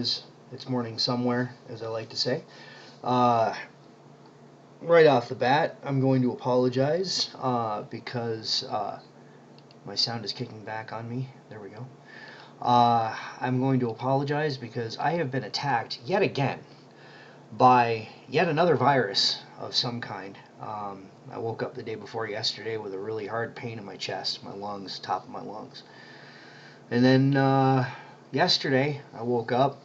is. It's morning somewhere, as I like to say. Uh, right off the bat, I'm going to apologize because my sound is kicking back on me. There we go. I'm going to apologize because I have been attacked yet again by yet another virus of some kind. I woke up the day before yesterday with a really hard pain in my chest, my lungs, top of my lungs. And then yesterday I woke up,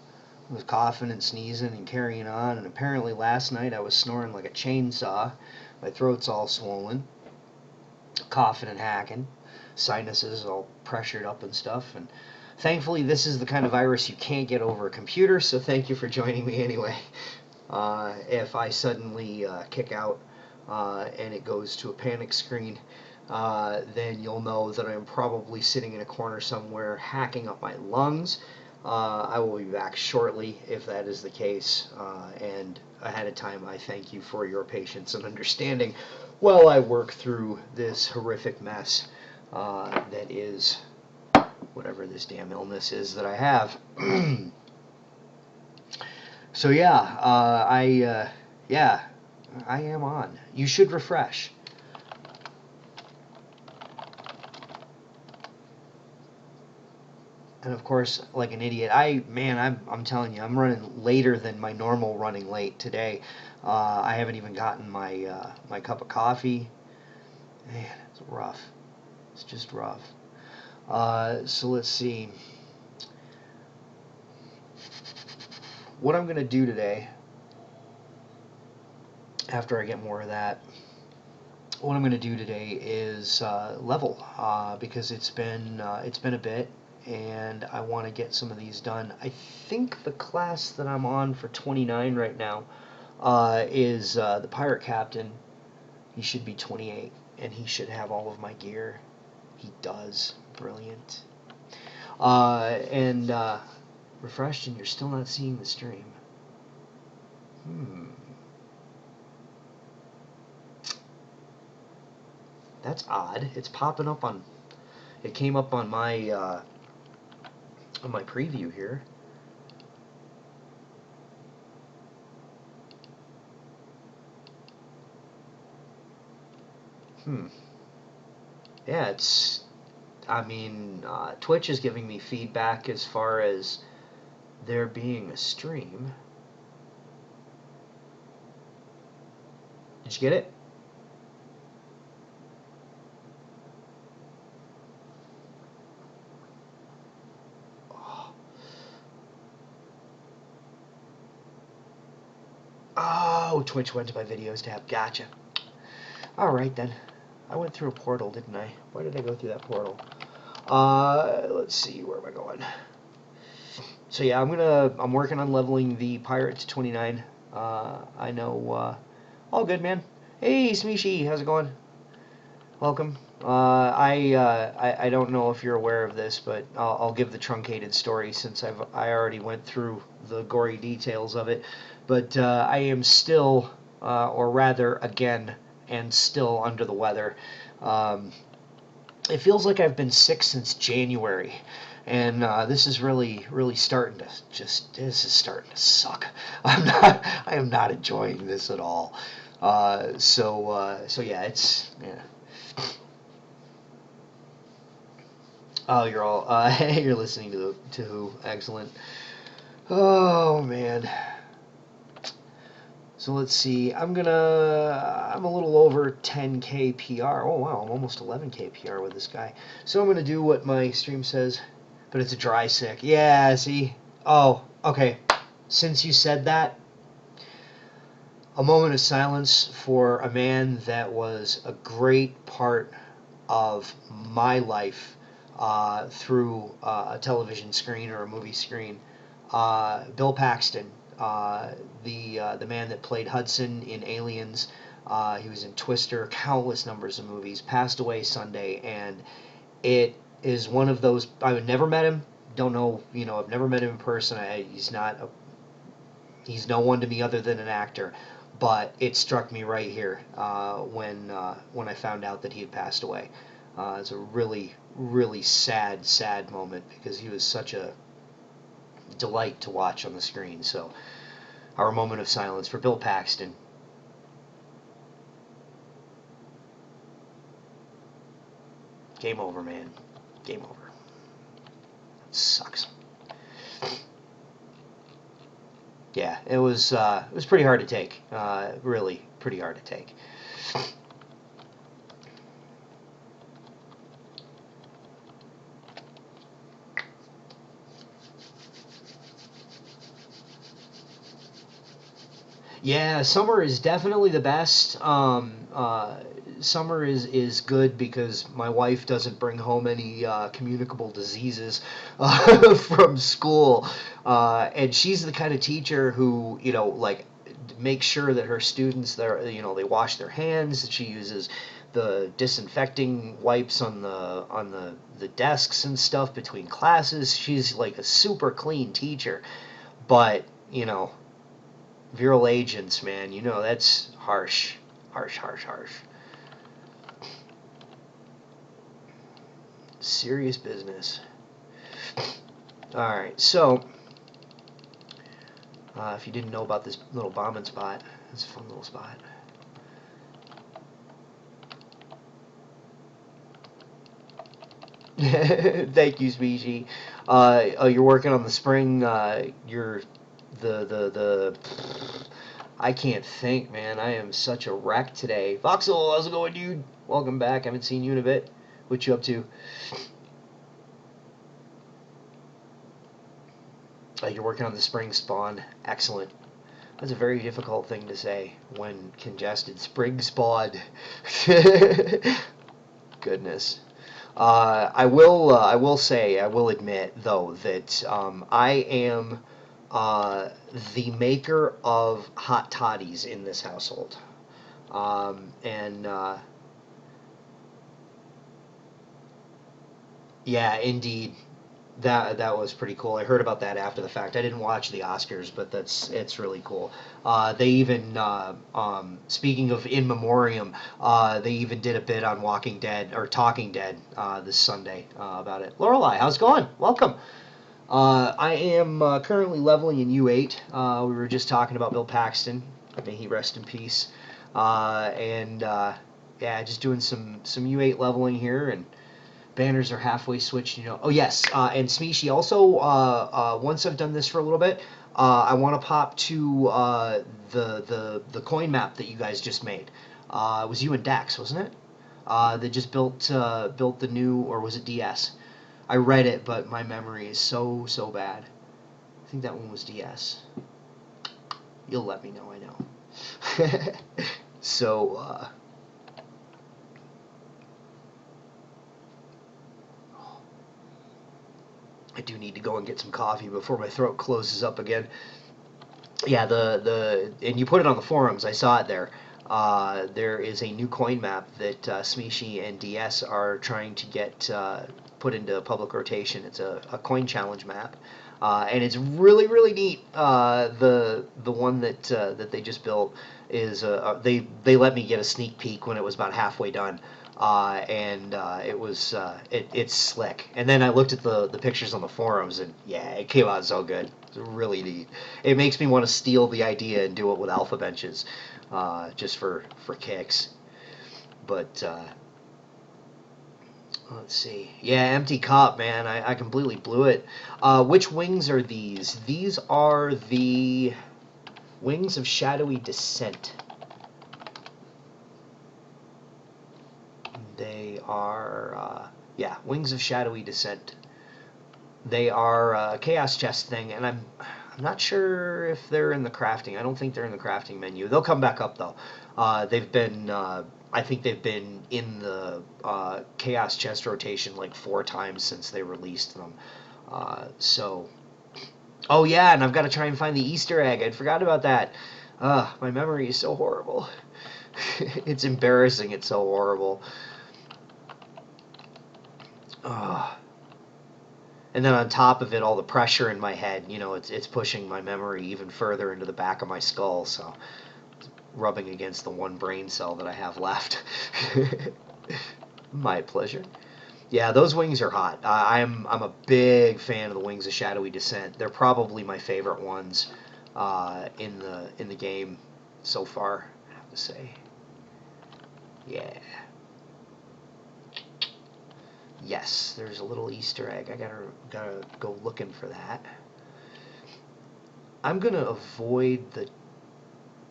was coughing and sneezing and carrying on, and apparently last night I was snoring like a chainsaw. My throat's all swollen, coughing and hacking, sinuses all pressured up and stuff, and thankfully this is the kind of virus you can't get over a computer, so thank you for joining me anyway. If I suddenly kick out and it goes to a panic screen, then you'll know that I'm probably sitting in a corner somewhere hacking up my lungs. I will be back shortly if that is the case, and ahead of time I thank you for your patience and understanding while I work through this horrific mess that is whatever this damn illness is that I have. So I am on. You should refresh. And of course, like an idiot, I'm telling you, I'm running later than my normal running late today. I haven't even gotten my my cup of coffee. Man, it's rough. It's just rough. So let's see. What I'm going to do today, after I get more of that, what I'm going to do today is level, because it's been a bit, and I want to get some of these done. I think the class that I'm on for 29 right now is the Pirate Captain. He should be 28, and he should have all of my gear. He does. Brilliant. And refreshed, and you're still not seeing the stream. That's odd. It's popping up on. It came up on my preview here. Yeah, it's. I mean, Twitch is giving me feedback as far as there being a stream. Did you get it? Oh, Twitch went to my videos tab. Gotcha. Alright then. I went through a portal, didn't I? Why did I go through that portal? Let's see, where am I going? So yeah, I'm working on leveling the pirate to 29. I know, all good, man. Hey, Smishi, how's it going? Welcome. I don't know if you're aware of this, but I'll give the truncated story since I already went through the gory details of it. But I am still, or rather, again, and still under the weather. It feels like I've been sick since January, and this is really starting to this is starting to suck. I am not enjoying this at all. So yeah, it's yeah. Oh, you're all you're listening to who? Excellent. Oh man. So let's see. I'm a little over 10k PR. Oh wow, I'm almost 11k PR with this guy. So I'm gonna do what my stream says, but it's a dry sick. Yeah, see. Oh, okay. Since you said that, a moment of silence for a man that was a great part of my life through a television screen or a movie screen. Bill Paxton, the man that played Hudson in Aliens. He was in Twister, countless numbers of movies. Passed away Sunday, and it is one of those. I've never met him. Don't know. I've never met him in person. He's no one to me other than an actor. But it struck me right here when I found out that he had passed away. It's a really sad moment because he was such a delight to watch on the screen. So, our moment of silence for Bill Paxton. Game over, man. Game over. That sucks. Yeah, it was pretty hard to take. Really, pretty hard to take. Yeah, summer is definitely the best. Summer is good because my wife doesn't bring home any communicable diseases from school, and she's the kind of teacher who, like, makes sure that her students, they wash their hands. She uses the disinfecting wipes on the desks and stuff between classes. She's like a super clean teacher, but viral agents, man, that's harsh. Harsh, harsh, harsh. Serious business. Alright, so, if you didn't know about this little bombing spot, it's a fun little spot. Thank you, Species. You're working on the spring, you're the I can't think, man. I am such a wreck today. Voxel, how's it going, dude? Welcome back. Haven't seen you in a bit. What you up to? You're working on the spring spawn. Excellent. That's a very difficult thing to say when congested. Spring spawn. Goodness. I will admit though that I am the maker of hot toddies in this household, and yeah, indeed, that was pretty cool. I heard about that after the fact. I didn't watch the Oscars, but it's really cool. They even speaking of in memoriam, they even did a bit on Walking Dead or Talking Dead this Sunday about it. Lorelai, how's it going? Welcome. I am currently leveling in U8. We were just talking about Bill Paxton. May he rest in peace. And yeah, just doing some U8 leveling here, and banners are halfway switched. Oh yes, and Smeeshi also. Once I've done this for a little bit, I want to pop to the coin map that you guys just made. It was you and Dax, wasn't it? They just built the new, or was it DS? I read it, but my memory is so bad. I think that one was DS. You'll let me know, I know. So, I do need to go and get some coffee before my throat closes up again. Yeah, and you put it on the forums. I saw it there. There is a new coin map that Smeeshi and DS are trying to get put into public rotation. It's a coin challenge map, and it's really neat. The one that they just built is they let me get a sneak peek when it was about halfway done. And it's slick. And then I looked at the pictures on the forums, and yeah, it came out so good. It's really neat. It makes me want to steal the idea and do it with alpha benches, just for kicks. But let's see. Yeah, empty cup, man. I completely blew it. Which wings are these? These are the wings of shadowy descent. They are, yeah, Wings of Shadowy Descent. They are a Chaos Chest thing, and I'm not sure if they're in the crafting. I don't think they're in the crafting menu. They'll come back up, though. They've been, I think they've been in the Chaos Chest rotation like 4 times since they released them. So, oh yeah, and I've got to try and find the Easter egg. I forgot about that. My memory is so horrible. It's embarrassing. It's so horrible. And then on top of it, all the pressure in my head, it's pushing my memory even further into the back of my skull, so it's rubbing against the one brain cell that I have left. My pleasure. Yeah, those wings are hot. I'm a big fan of the wings of Shadowy Descent. They're probably my favorite ones in the game so far, I have to say. Yeah. Yes, there's a little Easter egg. I gotta go looking for that. I'm gonna avoid the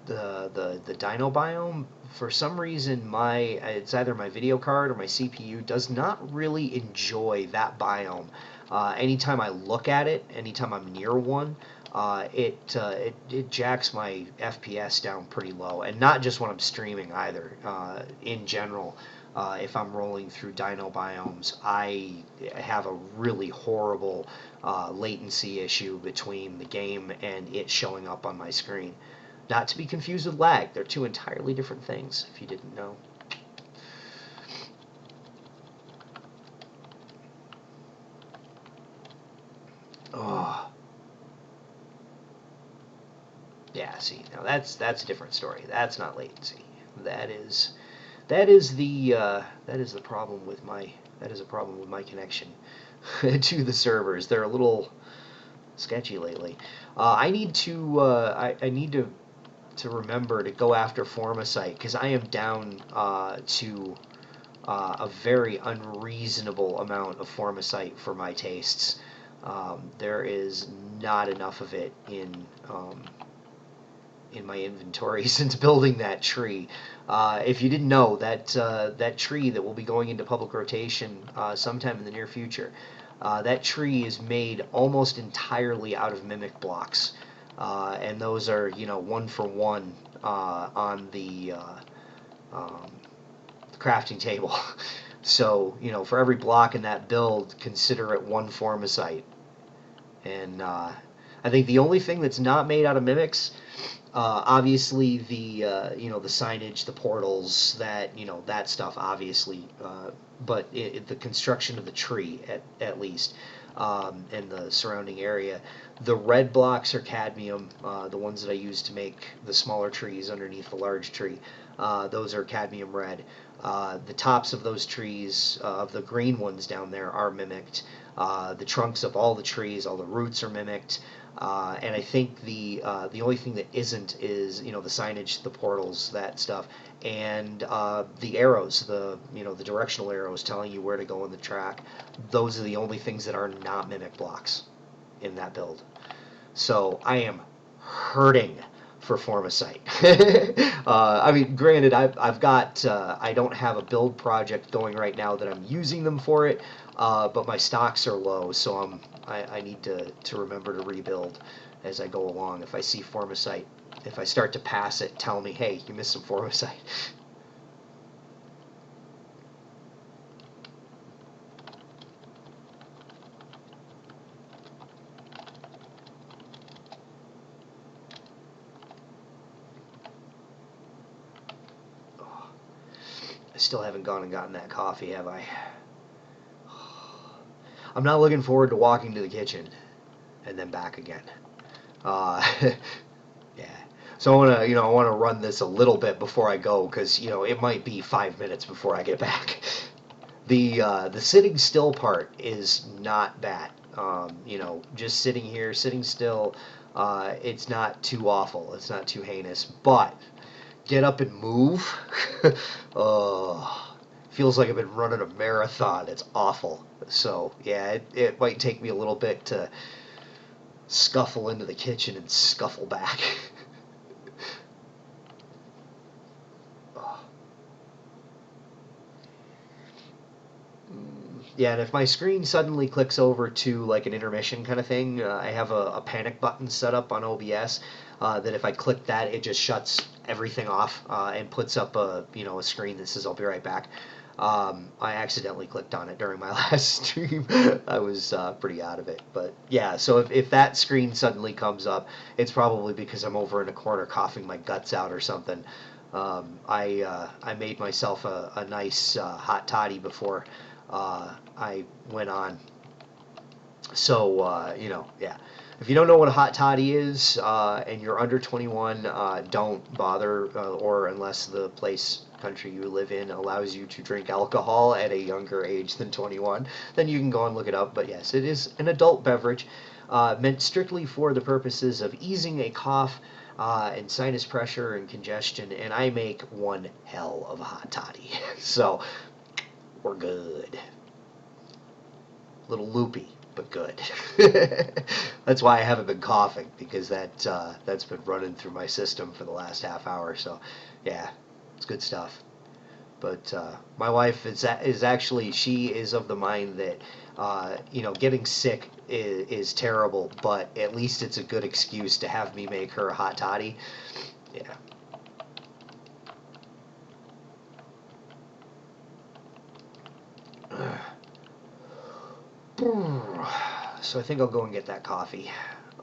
dino biome. For some reason, it's either my video card or my CPU does not really enjoy that biome. Anytime I look at it, anytime I'm near one, it jacks my FPS down pretty low, and not just when I'm streaming either. In general, if I'm rolling through dino biomes, I have a really horrible latency issue between the game and it showing up on my screen. Not to be confused with lag. They're two entirely different things, if you didn't know. Oh, yeah. See, now that's a different story. That's not latency. That is that is the problem with my that is a problem with my connection to the servers. They're a little sketchy lately. I need to remember to go after Formosite because I am down to a very unreasonable amount of Formosite for my tastes. There is not enough of it in my inventory since building that tree. If you didn't know, that tree that will be going into public rotation sometime in the near future, that tree is made almost entirely out of mimic blocks, and those are one for one on um, the crafting table. So for every block in that build, consider it one Formosite. And I think the only thing that's not made out of mimics, obviously the signage, the portals, that stuff, obviously, but the construction of the tree at least, and the surrounding area. The red blocks are cadmium, the ones that I use to make the smaller trees underneath the large tree. Those are cadmium red. The tops of those trees, of the green ones down there, are mimicked. The trunks of all the trees, all the roots are mimicked. And I think the only thing that isn't is the signage, the portals, that stuff, and the arrows, the directional arrows telling you where to go on the track. Those are the only things that are not mimic blocks in that build. So I am hurting for Formosite. I mean, granted, I've got I don't have a build project going right now that I'm using them for it, but my stocks are low, so I need to remember to rebuild as I go along. If I see Formosite, if I start to pass it, tell me, hey, you missed some Formosite. I still haven't gone and gotten that coffee, have I? I'm not looking forward to walking to the kitchen and then back again. Yeah. So I want to run this a little bit before I go because it might be 5 minutes before I get back. The sitting still part is not bad. Just sitting here, sitting still, it's not too awful. It's not too heinous. But get up and move. Feels like I've been running a marathon. It's awful. So yeah, it might take me a little bit to scuffle into the kitchen and scuffle back. Yeah, and if my screen suddenly clicks over to like an intermission kind of thing, I have a panic button set up on OBS that if I click that, it just shuts everything off and puts up a screen that says I'll be right back. I accidentally clicked on it during my last stream. I was pretty out of it. But yeah, so if that screen suddenly comes up, it's probably because I'm over in a corner coughing my guts out or something. I made myself a nice hot toddy before I went on. So, yeah. If you don't know what a hot toddy is and you're under 21, don't bother, or unless the place country you live in allows you to drink alcohol at a younger age than 21, then you can go and look it up. But yes, it is an adult beverage meant strictly for the purposes of easing a cough and sinus pressure and congestion, and I make one hell of a hot toddy. So we're good. A little loopy, but good. That's why I haven't been coughing, because that's been running through my system for the last half hour. So yeah, it's good stuff. But my wife is actually, she is of the mind that getting sick is terrible, but at least it's a good excuse to have me make her a hot toddy. Yeah. So I think I'll go and get that coffee.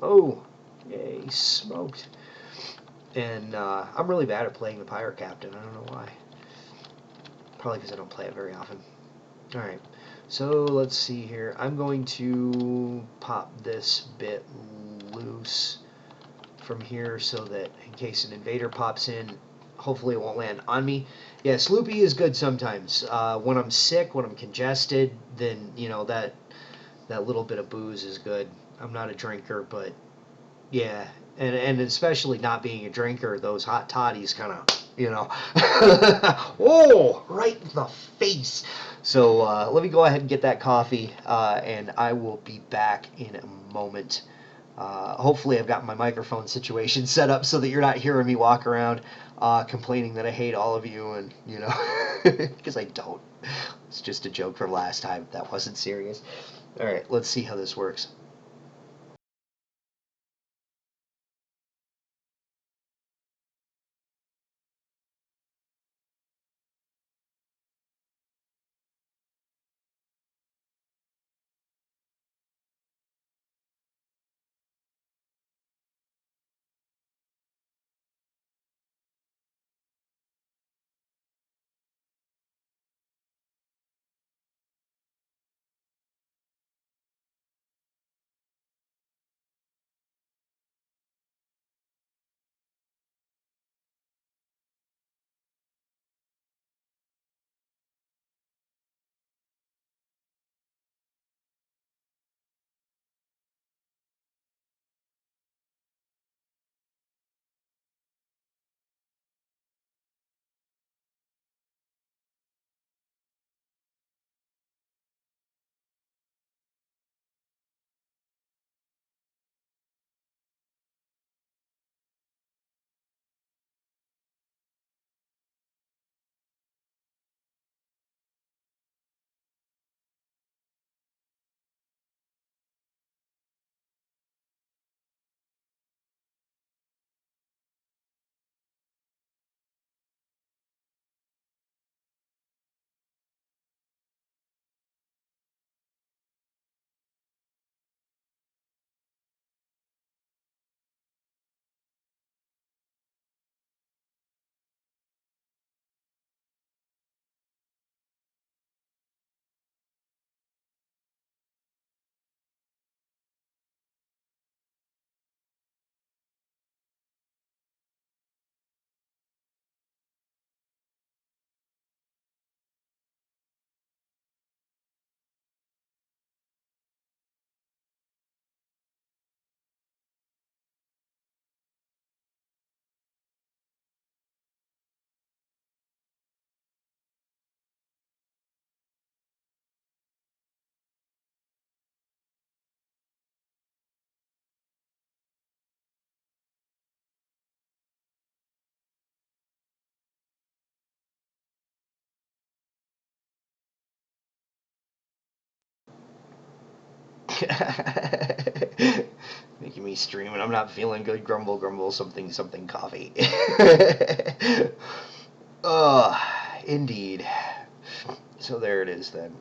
Oh, yay, smoked. And I'm really bad at playing the Pirate Captain. I don't know why. Probably because I don't play it very often. Alright, so let's see here. I'm going to pop this bit loose from here so that in case an invader pops in, hopefully it won't land on me. Yeah, Sloopy is good sometimes. When I'm sick, when I'm congested, then, that little bit of booze is good. I'm not a drinker, but yeah, and especially not being a drinker, those hot toddies kind of, oh, right in the face. So let me go ahead and get that coffee, and I will be back in a moment. Hopefully I've got my microphone situation set up so that you're not hearing me walk around complaining that I hate all of you, and, because I don't. It's just a joke from last time. That wasn't serious. All right, let's see how this works. Making me stream, and I'm not feeling good. Grumble, grumble, something, something, coffee. Indeed. So there it is then.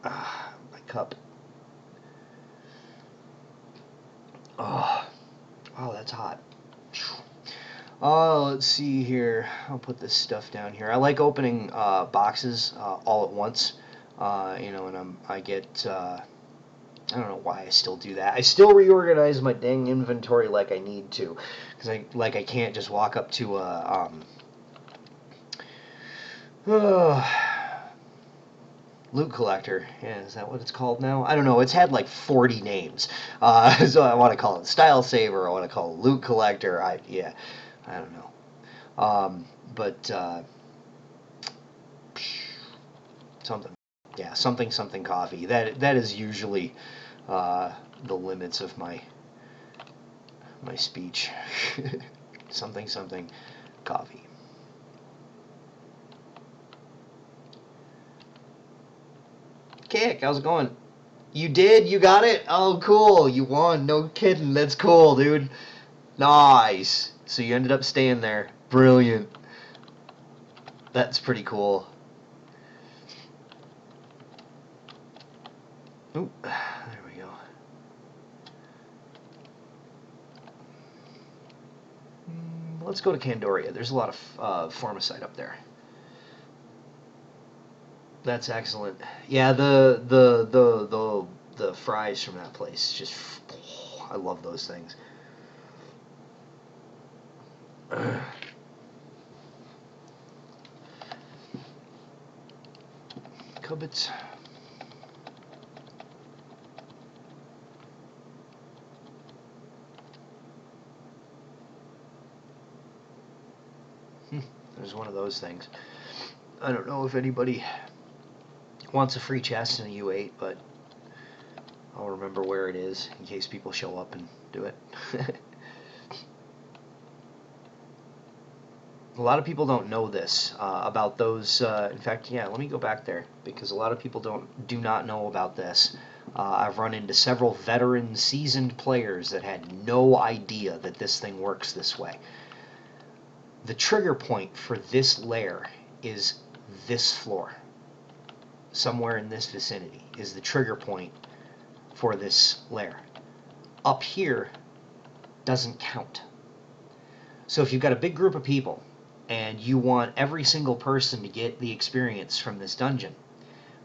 My cup. Oh, that's hot. Let's see here. I'll put this stuff down here. I like opening boxes all at once. And I get. I don't know why I still do that. I still reorganize my dang inventory like I need to, because I can't just walk up to a Loot collector. Yeah, is that what it's called now? I don't know. It's had like 40 names. So I want to call it style saver. I want to call it loot collector. I don't know. But something. Yeah, something coffee. That is usually the limits of my speech. something coffee. Kick, how's it going? You did? You got it? Oh, cool. You won. No kidding. That's cool, dude. Nice. So you ended up staying there. Brilliant. That's pretty cool. Oop, there we go. Let's go to Candoria. There's a lot of Formicite up there. That's excellent. Yeah, the fries from that place just I love those things. Cubbits. There's one of those things. I don't know if anybody wants a free chest in a U8, but I'll remember where it is in case people show up and do it. A lot of people don't know this about those. In fact, yeah, let me go back there because a lot of people do not know about this. I've run into several veteran, seasoned players that had no idea that this thing works this way. The trigger point for this layer is this floor. Somewhere in this vicinity is the trigger point for this layer. Up here doesn't count. So if you've got a big group of people and you want every single person to get the experience from this dungeon,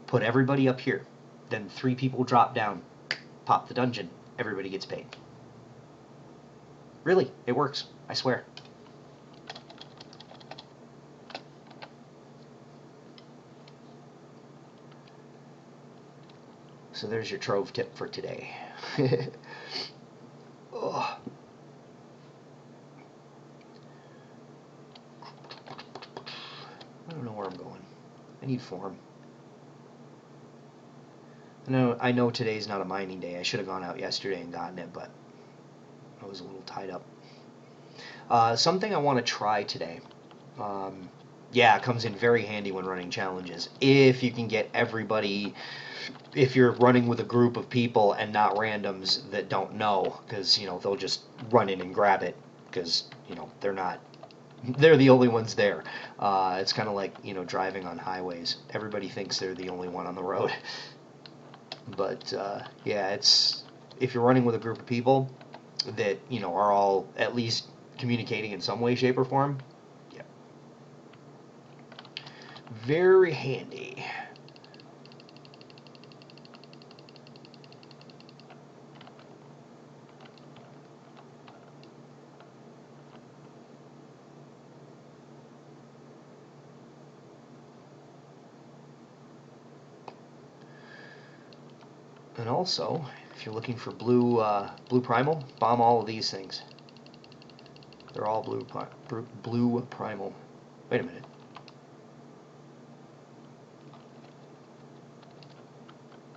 put everybody up here. Then 3 people drop down, pop the dungeon, everybody gets paid. Really, it works, I swear. So there's your Trove tip for today. Oh. I don't know where I'm going. I need form. I know today's not a mining day. I should have gone out yesterday and gotten it, but I was a little tied up. Something I want to try today. Yeah, it comes in very handy when running challenges. If you can get everybody, if you're running with a group of people and not randoms that don't know, because, they'll just run in and grab it, because, they're the only ones there. It's kind of like, driving on highways. Everybody thinks they're the only one on the road. But, yeah, if you're running with a group of people that, are all at least communicating in some way, shape, or form, yeah. Very handy. And also, if you're looking for blue primal, bomb all of these things. They're all blue primal. Wait a minute.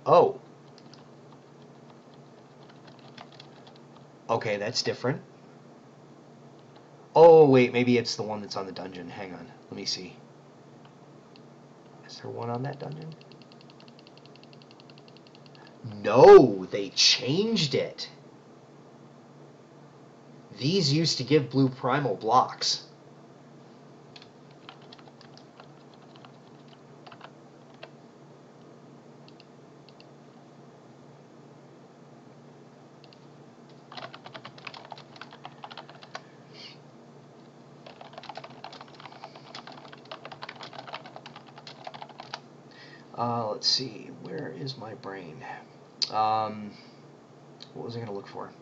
Oh. Okay, that's different. Oh, wait, maybe it's the one that's on the dungeon. Hang on, let me see. Is there one on that dungeon? No, they changed it. These used to give blue primal blocks. Let's see, where is my brain? What was I going to look for?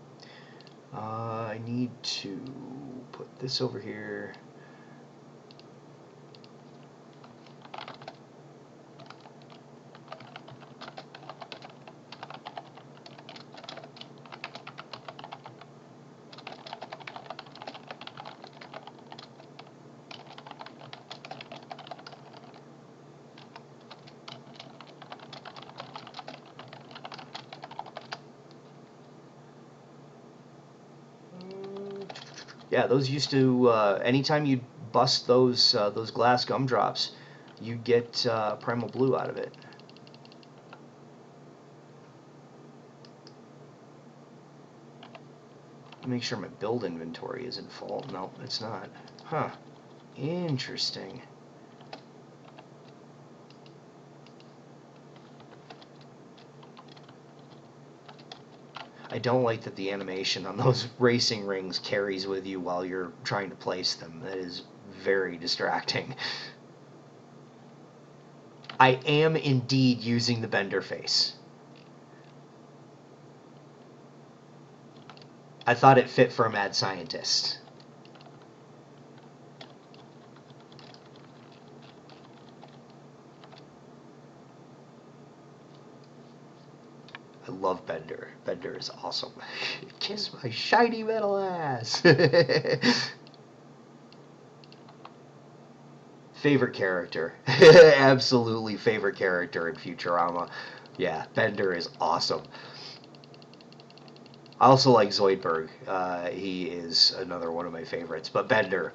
I need to put this over here. Yeah, those used to. Anytime you bust those glass gumdrops, you get primal blue out of it. Make sure my build inventory isn't full. No, it's not. Huh. Interesting. I don't like that the animation on those racing rings carries with you while you're trying to place them. That is very distracting. I am indeed using the bender face. I thought it fit for a mad scientist. I love Bender. Bender is awesome. Kiss my shiny metal ass. Favorite character. Absolutely favorite character in Futurama. Yeah, Bender is awesome. I also like Zoidberg. He is another one of my favorites. But Bender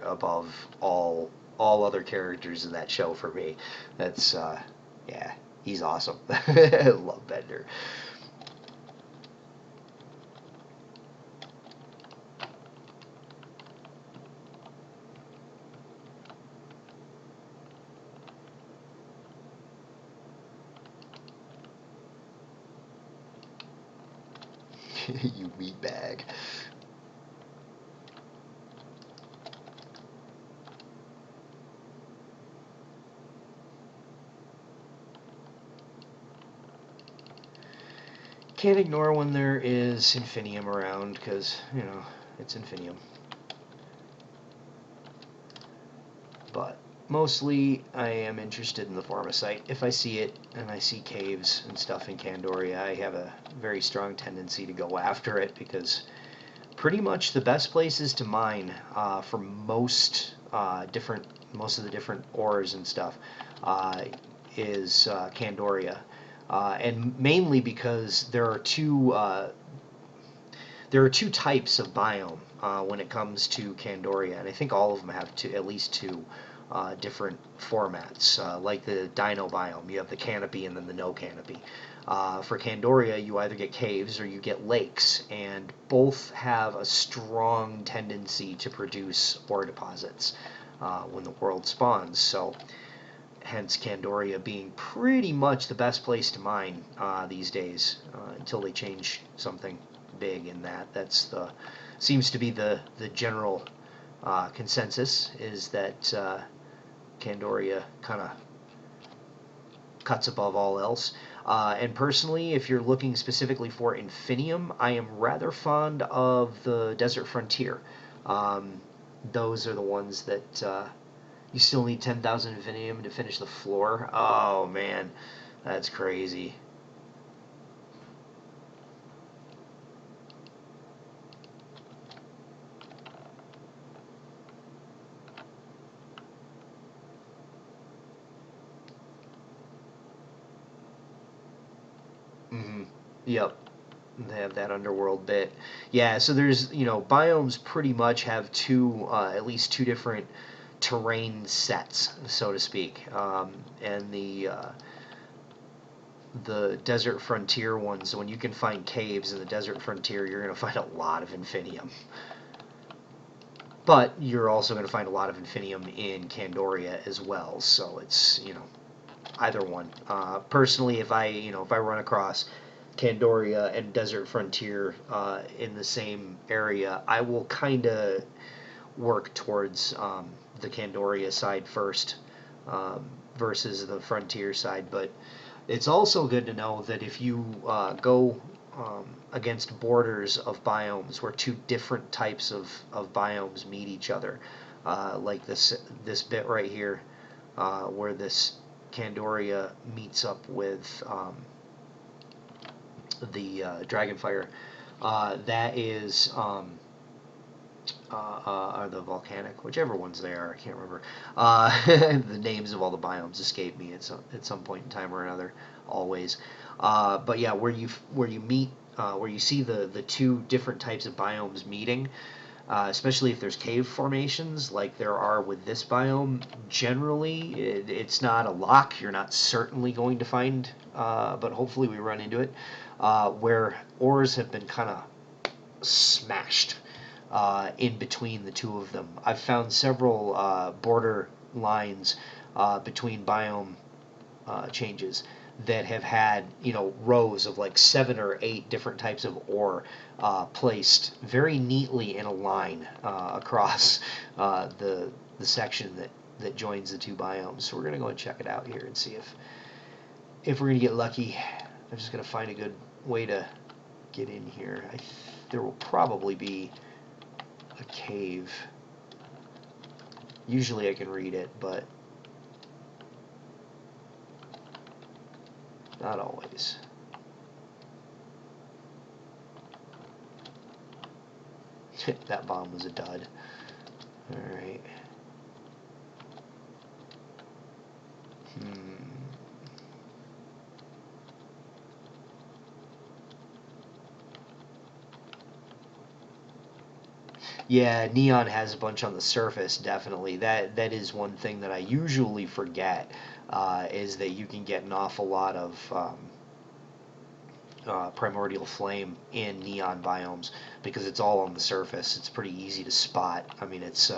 above all other characters in that show for me. That's yeah, he's awesome. I love Bender. You meat bag. Can't ignore when there is Infinium around, because, you know, it's Infinium. But mostly I am interested in the Formosite. If I see it and I see caves and stuff in Candoria, I have a very strong tendency to go after it, because pretty much the best places to mine for most of the different ores and stuff is Candoria. And mainly because there are two types of biome when it comes to Candoria, and I think all of them have at least two different formats. Like the Dino biome, you have the canopy and then the no canopy. For Candoria, you either get caves or you get lakes, and both have a strong tendency to produce ore deposits when the world spawns. So hence Candoria being pretty much the best place to mine these days until they change something big in that. Seems to be the general consensus, is that Candoria kind of cuts above all else. And personally, if you're looking specifically for Infinium, I am rather fond of the Desert Frontier. Those are the ones that you still need 10,000 Infinium to finish the floor. Oh man, that's crazy. Mm-hmm. Yep. They have that underworld bit. Yeah, so there's, biomes pretty much have at least two different terrain sets, so to speak. And the Desert Frontier ones, when you can find caves in the Desert Frontier, you're going to find a lot of Infinium. But you're also going to find a lot of Infinium in Candoria as well, so it's, either one. Personally, if I run across Candoria and Desert Frontier in the same area, I will kind of work towards the Candoria side first versus the Frontier side. But it's also good to know that if you go against borders of biomes where two different types of biomes meet each other, like this bit right here, where this Candoria meets up with the Dragonfire, that is or the volcanic, whichever ones they are, I can't remember. The names of all the biomes escape me at some point in time or another, always. But yeah, where you meet, where you see the two different types of biomes meeting, especially if there's cave formations like there are with this biome. Generally, it's not a lock. You're not certainly going to find, but hopefully we run into it, where ores have been kind of smashed in between the two of them. I've found several border lines between biome changes that have had, rows of like 7 or 8 different types of ore placed very neatly in a line across the section that joins the two biomes. So we're gonna go and check it out here and see if we're gonna get lucky. I'm just gonna find a good way to get in here. There will probably be a cave. Usually I can read it, but not always. That bomb was a dud. Alright. Yeah, neon has a bunch on the surface, definitely. That is one thing that I usually forget, is that you can get an awful lot of primordial flame in neon biomes because it's all on the surface. It's pretty easy to spot. I mean, it's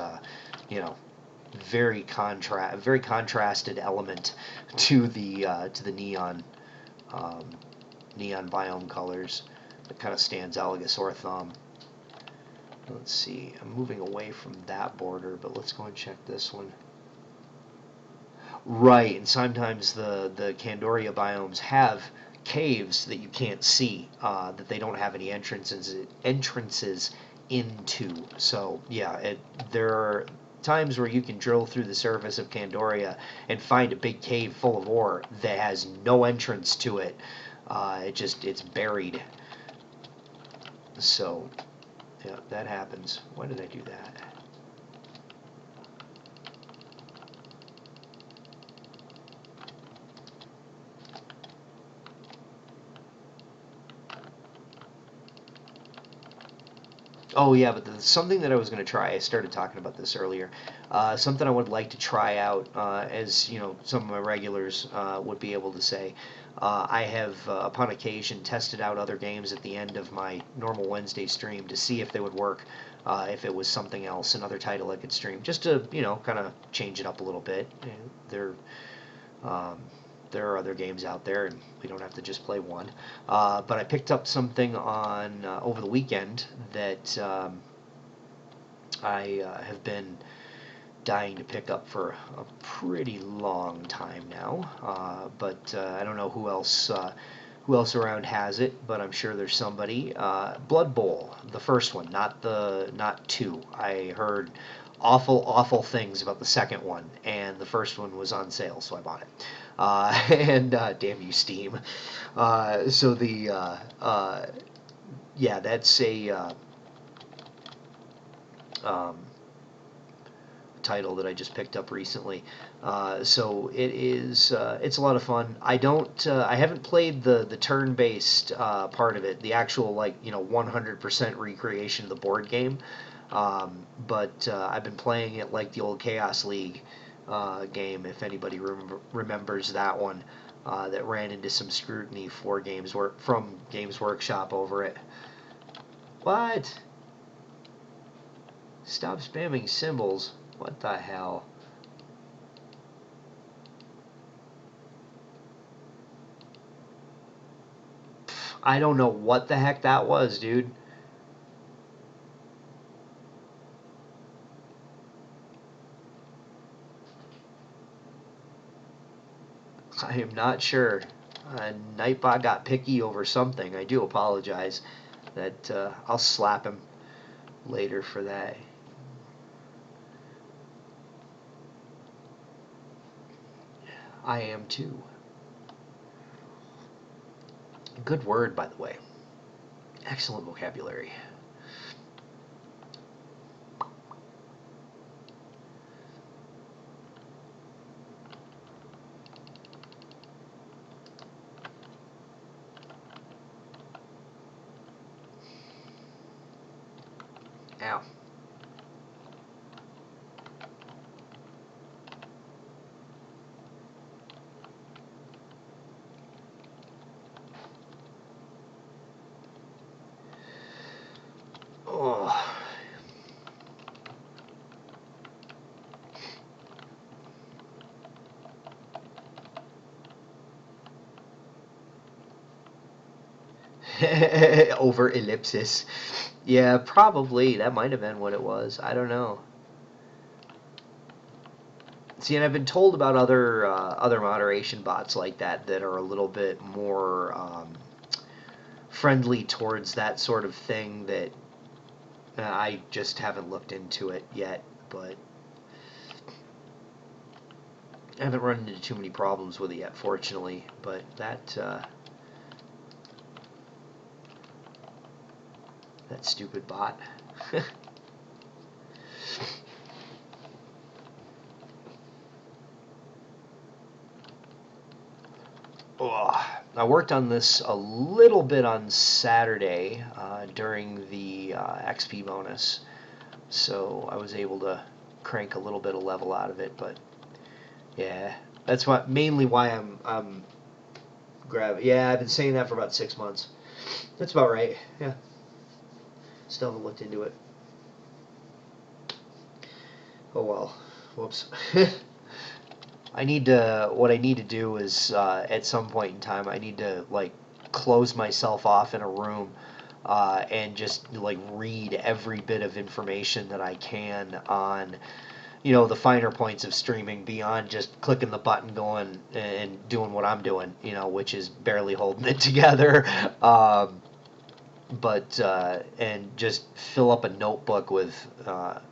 very contrasted element to the neon neon biome colors. It kind of stands out like a sore thumb. Let's see, I'm moving away from that border, but let's go and check this one. Right, and sometimes the Candoria biomes have caves that you can't see, that they don't have any entrances into. So yeah, there are times where you can drill through the surface of Candoria and find a big cave full of ore that has no entrance to it. It's buried. So yeah, that happens. Why did I do that? Oh yeah, but something that I was going to try, I started talking about this earlier, something I would like to try out, as some of my regulars would be able to say. I have, upon occasion, tested out other games at the end of my normal Wednesday stream to see if they would work, if it was something else, another title I could stream, just to, kind of change it up a little bit. Um, there are other games out there, and we don't have to just play one. But I picked up something on over the weekend that I have been dying to pick up for a pretty long time now. But I don't know who else around has it, but I'm sure there's somebody. Blood Bowl, the first one, not 2. I heard awful things about the second one, and the first one was on sale, so I bought it. And damn you, Steam. So yeah, that's a title that I just picked up recently. So it is, it's a lot of fun. I haven't played the turn-based part of it, the actual 100% recreation of the board game. But I've been playing it like the old Chaos League game, if anybody remembers that one, that ran into some scrutiny from Games Workshop over it. What? Stop spamming symbols. What the hell? I don't know what the heck that was, dude. I am not sure. Nightbot got picky over something. I do apologize. That I'll slap him later for that. I am too. Good word, by the way. Excellent vocabulary. Ow. Over ellipsis. Yeah, probably. That might have been what it was. I don't know. See, and I've been told about other moderation bots like that that are a little bit more friendly towards that sort of thing. That I just haven't looked into it yet, but I haven't run into too many problems with it yet, fortunately. But that stupid bot. Oh, I worked on this a little bit on Saturday during the XP bonus, so I was able to crank a little bit of level out of it. But yeah, that's mainly why I'm grabbing. Yeah, I've been saying that for about 6 months. That's about right. Yeah, still haven't looked into it. Oh well. Whoops. What I need to do is, at some point in time, I need to, like, close myself off in a room, and just, like, read every bit of information that I can on, the finer points of streaming beyond just clicking the button going and doing what I'm doing, which is barely holding it together. But and just fill up a notebook with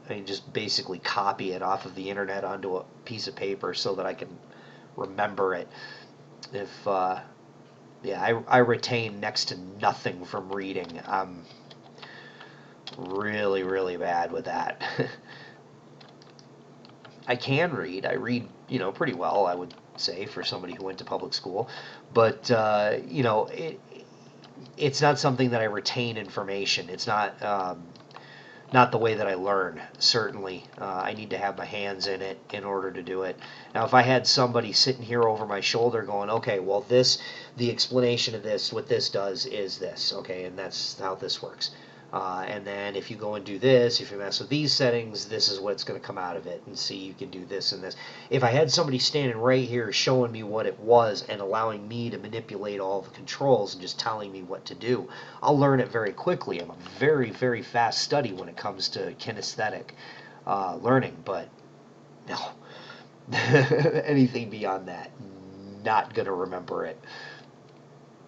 and just basically copy it off of the internet onto a piece of paper so that I can remember it. If Yeah, I retain next to nothing from reading. I'm really, really bad with that. I can read. I read, pretty well, I would say, for somebody who went to public school. But it's not something that I retain information. It's not the way that I learn. Certainly, I need to have my hands in it in order to do it. Now, if I had somebody sitting here over my shoulder going, okay, well, the explanation of this, what this does is this, okay, and that's how this works. And then if you go and do this, if you mess with these settings, this is what's going to come out of it. And see, you can do this and this. If I had somebody standing right here showing me what it was and allowing me to manipulate all the controls and just telling me what to do, I'll learn it very quickly. I'm a very, very fast study when it comes to kinesthetic learning. But no, anything beyond that, not going to remember it.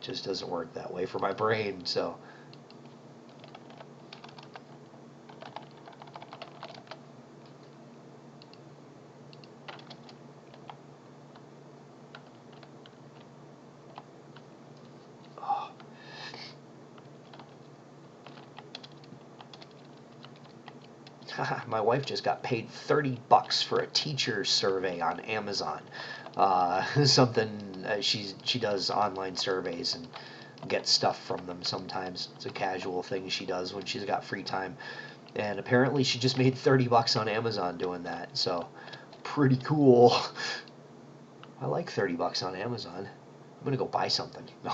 Just doesn't work that way for my brain, so... My wife just got paid $30 for a teacher survey on Amazon. Something she does online surveys and gets stuff from them sometimes. It's a casual thing she does when she's got free time. And apparently she just made $30 on Amazon doing that. So pretty cool. I like $30 on Amazon. I'm gonna go buy something. No.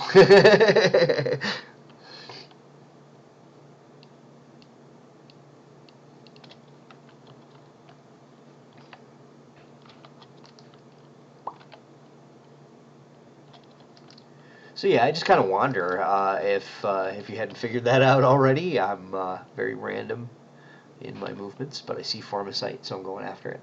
So yeah, I just kind of wonder if you hadn't figured that out already. I'm very random in my movements, but I see Formicite, so I'm going after it.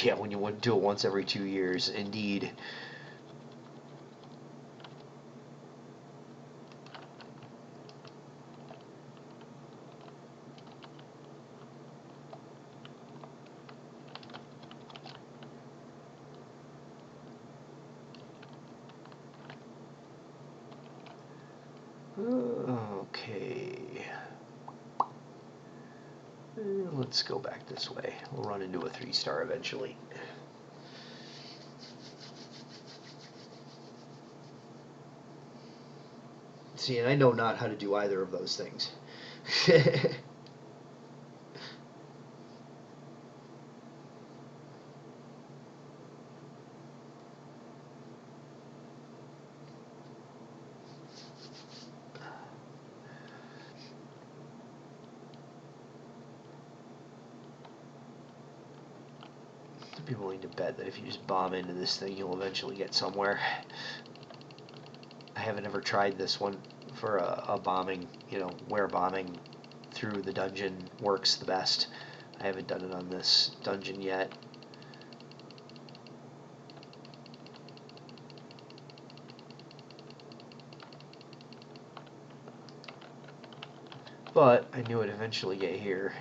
Yeah, when you want to do it once every 2 years, indeed. Okay. Let's go back this way. We'll run into a 3-star eventually. See, and I know not how to do either of those things. be willing to bet that if you just bomb into this thing, you'll eventually get somewhere. I haven't ever tried this one for a bombing, where bombing through the dungeon works the best. I haven't done it on this dungeon yet. But I knew I'd eventually get here.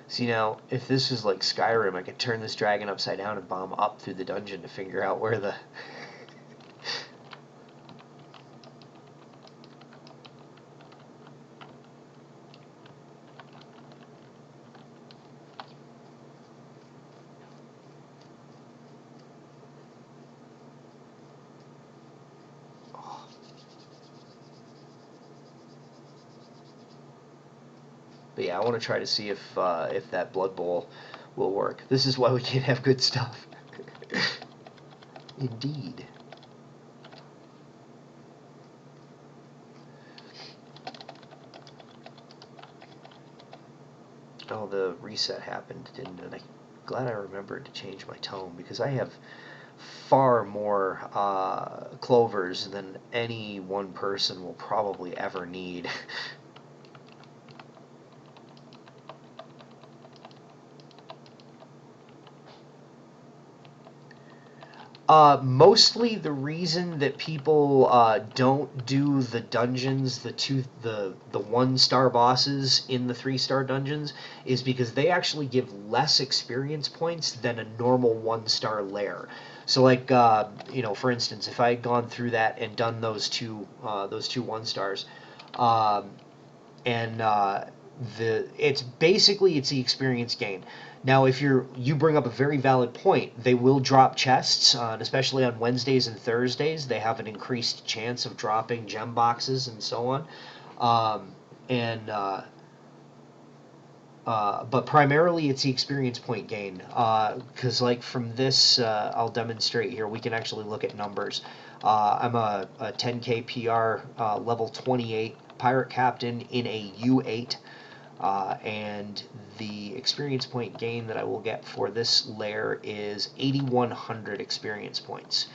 See, now, if this was like Skyrim, I could turn this dragon upside down and bomb up through the dungeon to figure out where the... But yeah, I want to try to see if that Blood Bowl will work. This is why we can't have good stuff. Indeed. Oh, the reset happened, didn't it? I'm glad I remembered to change my tone, because I have far more clovers than any one person will probably ever need. Mostly the reason that people don't do the dungeons, the 1-star bosses in the 3-star dungeons, is because they actually give less experience points than a normal 1-star lair. So, like, for instance, if I had gone through that and done those two 1-stars, and it's the experience gain. Now, if you bring up a very valid point, they will drop chests, and especially on Wednesdays and Thursdays, they have an increased chance of dropping gem boxes and so on. But primarily it's the experience point gain, because like from this, I'll demonstrate here. We can actually look at numbers. I'm a 10k PR level 28 pirate captain in a U8. And the experience point gain that I will get for this lair is 8,100 experience points.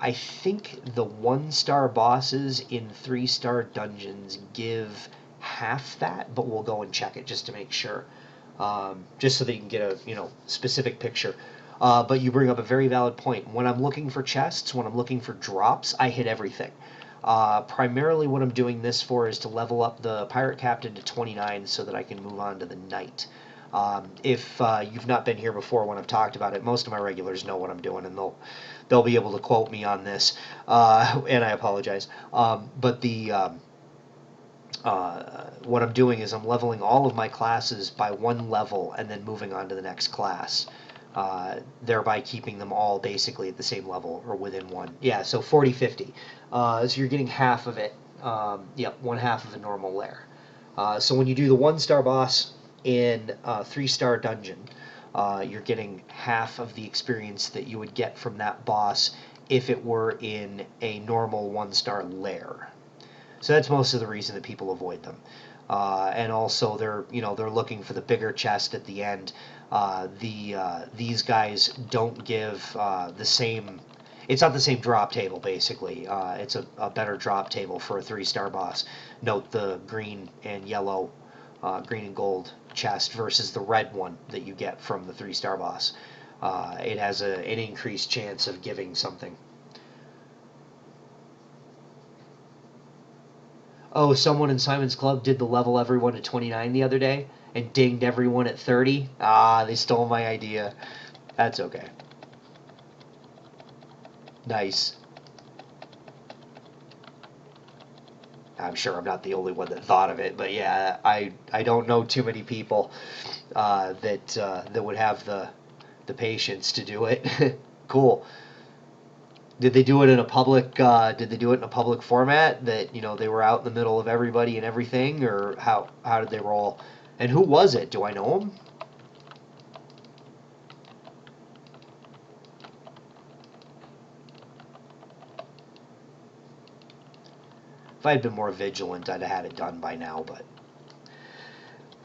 I think the 1-star bosses in 3-star dungeons give half that, but we'll go and check it just to make sure, just so that you can get a specific picture. But you bring up a very valid point. When I'm looking for chests, when I'm looking for drops, I hit everything. Primarily what I'm doing this for is to level up the pirate captain to 29 so that I can move on to the knight. If you've not been here before when I've talked about it, most of my regulars know what I'm doing, and they'll be able to quote me on this, and I apologize. But what I'm doing is I'm leveling all of my classes by 1 level and then moving on to the next class. Thereby keeping them all basically at the same level or within 1. Yeah, so 40-50. So you're getting half of it. Yep, 1/2 of a normal lair. So when you do the 1-star boss in a 3-star dungeon, you're getting half of the experience that you would get from that boss if it were in a normal 1-star lair. So that's most of the reason that people avoid them. And also they're looking for the bigger chest at the end. These guys don't give the same. It's not the same drop table, basically. It's a better drop table for a 3-star boss. Note the green and yellow, green and gold chest versus the red one that you get from the 3-star boss. It has an increased chance of giving something. Oh, someone in Simon's Club did the level everyone to 29 the other day and dinged everyone at 30. Ah, they stole my idea. That's okay. Nice. I'm sure I'm not the only one that thought of it, but yeah, I don't know too many people that would have the patience to do it. Cool. Did they do it in a public? Did they do it in a public format that they were out in the middle of everybody and everything, or how did they roll? And who was it? Do I know him? If I'd been more vigilant, I'd have had it done by now, but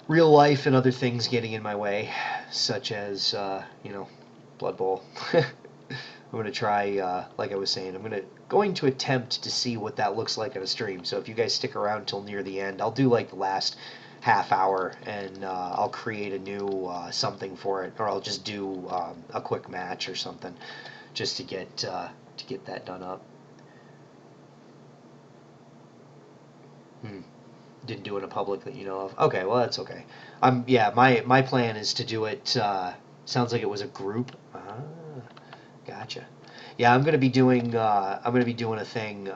real life and other things getting in my way, such as, Blood Bowl. I'm going to try, like I was saying, going to attempt to see what that looks like on a stream. So if you guys stick around till near the end, I'll do like the last half hour, and I'll create a new something for it, or I'll just do a quick match or something, just to get that done up. Didn't do it in public that you know of. Okay, well that's okay. Yeah, my plan is to do it. Sounds like it was a group. Gotcha. Yeah, I'm gonna be doing a thing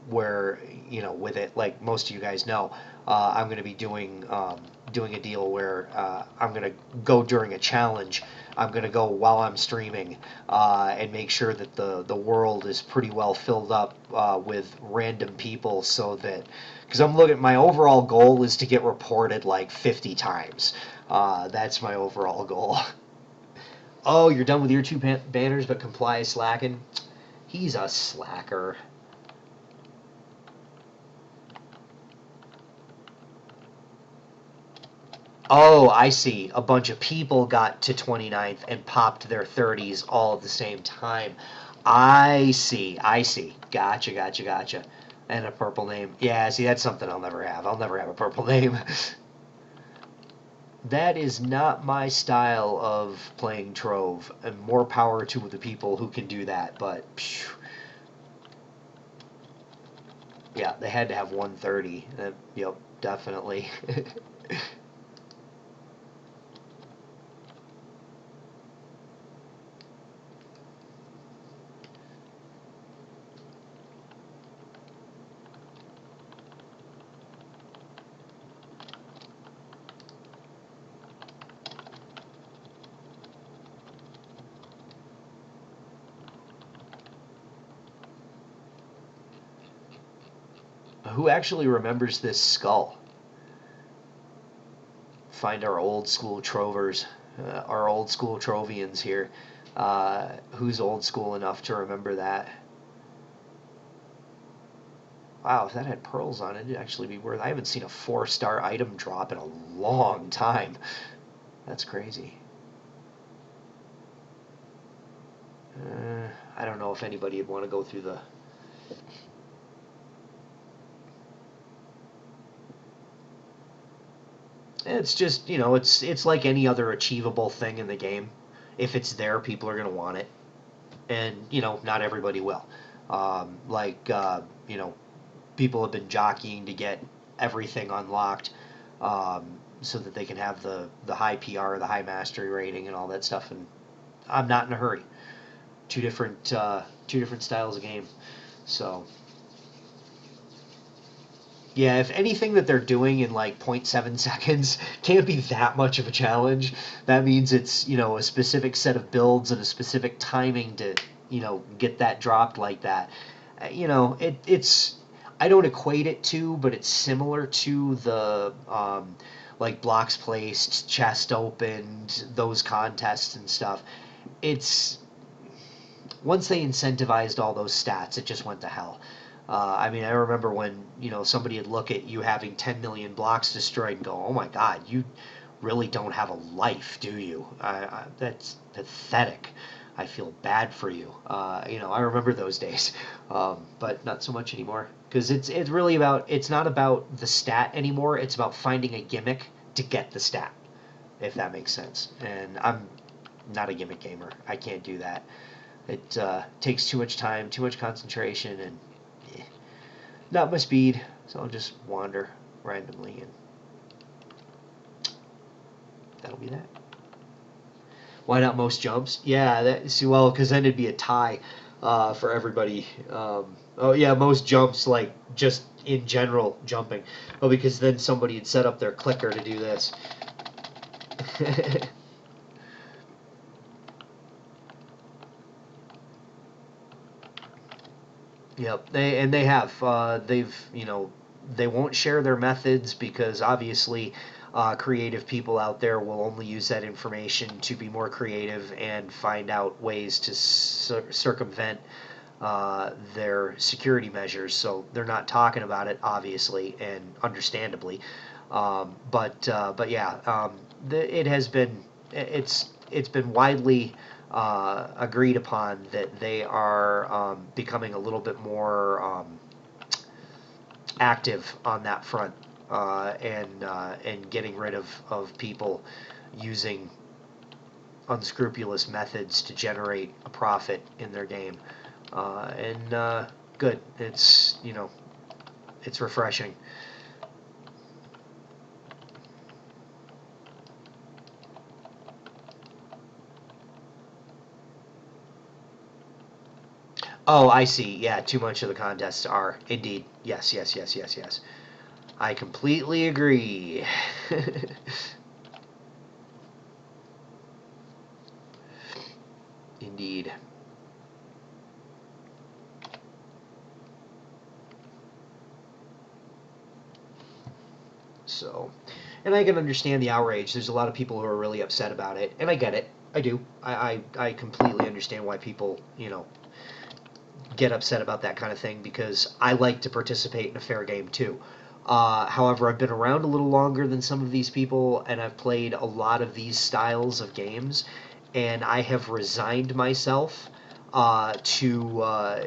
where with it, like most of you guys know, I'm gonna be doing a deal where I'm gonna go during a challenge. I'm gonna go while I'm streaming and make sure that the world is pretty well filled up with random people, so that because my overall goal is to get reported like 50 times. That's my overall goal. Oh, you're done with your two banners, but Comply is slacking? He's a slacker. Oh, I see. A bunch of people got to 29th and popped their 30s all at the same time. I see. Gotcha. And a purple name. Yeah, see, that's something I'll never have. I'll never have a purple name. That is not my style of playing Trove, and more power to the people who can do that, but phew. Yeah, they had to have 130. Yep, definitely. Who actually remembers this skull? Find our old school Trovers, our old school Trovians here. Who's old school enough to remember that? Wow, if that had pearls on it, it'd actually be worth. I haven't seen a 4-star item drop in a long time. That's crazy. I don't know if anybody would want to go through the. It's just, it's like any other achievable thing in the game. If it's there, people are going to want it. And, not everybody will. Like, people have been jockeying to get everything unlocked so that they can have the high PR, the high mastery rating, and all that stuff. And I'm not in a hurry. Two different styles of game. So yeah, if anything that they're doing in like 0.7 seconds can't be that much of a challenge, that means it's, a specific set of builds and a specific timing to, get that dropped like that. It's, I don't equate it to, but it's similar to the, like blocks placed, chest opened, those contests and stuff. It's, once they incentivized all those stats, it just went to hell. I mean, I remember when somebody would look at you having 10 million blocks destroyed and go, "Oh my God, you really don't have a life, do you?" That's pathetic. I feel bad for you. I remember those days, but not so much anymore because it's really about it's not about the stat anymore. It's about finding a gimmick to get the stat, if that makes sense. And I'm not a gimmick gamer. I can't do that. It takes too much time, too much concentration, and not my speed, so I'll just wander randomly, and that'll be that. Why not most jumps? Yeah, well, because then it'd be a tie for everybody. Oh yeah, most jumps, like just in general jumping. Oh, because then somebody had set up their clicker to do this. Yep, they have they won't share their methods because obviously creative people out there will only use that information to be more creative and find out ways to circumvent their security measures, so they're not talking about it, obviously and understandably. But yeah, it has been it's been widely agreed upon that they are becoming a little bit more active on that front, and getting rid of people using unscrupulous methods to generate a profit in their game. And good. It's refreshing. Oh, I see. Yeah, too much of the contests are indeed. Yes, yes, yes, yes, yes. I completely agree. Indeed. So, and I can understand the outrage. There's a lot of people who are really upset about it, and I get it. I do. I completely understand why people, get upset about that kind of thing, because I like to participate in a fair game too. However, I've been around a little longer than some of these people, and I've played a lot of these styles of games, and I have resigned myself to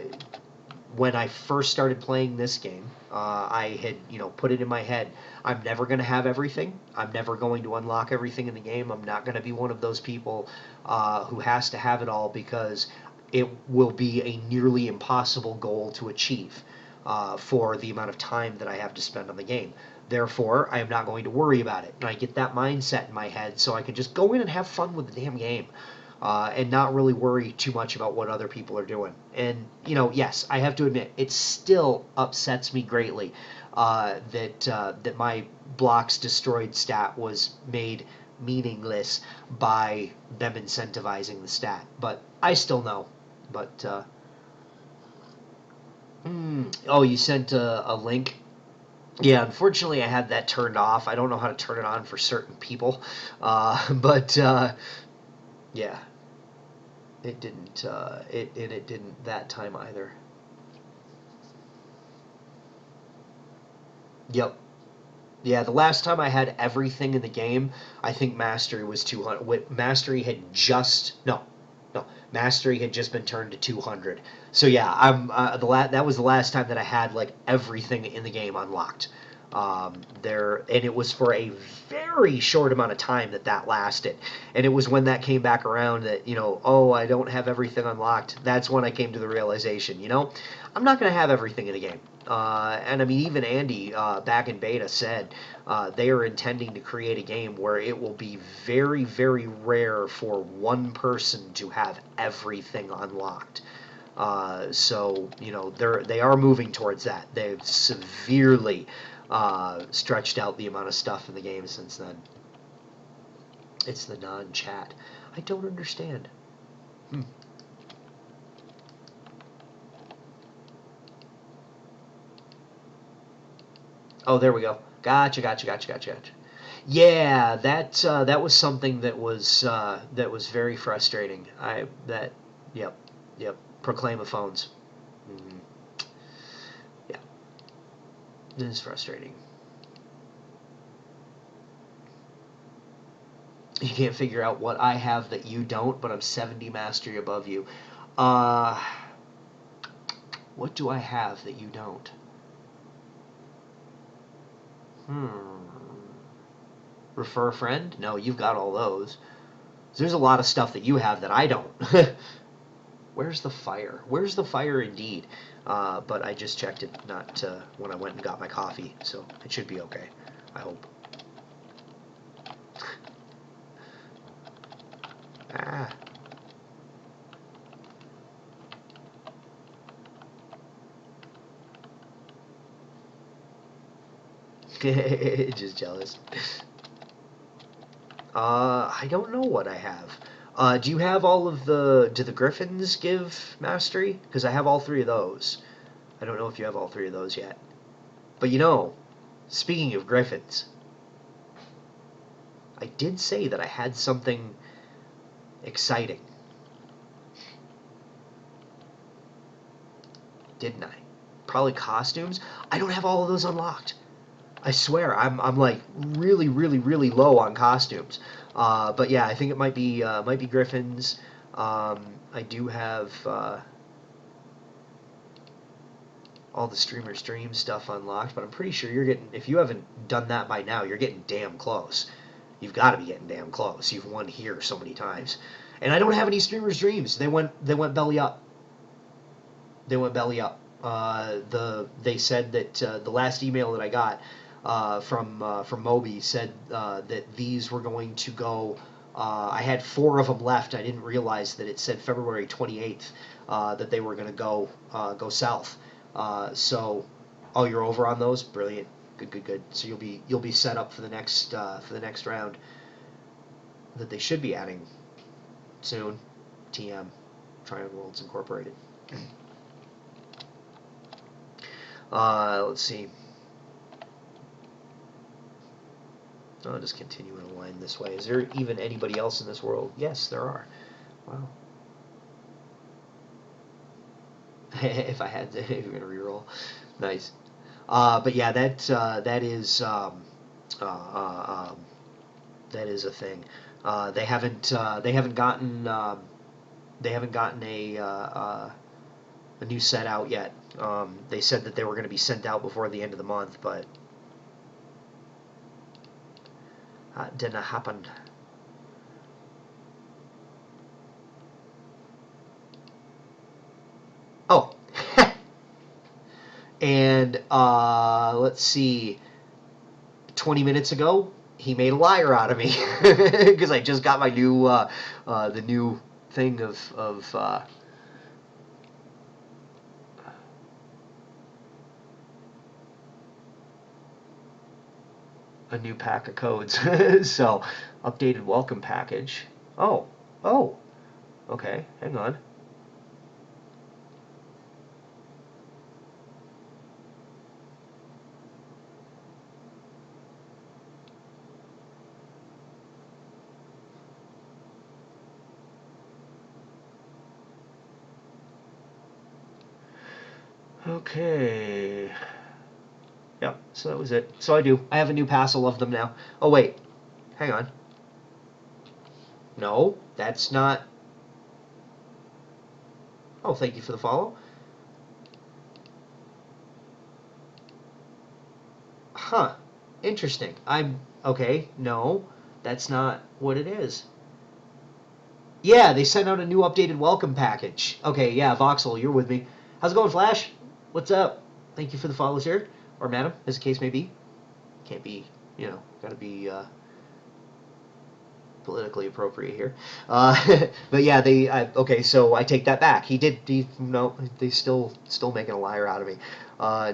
when I first started playing this game. I had, put it in my head, I'm never going to have everything. I'm never going to unlock everything in the game. I'm not going to be one of those people who has to have it all, because it will be a nearly impossible goal to achieve for the amount of time that I have to spend on the game. Therefore, I am not going to worry about it. And I get that mindset in my head so I can just go in and have fun with the damn game. And not really worry too much about what other people are doing. And, yes, I have to admit, it still upsets me greatly that my blocks destroyed stat was made meaningless by them incentivizing the stat. But I still know. But, oh, you sent a link? Yeah, unfortunately, I had that turned off. I don't know how to turn it on for certain people. But, yeah. It didn't. It didn't that time either. Yep. Yeah, the last time I had everything in the game, I think Mastery was 200. Mastery had just no, Mastery had just been turned to 200. So yeah, that was the last time that I had like everything in the game unlocked. And it was for a very short amount of time that lasted. And it was when that came back around that, oh, I don't have everything unlocked. That's when I came to the realization, I'm not going to have everything in the game. And I mean, even Andy back in beta said they are intending to create a game where it will be very, very rare for one person to have everything unlocked. So they are moving towards that. They've severely stretched out the amount of stuff in the game since then. It's the non-chat. I don't understand. Hmm. Oh, there we go. Gotcha, gotcha, gotcha, gotcha, gotcha. Yeah, that was something that was very frustrating. Yep, yep. Proclaimophones. Mm, yeah, it is frustrating. You can't figure out what I have that you don't, but I'm 70 mastery above you. Uh, what do I have that you don't? Hmm. Refer a friend? No, you've got all those. There's a lot of stuff that you have that I don't. Where's the fire? Where's the fire indeed? But I just checked it not when I went and got my coffee, so it should be okay. I hope. Ah. Just jealous. I don't know what I have. Do you have all of the... Do the Griffins give mastery? Because I have all three of those. I don't know if you have all three of those yet. But speaking of Griffins, I did say that I had something exciting. didn't I? Probably costumes. I don't have all of those unlocked. I swear, I'm like really, really, really low on costumes. But yeah, I think it might be Griffins. I do have all the streamer stream stuff unlocked, but I'm pretty sure you're getting, if you haven't done that by now, you're getting damn close. You've got to be getting damn close. You've won here so many times. And I don't have any streamer streams. They went belly up. They went belly up. They said that the last email that I got from Moby said that these were going to go. I had 4 of them left. I didn't realize that it said February 28th that they were going to go south. So, oh, you're over on those? Brilliant. Good. So you'll be set up for the next round that they should be adding soon. TM, Triumph Worlds Incorporated. Let's see. I'll just continue in a line this way. Is there even anybody else in this world? Yes, there are. Wow. If I had to, if you're gonna reroll, nice. But yeah, that is a thing. They haven't gotten a new set out yet. They said that they were going to be sent out before the end of the month, but that didn't happen. Oh, and let's see. 20 minutes ago, he made a liar out of me because I just got my new the new thing of a new pack of codes. So, updated welcome package. Oh, okay, hang on. Okay. Yep, so that was it. So I have a new passel of them now. Oh, wait. Hang on. No, that's not. Oh, thank you for the follow. Huh. Interesting. Okay, no, that's not what it is. Yeah, they sent out a new updated welcome package. Okay, yeah, Voxel, you're with me. How's it going, Flash? What's up? Thank you for the follow, sir. Or madam, as the case may be. Can't be, gotta be politically appropriate here. But yeah, okay, so I take that back. No, they still making a liar out of me.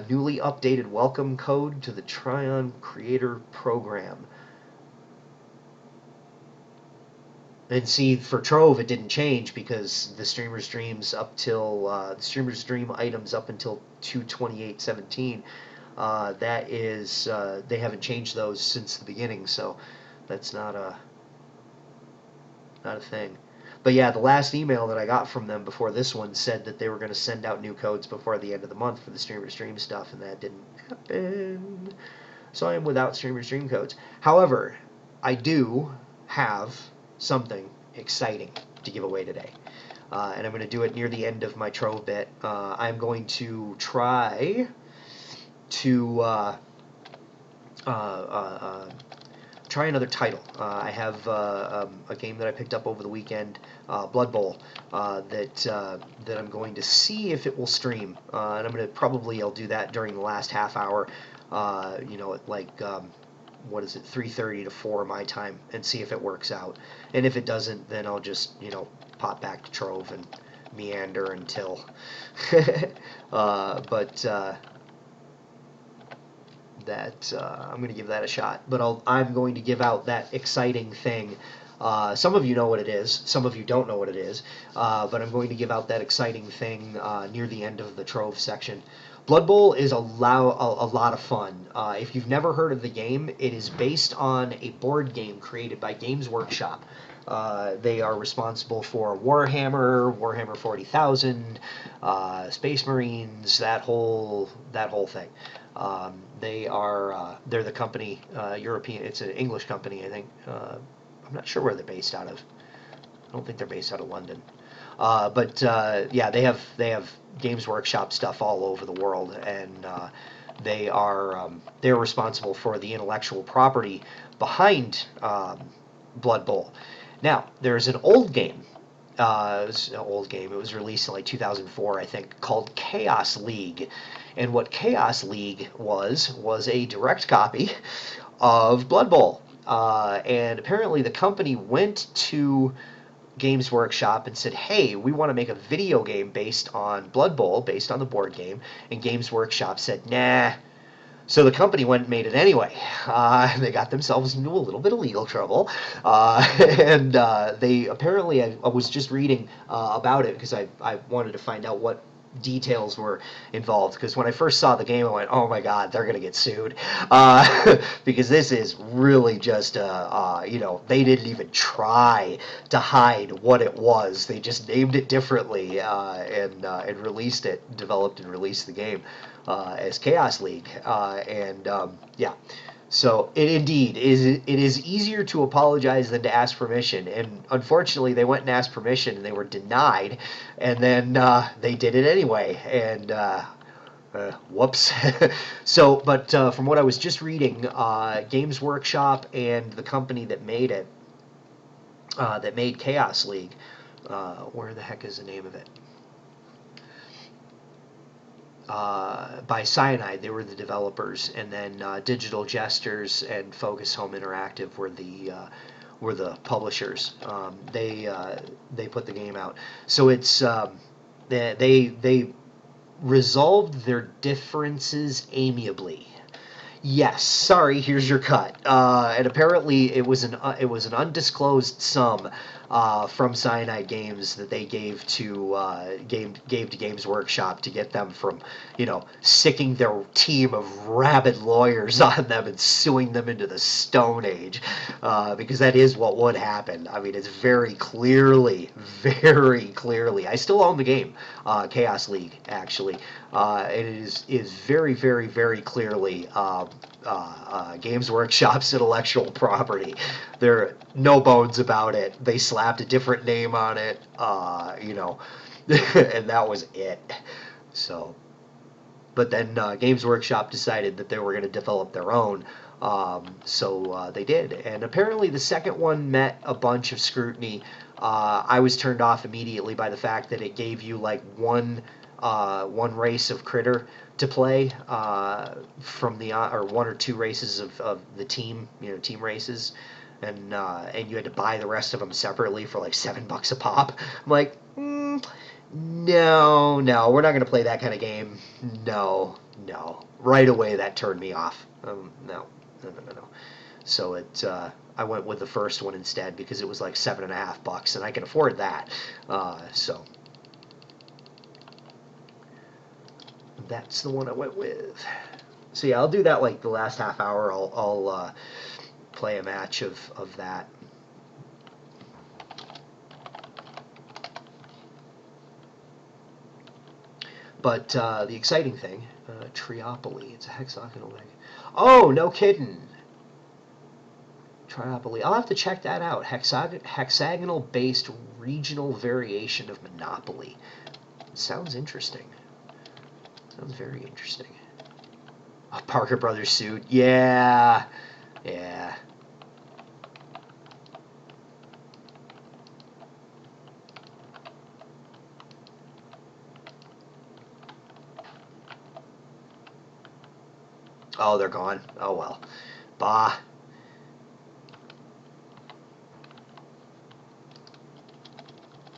Newly updated welcome code to the Tryon Creator Program. And see, for Trove, it didn't change because the streamer streams up till the streamer stream items up until 2/28/17. That is, they haven't changed those since the beginning, so that's not a thing. But yeah, the last email that I got from them before this one said that they were going to send out new codes before the end of the month for the streamer stream stuff, and that didn't happen. So I am without streamer stream codes. However, I do have something exciting to give away today. And I'm going to do it near the end of my Trove bit. I'm going to try to try another title. I have a game that I picked up over the weekend, Blood Bowl, that I'm going to see if it will stream. And I'm going to I'll do that during the last half hour, at like what is it, 3:30 to 4 my time, and see if it works out. And if it doesn't, then I'll just, pop back to Trove and meander until. But I'm going to give that a shot. But I'm going to give out that exciting thing. Some of you know what it is. Some of you don't know what it is. But I'm going to give out that exciting thing near the end of the Trove section. Blood Bowl is a lot of fun. If you've never heard of the game, it is based on a board game created by Games Workshop. They are responsible for Warhammer 40,000, Space Marines, that whole thing. They're the company, European. It's an English company, I think. I'm not sure where they're based out of. I don't think they're based out of London. But yeah, they have Games Workshop stuff all over the world, and they're responsible for the intellectual property behind Blood Bowl. Now, there's an old game. It was an old game. It was released in like 2004, I think, called Chaos League. And what Chaos League was a direct copy of Blood Bowl. And apparently the company went to Games Workshop and said, hey, we want to make a video game based on Blood Bowl, based on the board game. And Games Workshop said, nah. So the company went and made it anyway. They got themselves into a little bit of legal trouble. And they apparently, I was just reading about it because I wanted to find out what details were involved, because when I first saw the game I went, oh my god, they're gonna get sued, because this is really just they didn't even try to hide what it was. They just named it differently, and released it, developed and released the game as Chaos League, yeah. So it is easier to apologize than to ask permission, and unfortunately they went and asked permission and they were denied, and then they did it anyway, and whoops. So, but from what I was just reading, Games Workshop and the company that made it, that made Chaos League, where the heck is the name of it? By Cyanide, they were the developers, and then Digital Jesters and Focus Home Interactive were the publishers. They put the game out, so it's they resolved their differences amiably. Yes, sorry, here's your cut. And apparently it was an undisclosed sum from Cyanide Games that they gave to Games Workshop to get them from, sicking their team of rabid lawyers on them and suing them into the Stone Age, because that is what would happen. I mean, it's very clearly. I still own the game, Chaos League, actually. It is very, very, very clearly Games Workshop's intellectual property. There are no bones about it. They slapped a different name on it, and that was it. So, but then Games Workshop decided that they were going to develop their own, so they did. And apparently the second one met a bunch of scrutiny. I was turned off immediately by the fact that it gave you like one race of critter to play from the or one or two races of the team, team races, and you had to buy the rest of them separately for like $7 a pop. I'm like, no, we're not going to play that kind of game. No. Right away that turned me off. No. So I went with the first one instead because it was like $7.50, and I can afford that. So that's the one I went with. So yeah, I'll do that like the last half hour. I'll play a match of that. But the exciting thing, Triopoly, it's a hexagonal thing. Oh, no kidding. Triopoly. I'll have to check that out. Hexagonal-based regional variation of Monopoly. Sounds interesting. Sounds very interesting. A Parker Brothers suit. Yeah. Oh, they're gone. Oh, well. Bah.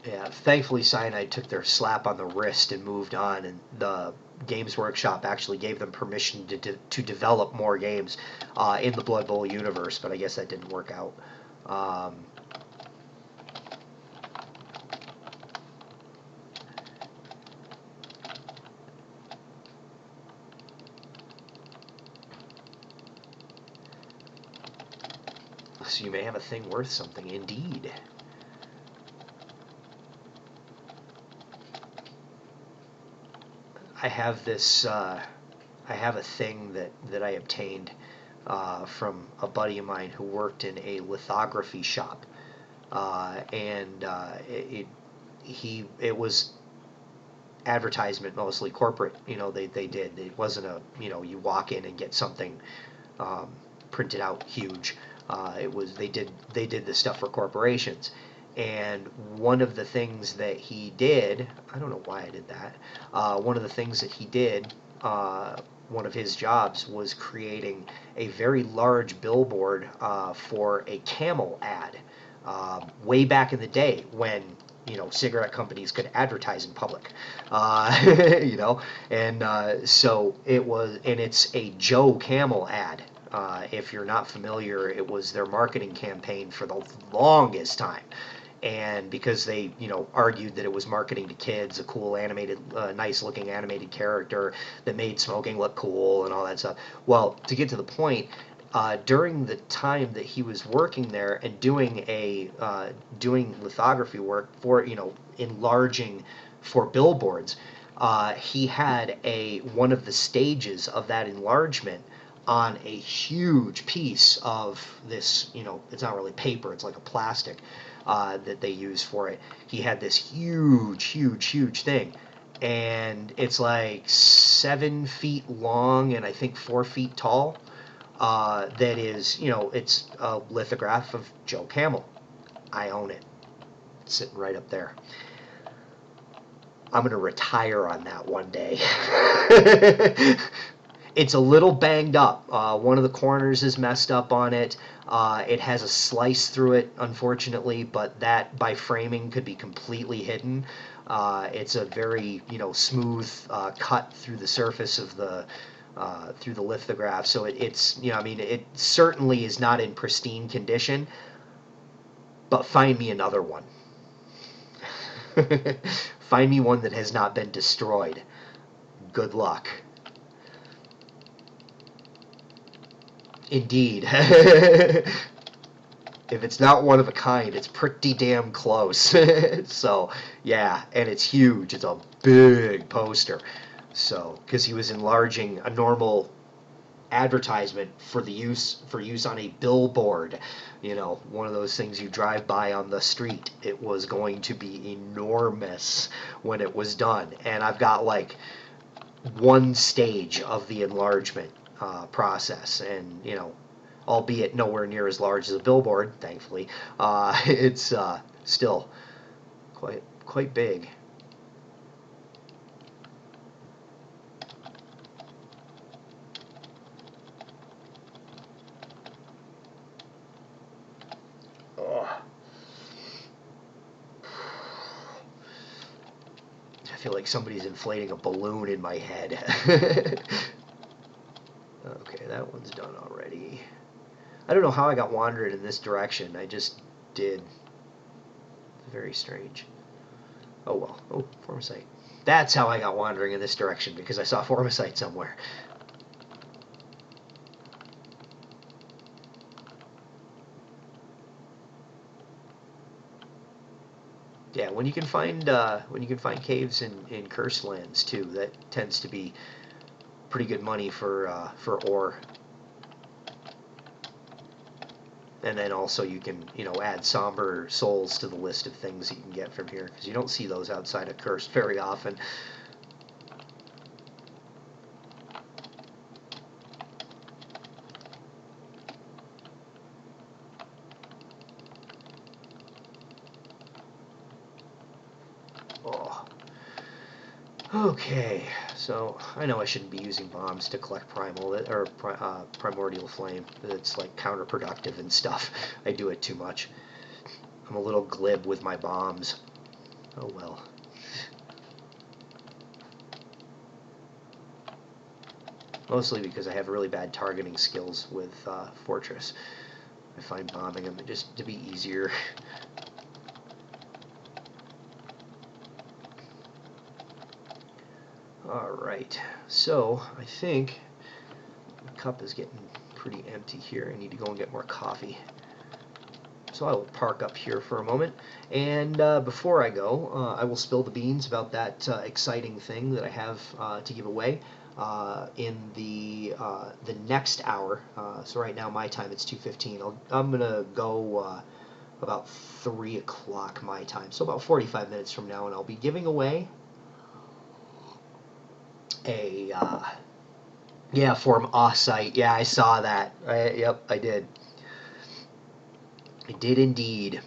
Yeah, thankfully Cyanide took their slap on the wrist and moved on, and the Games Workshop actually gave them permission to develop more games in the Blood Bowl universe, but I guess that didn't work out. so you may have a thing worth something, indeed. I have this, I have a thing that I obtained from a buddy of mine who worked in a lithography shop, and it was advertisement, mostly corporate. They did. It wasn't a, you walk in and get something printed out huge. It was they did this stuff for corporations. And one of the things that he did, I don't know why I did that. One of the things that he did, one of his jobs was creating a very large billboard for a Camel ad. Way back in the day when cigarette companies could advertise in public, and so it was, and it's a Joe Camel ad. If you're not familiar, it was their marketing campaign for the longest time. And because they, argued that it was marketing to kids, a cool animated, nice-looking animated character that made smoking look cool and all that stuff. Well, to get to the point, during the time that he was working there and doing lithography work for, enlarging for billboards, he had one of the stages of that enlargement on a huge piece of this, it's not really paper, it's like a plastic that they use for it. He had this huge thing, and it's like 7 feet long and I think 4 feet tall. That is, it's a lithograph of Joe Camel. I own it. It's sitting right up there. I'm going to retire on that one day. It's a little banged up. One of the corners is messed up on it. It has a slice through it, unfortunately, but that, by framing, could be completely hidden. It's a very, smooth cut through the surface of the lithograph, so it's it certainly is not in pristine condition, but find me another one. Find me one that has not been destroyed. Good luck. Indeed. If it's not one of a kind, it's pretty damn close. So, yeah, and it's huge. It's a big poster. So, because he was enlarging a normal advertisement for use on a billboard, one of those things you drive by on the street. It was going to be enormous when it was done, and I've got like one stage of the enlargement process, and albeit nowhere near as large as a billboard, thankfully, it's still quite big. I feel like somebody's inflating a balloon in my head. Okay, that one's done already. I don't know how I got wandering in this direction. I just did. Very strange. Oh well. Oh, formicite. That's how I got wandering in this direction, because I saw formicite somewhere. Yeah, when you can find caves in cursed lands too, that tends to be pretty good money for ore. And then also you can add somber souls to the list of things that you can get from here, because you don't see those outside of Cursed very often. Oh. Okay, so I know I shouldn't be using bombs to collect primordial flame. It's like counterproductive and stuff. I do it too much. I'm a little glib with my bombs. Oh well. Mostly because I have really bad targeting skills with Fortress. I find bombing them just to be easier. Alright, so I think the cup is getting pretty empty here. I need to go and get more coffee. So I will park up here for a moment, and before I go, I will spill the beans about that exciting thing that I have to give away in the next hour. So right now my time it's 2:15. I'm gonna go about 3 o'clock my time, so about 45 minutes from now, and I'll be giving away a yeah, from Offsite. Yeah, I saw that. Yep, I did. I did indeed.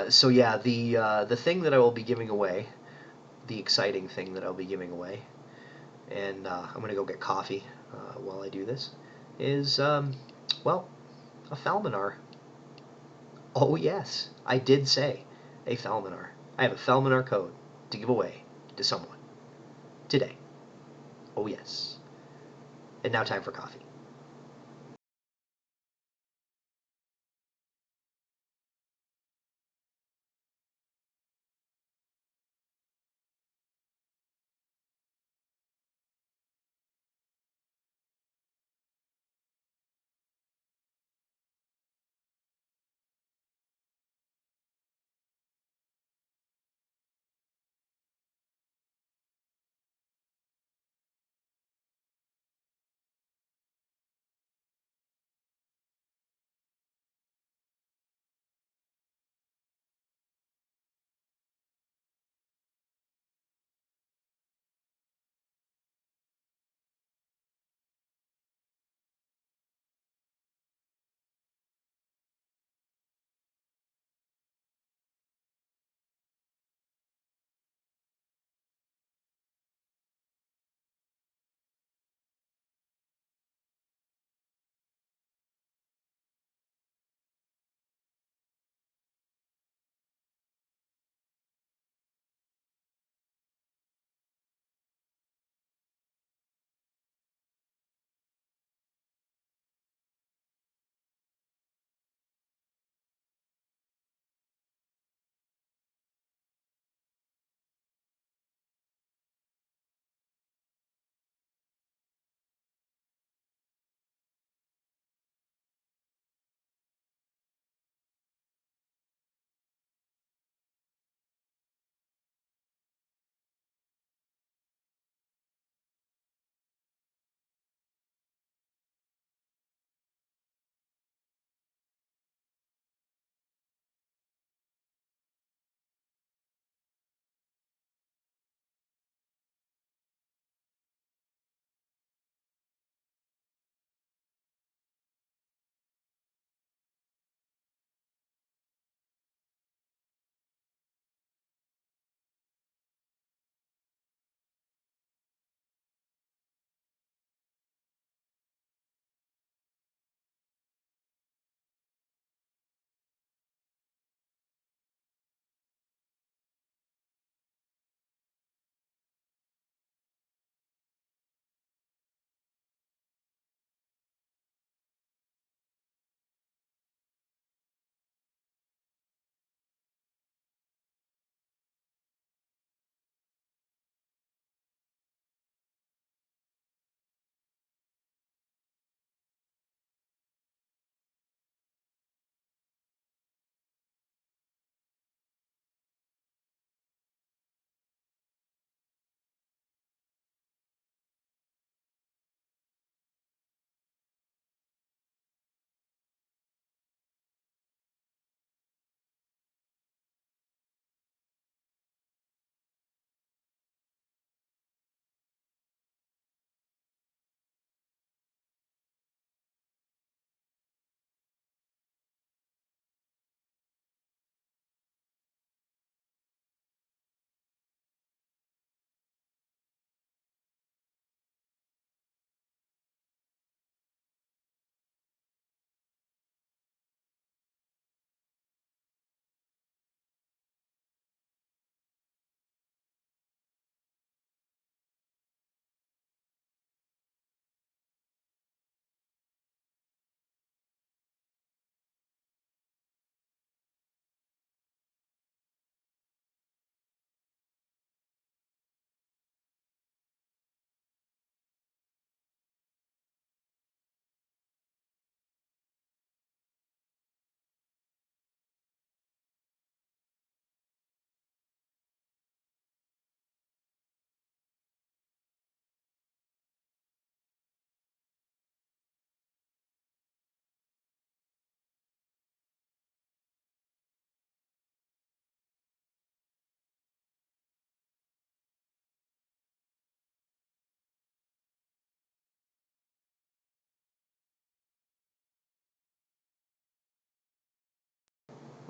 So yeah, the thing that I will be giving away, the exciting thing that I'll be giving away, and I'm gonna go get coffee while I do this, is well, a Falminar. Oh yes, I did say a Falminar. I have a Falminar code to give away to someone today. Oh yes. And now time for coffee.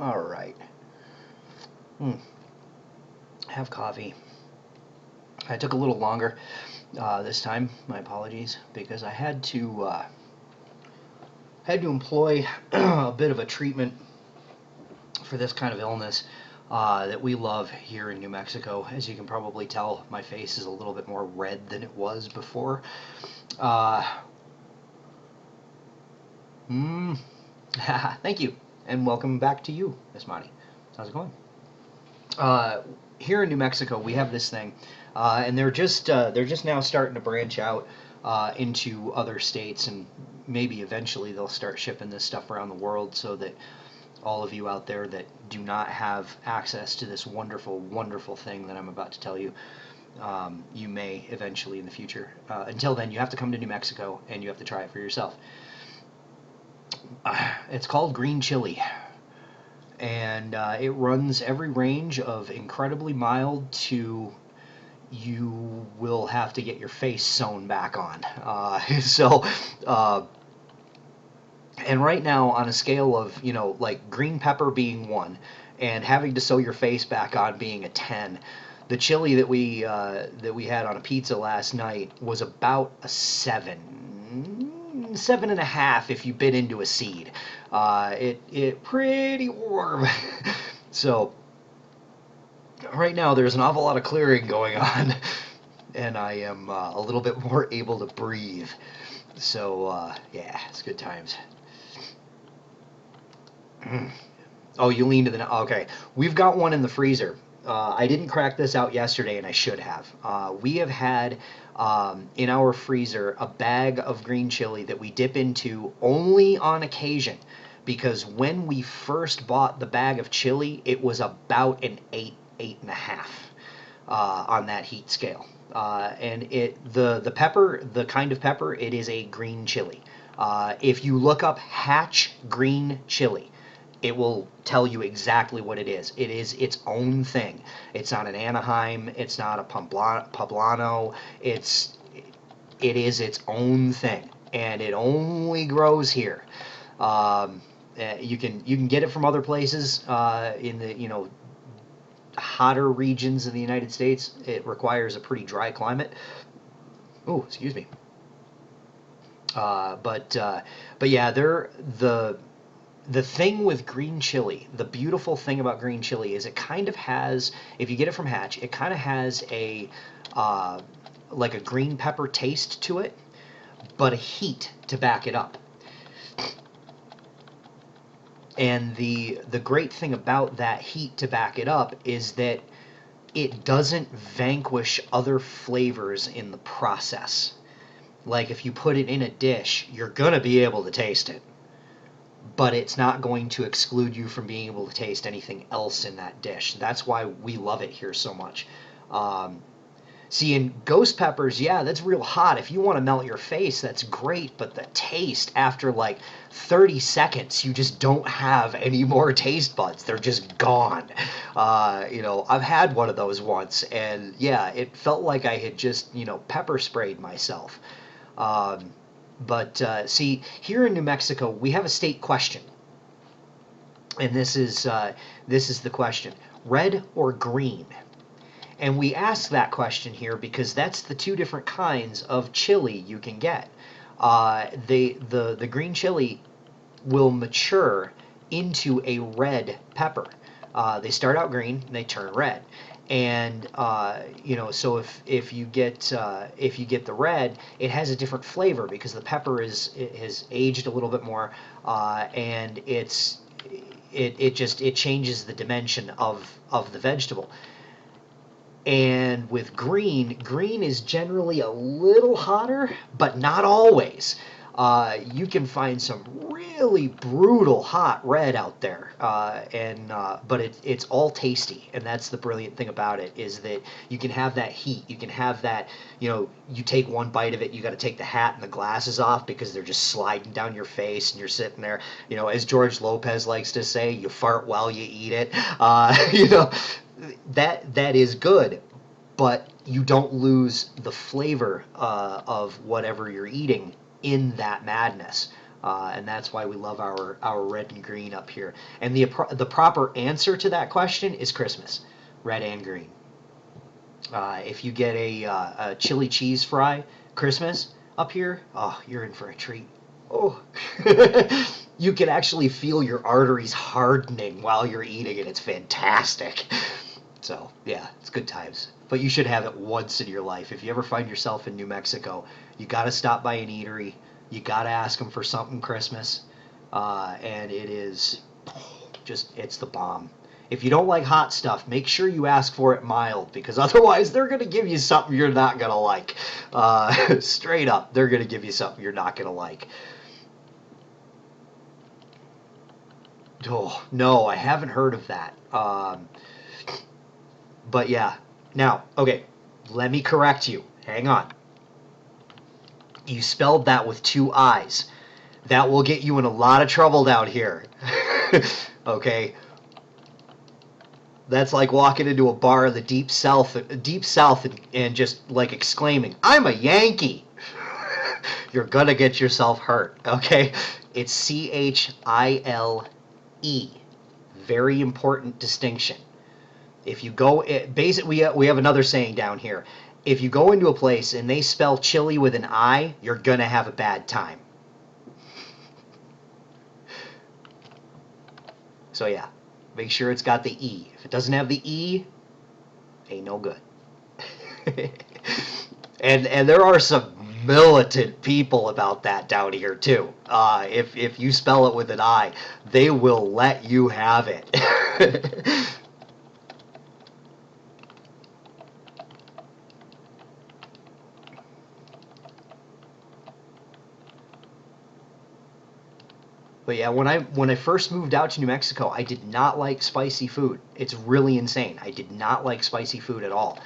All right. Have coffee. I took a little longer this time. My apologies, because I had to employ a bit of a treatment for this kind of illness that we love here in New Mexico. As you can probably tell, my face is a little bit more red than it was before. Thank you, and welcome back to you, Miss Monty. How's it going? Here in New Mexico, we have this thing, and they're just now starting to branch out into other states, and maybe eventually they'll start shipping this stuff around the world, so that all of you out there that do not have access to this wonderful, wonderful thing that I'm about to tell you, you may eventually in the future. Until then, you have to come to New Mexico and you have to try it for yourself. It's called green chili, and it runs every range of incredibly mild to you will have to get your face sewn back on. And right now, on a scale of, like green pepper being 1 and having to sew your face back on being a 10, the chili that we had on a pizza last night was about a 7.5 if you bit into a seed. It pretty warm. So right now there's an awful lot of clearing going on, and I am a little bit more able to breathe. So yeah, it's good times. Oh, you lean to the... Okay, we've got one in the freezer. I didn't crack this out yesterday, and I should have. We have had in our freezer a bag of green chili that we dip into only on occasion, because when we first bought the bag of chili, it was about an 8.5 on that heat scale. And the pepper, the kind of pepper, it is a green chili. If you look up Hatch green chili, it will tell you exactly what it is. It is its own thing. It's not an Anaheim. It's not a Poblano. It is its own thing, and it only grows here. You can get it from other places in the hotter regions of the United States. It requires a pretty dry climate. Oh, excuse me. But yeah, the thing with green chili, the beautiful thing about green chili is it kind of has, if you get it from Hatch, it kind of has a like a green pepper taste to it, but a heat to back it up. And the great thing about that heat to back it up is that it doesn't vanquish other flavors in the process. Like if you put it in a dish, you're going to be able to taste it, but it's not going to exclude you from being able to taste anything else in that dish. That's why we love it here so much. See, in ghost peppers, yeah, that's real hot. If you want to melt your face, that's great, but the taste, after like 30 seconds, you just don't have any more taste buds. They're just gone. I've had one of those once, and yeah, it felt like I had just, pepper sprayed myself. But see, here in New Mexico, we have a state question, and this is the question: red or green? And we ask that question here because that's the two different kinds of chili you can get. The green chili will mature into a red pepper. They start out green and they turn red. And so if you get the red, it has a different flavor because the pepper has aged a little bit more, and it changes the dimension of the vegetable. And with green is generally a little hotter, but not always. You can find some really brutal hot red out there, but it's all tasty, and that's the brilliant thing about it, is that you can have that heat. You can have that, you take one bite of it, you got to take the hat and the glasses off because they're just sliding down your face, and you're sitting there, as George Lopez likes to say, you fart while you eat it. That is good, but you don't lose the flavor of whatever you're eating in that madness. And that's why we love our red and green up here. And the proper answer to that question is Christmas, red and green. If you get a chili cheese fry Christmas up here, oh, you're in for a treat. Oh, you can actually feel your arteries hardening while you're eating it. It's fantastic. So, yeah, it's good times. But you should have it once in your life. If you ever find yourself in New Mexico, you got to stop by an eatery. You got to ask them for something Christmas. And it is just, it's the bomb. If you don't like hot stuff, make sure you ask for it mild, because otherwise they're going to give you something you're not going to like. Straight up, they're going to give you something you're not going to like. Oh, no, I haven't heard of that. But yeah. Now, okay, let me correct you. Hang on. You spelled that with 2 I's. That will get you in a lot of trouble down here. Okay? That's like walking into a bar in the deep south and just like exclaiming, "I'm a Yankee." You're gonna get yourself hurt, okay? It's Chile. Very important distinction. If you go, basically, we have another saying down here. If you go into a place and they spell chili with an I, you're gonna have a bad time. So yeah, make sure it's got the E. If it doesn't have the E, ain't no good. and there are some militant people about that down here too. If you spell it with an I, they will let you have it. But yeah, when I first moved out to New Mexico, I did not like spicy food. It's really insane. I did not like spicy food at all.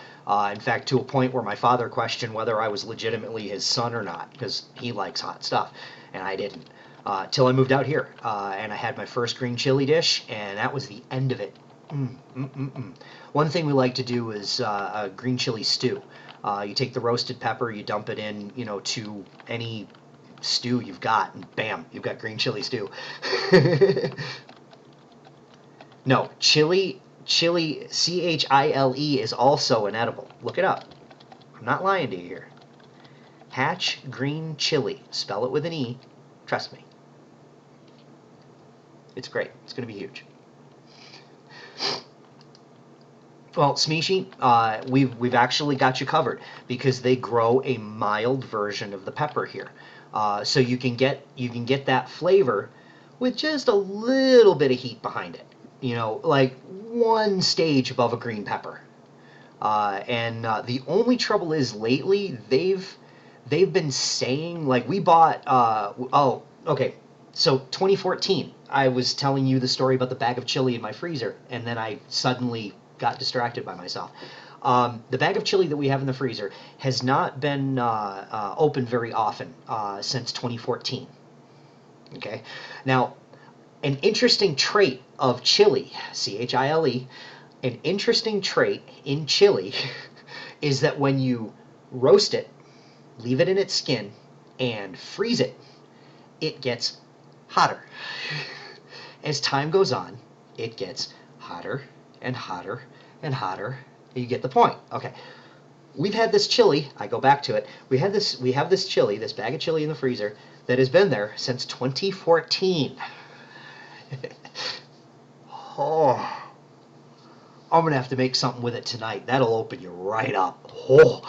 In fact, to a point where my father questioned whether I was legitimately his son or not, because he likes hot stuff, and I didn't. Till I moved out here, and I had my first green chili dish, and that was the end of it. One thing we like to do is a green chili stew. You take the roasted pepper, you dump it in, to any stew you've got, and bam, you've got green chili stew. No, chili, Chile, is also an edible. Look it up. I'm not lying to you here. Hatch green chili. Spell it with an E. Trust me. It's great. It's going to be huge. Well, Smeeshi, we've actually got you covered, because they grow a mild version of the pepper here. So you can get that flavor with just a little bit of heat behind it. Like 1 stage above a green pepper. And the only trouble is lately they've been saying, like, we bought okay. So 2014, I was telling you the story about the bag of chili in my freezer, and then I suddenly got distracted by myself. The bag of chili that we have in the freezer has not been opened very often since 2014. Okay? Now, an interesting trait of chili, Chile, an interesting trait in chili is that when you roast it, leave it in its skin, and freeze it, it gets hotter. As time goes on, it gets hotter and hotter and hotter. You get the point. Okay. We've had this chili, I go back to it, we have this chili, this bag of chili in the freezer, that has been there since 2014. Oh, I'm going to have to make something with it tonight. That'll open you right up. Oh,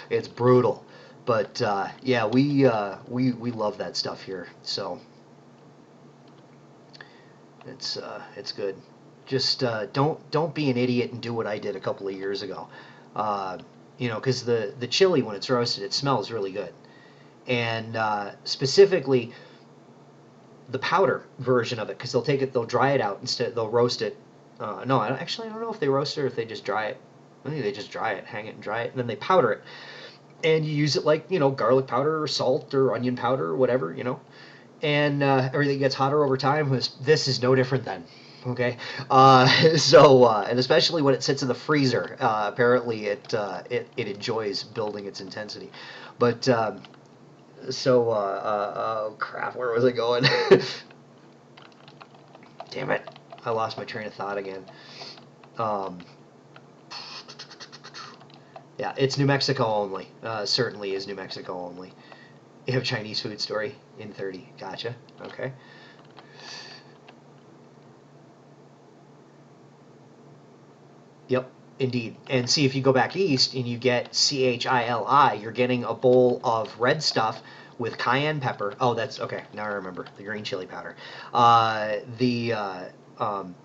it's brutal. But, yeah, we love that stuff here. So, it's good. Just don't be an idiot and do what I did a couple of years ago. Because the chili, when it's roasted, it smells really good. And specifically, the powder version of it, because they'll dry it out instead, they'll roast it. No, I don't know if they roast it or if they just dry it. I think they just dry it, hang it and dry it, and then they powder it. And you use it like, garlic powder or salt or onion powder or whatever, and everything gets hotter over time. This is no different then. Okay, and especially when it sits in the freezer, apparently it enjoys building its intensity. But Oh crap, where was I going? Damn it, I lost my train of thought again. Um, yeah, it's New Mexico only. Certainly is New Mexico only. You have a Chinese food story in 30. Gotcha. Okay. Yep, indeed. And see, if you go back east and you get CHILI, you're getting a bowl of red stuff with cayenne pepper. Oh, that's okay. Now I remember the green chili powder.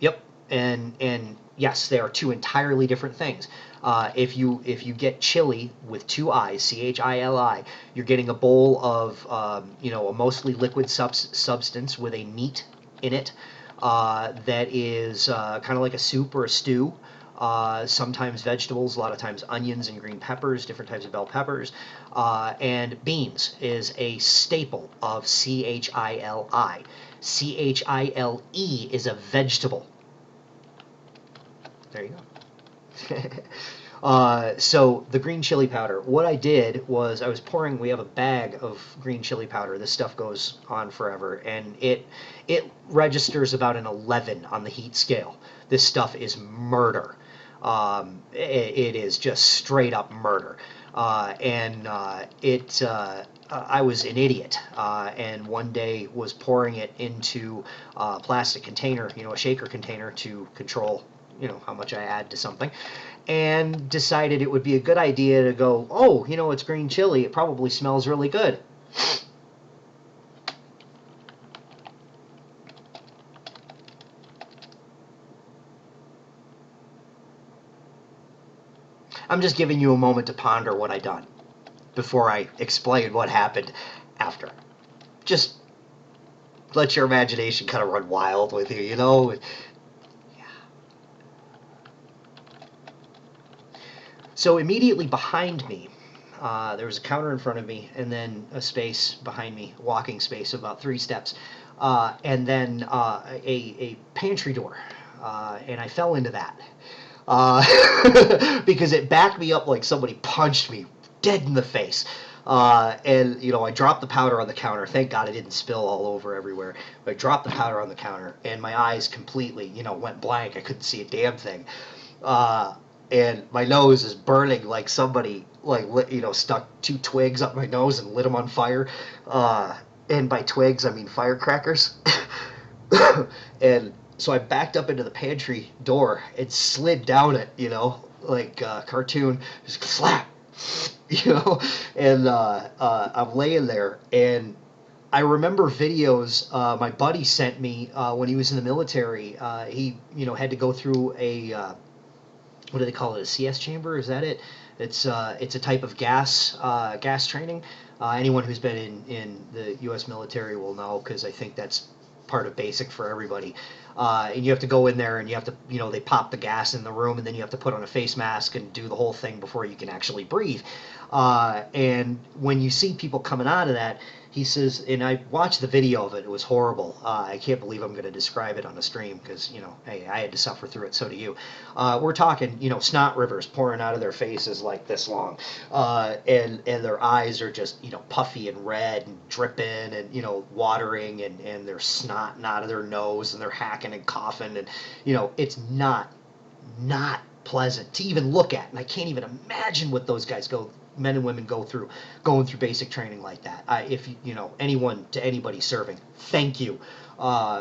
Yep, and yes, they are two entirely different things. If you get chili with two I's, CHILI, you're getting a bowl of a mostly liquid substance with a meat in it that is kind of like a soup or a stew. Sometimes vegetables, a lot of times onions and green peppers, different types of bell peppers, and beans is a staple of CHILI. CHILE is a vegetable. There you go. So the green chili powder, what I did was I was pouring, we have a bag of green chili powder. This stuff goes on forever, and it registers about an 11 on the heat scale. This stuff is murder. It is just straight up murder. I was an idiot, and one day was pouring it into a plastic container, a shaker container to control, how much I add to something, and decided it would be a good idea to go, oh, it's green chili. It probably smells really good. I'm just giving you a moment to ponder what I done before I explain what happened after. Just let your imagination kind of run wild with you. Yeah. So immediately behind me, there was a counter in front of me, and then a space behind me, walking space of about 3 steps, and then a pantry door, and I fell into that because it backed me up like somebody punched me dead in the face. And I dropped the powder on the counter. Thank God it didn't spill all over everywhere. But I dropped the powder on the counter, and my eyes completely, went blank. I couldn't see a damn thing. And my nose is burning like somebody stuck 2 twigs up my nose and lit them on fire. And by twigs I mean firecrackers. And so I backed up into the pantry door and slid down it, like cartoon, just slap, and I'm laying there, and I remember videos my buddy sent me when he was in the military. He had to go through a what do they call it? A CS chamber? Is that it? It's a type of gas training. Anyone who's been in the U.S. military will know, because I think that's part of basic for everybody. And you have to go in there, and you have to, they pop the gas in the room, and then you have to put on a face mask and do the whole thing before you can actually breathe. And when you see people coming out of that, he says, and I watched the video of it. It was horrible. I can't believe I'm going to describe it on a stream because, hey, I had to suffer through it. So do you. We're talking, snot rivers pouring out of their faces like this long, and their eyes are just, puffy and red and dripping and, watering, and they're snotting out of their nose, and they're hacking and coughing, and, it's not pleasant to even look at, and I can't even imagine what those guys men and women go through, going through basic training like that. If anyone to anybody serving, thank you,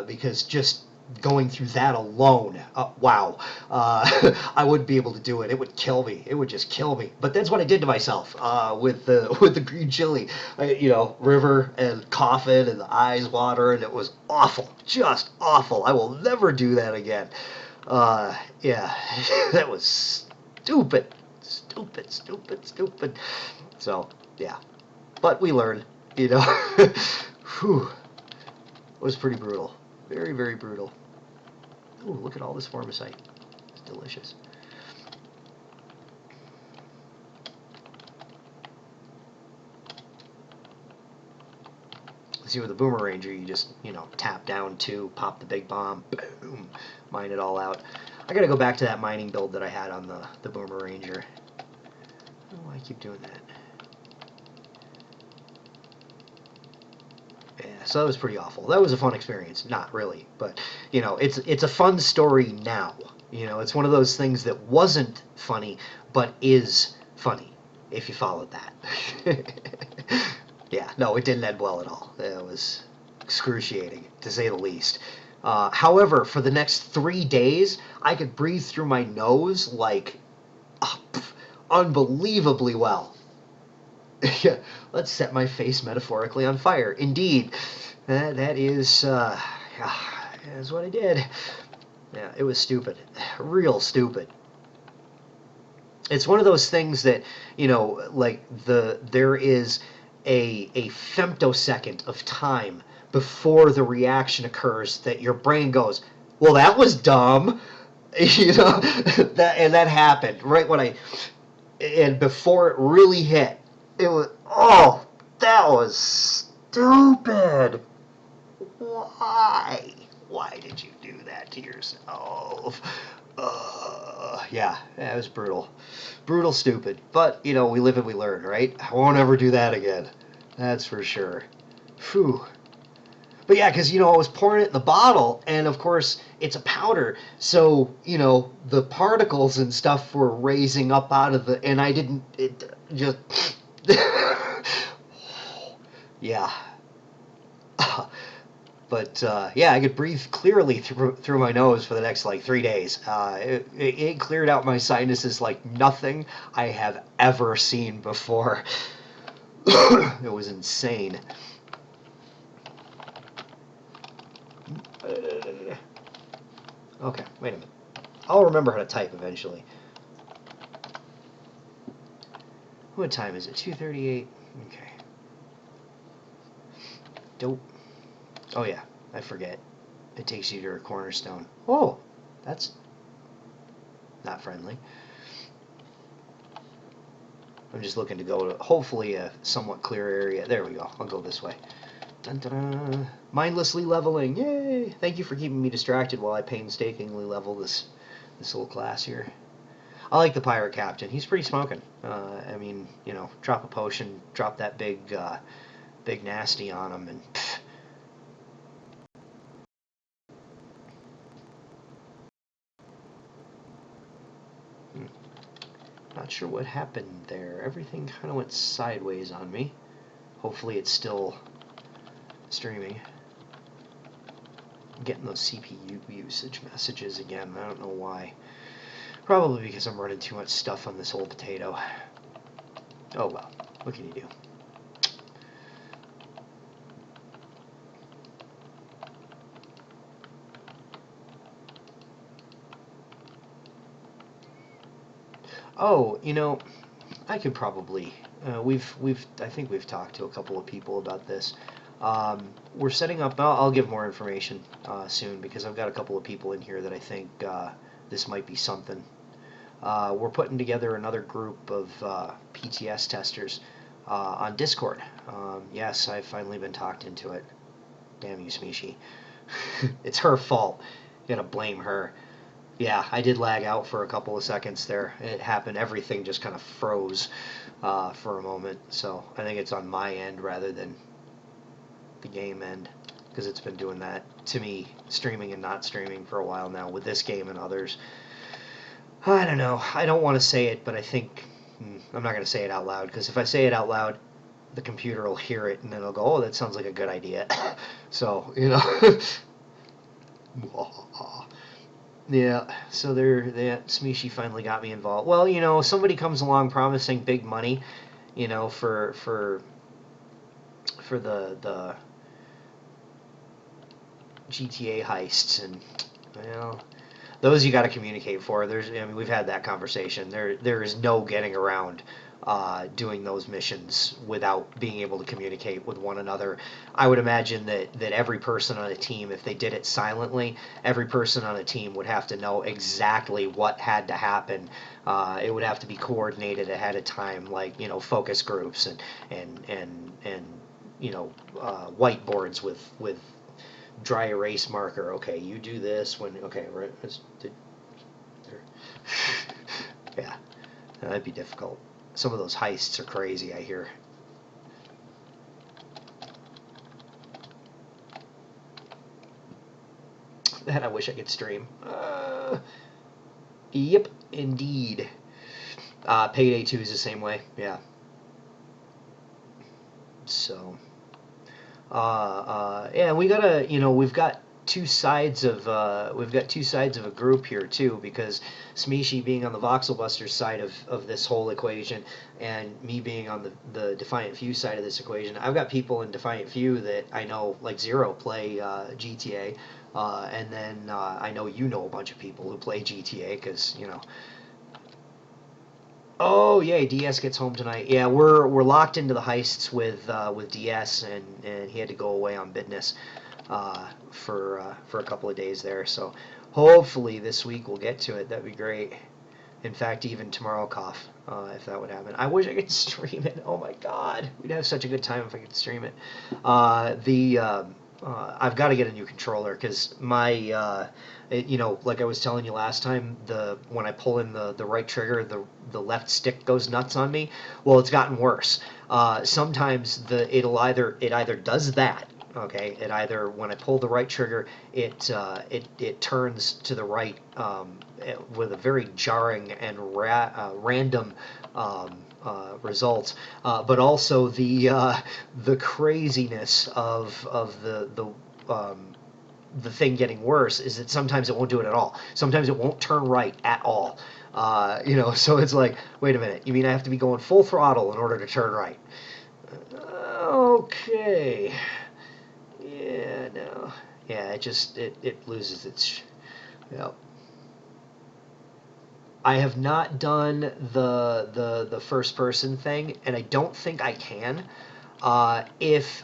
because just going through that alone, wow, I wouldn't be able to do it. It would kill me. It would just kill me. But that's what I did to myself with the green chili, river and coughing and the eyes watering. It was awful, just awful. I will never do that again. Yeah, that was stupid. So, yeah. But we learned, Whew. It was pretty brutal. Very, very brutal. Ooh, look at all this formicite. It's delicious. See, with the Boomer Ranger, you just, tap down 2, pop the big bomb, boom, mine it all out. I gotta go back to that mining build that I had on the Boomer Ranger. I don't know why I keep doing that. so that was pretty awful. That was a fun experience. Not really, but you know, it's a fun story now. You know, it's one of those things that wasn't funny, but is funny if you followed that. Yeah, no, it didn't end well at all. It was excruciating, to say the least. However, for the next 3 days, I could breathe through my nose like unbelievably well. Yeah, let's set my face metaphorically on fire. Indeed, that is what I did. Yeah, it was stupid, real stupid. It's one of those things that, you know, like there is a femtosecond of time before the reaction occurs that your brain goes, well, that was dumb. You know, that happened right when and before it really hit, it was, oh, that was stupid. Why did you do that to yourself? Yeah, that was brutal. Brutal stupid. But, you know, we live and we learn, right? I won't ever do that again. That's for sure. Phew. But yeah, because, you know, I was pouring it in the bottle, and of course, it's a powder, so, you know, the particles and stuff were raising up out of the, and I didn't, it just, yeah. But yeah, I could breathe clearly through my nose for the next like 3 days. It cleared out my sinuses like nothing I have ever seen before. It was insane. Okay, wait a minute. I'll remember how to type eventually. What time is it? 2:38. Okay. Dope. Oh yeah, I forget. It takes you to a cornerstone. Oh, that's not friendly. I'm just looking to go to hopefully a somewhat clear area. There we go. I'll go this way. Dun, dun, dun. Mindlessly leveling. Yay! Thank you for keeping me distracted while I painstakingly level this little class here. I like the pirate captain. He's pretty smoking. I mean, you know, drop a potion, drop that big nasty on him, and pff. Not sure what happened there. Everything kind of went sideways on me. Hopefully it's still streaming. I'm getting those CPU usage messages again. I don't know why. Probably because I'm running too much stuff on this old potato. Oh well, what can you do? Oh, you know, I could probably. I think we've talked to a couple of people about this. We're setting up. I'll give more information soon because I've got a couple of people in here that I think this might be something. We're putting together another group of PTS testers on Discord. Yes, I've finally been talked into it. Damn you, Smishi. It's her fault. You gotta blame her. Yeah, I did lag out for a couple of seconds there. It happened. Everything just kind of froze for a moment. So I think it's on my end rather than the game end, because it's been doing that to me, streaming and not streaming for a while now with this game and others. I don't know. I don't want to say it, but I think I'm not going to say it out loud, because if I say it out loud, the computer will hear it and then it'll go, oh, that sounds like a good idea. So, you know. Yeah, so that Smishi finally got me involved. Well, you know, somebody comes along promising big money, you know, for the GTA heists, and well, those you got to communicate for. I mean, we've had that conversation. There is no getting around doing those missions without being able to communicate with one another. I would imagine that every person on a team, if they did it silently, every person on a team would have to know exactly what had to happen. It would have to be coordinated ahead of time, like, you know, focus groups and you know, whiteboards with dry erase marker. Okay, you do this when. Okay, right. Yeah, that'd be difficult. Some of those heists are crazy, I hear. that I wish I could stream. Yep, indeed. Payday 2 is the same way. Yeah. So, yeah, we gotta, we've got two sides of a group here too, because Smishi being on the Voxel Busters side of this whole equation, and me being on the Defiant Few side of this equation. I've got people in Defiant Few that I know, like Zero, play GTA, and then I know a bunch of people who play GTA because Oh yeah, DS gets home tonight. Yeah, we're locked into the heists with DS, and he had to go away on business for a couple of days there. So hopefully this week we'll get to it. That'd be great. In fact, even tomorrow, cough, if that would happen. I wish I could stream it. Oh my God, we'd have such a good time if I could stream it. I've got to get a new controller because like I was telling you last time, when I pull in the right trigger, the left stick goes nuts on me. Well, it's gotten worse. Sometimes it either does that. Okay, it either when I pull the right trigger, it turns to the right with a very jarring and random results, but also the craziness of the thing getting worse is that sometimes it won't do it at all. Sometimes it won't turn right at all. So it's like, wait a minute, you mean I have to be going full throttle in order to turn right? Okay. Yeah, no. Yeah, it loses its. Yep. I have not done the first person thing, and I don't think I can. If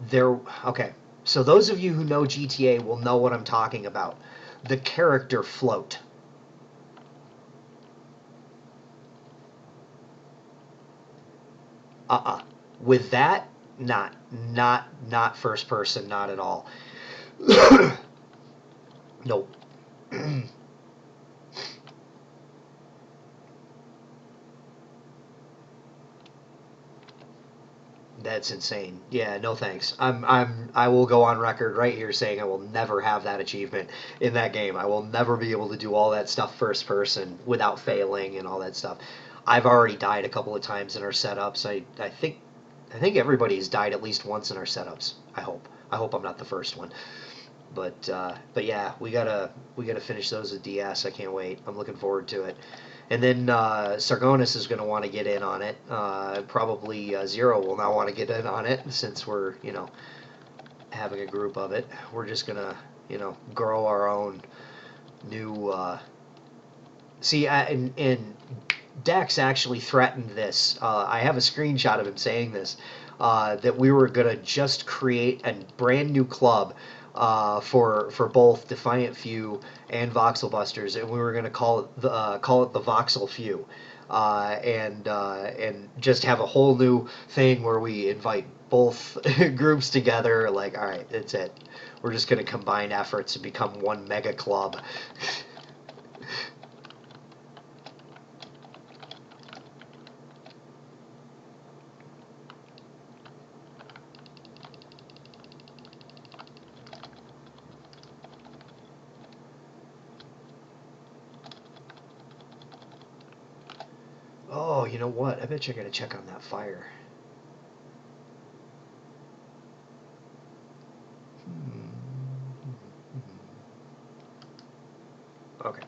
there, okay. So those of you who know GTA will know what I'm talking about. The character float. With that, not first person, not at all. Nope. That's insane. Yeah, no thanks. I will go on record right here saying I will never have that achievement in that game. I will never be able to do all that stuff first person without failing and all that stuff. I've already died a couple of times in our setups. I think everybody's died at least once in our setups. I hope. I hope I'm not the first one. But yeah, we gotta finish those with DS. I can't wait. I'm looking forward to it. And then Sargonis is going to want to get in on it. Probably Zero will now want to get in on it since we're having a group of it. We're just gonna grow our own new. See, and Dex actually threatened this. I have a screenshot of him saying this. That we were gonna just create a brand new club for both Defiant Few and Voxel Busters, and we were going to call it the Voxel Few, and just have a whole new thing where we invite both groups together. Like, all right, that's it. We're just going to combine efforts and become one mega club. Oh, you know what? I bet you gotta check on that fire. Okay.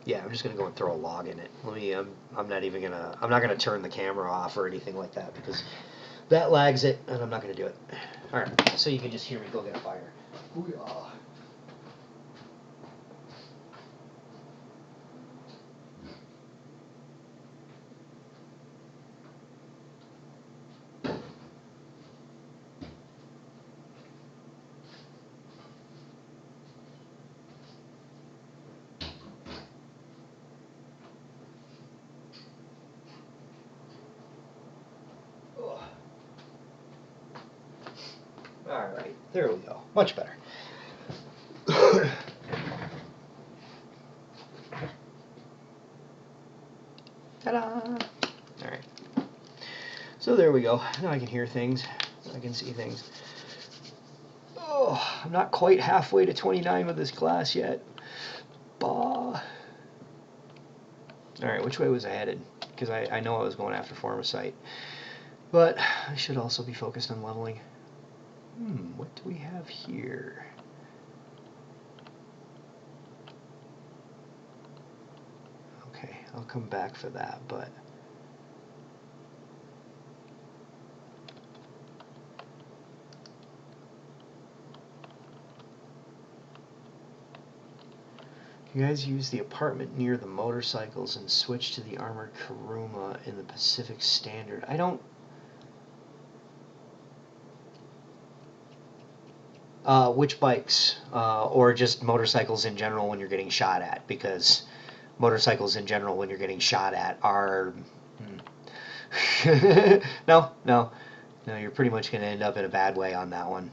Yeah, I'm just gonna go and throw a log in it. I'm not even gonna. I'm not gonna turn the camera off or anything like that because that lags it, and I'm not gonna do it. All right. So you can just hear me go get a fire. Booyah. All right, there we go. Much better. Ta-da! All right. So there we go. Now I can hear things. I can see things. Oh. Oh, I'm not quite halfway to 29 with this class yet. Bah. Alright, which way was I headed? Because I know I was going after Formicite. But I should also be focused on leveling. What do we have here? Okay, I'll come back for that, but... You guys use the apartment near the motorcycles and switch to the armored Kuruma in the Pacific Standard. I don't... which bikes? Or just motorcycles in general when you're getting shot at? Because motorcycles in general when you're getting shot at are... No, you're pretty much going to end up in a bad way on that one.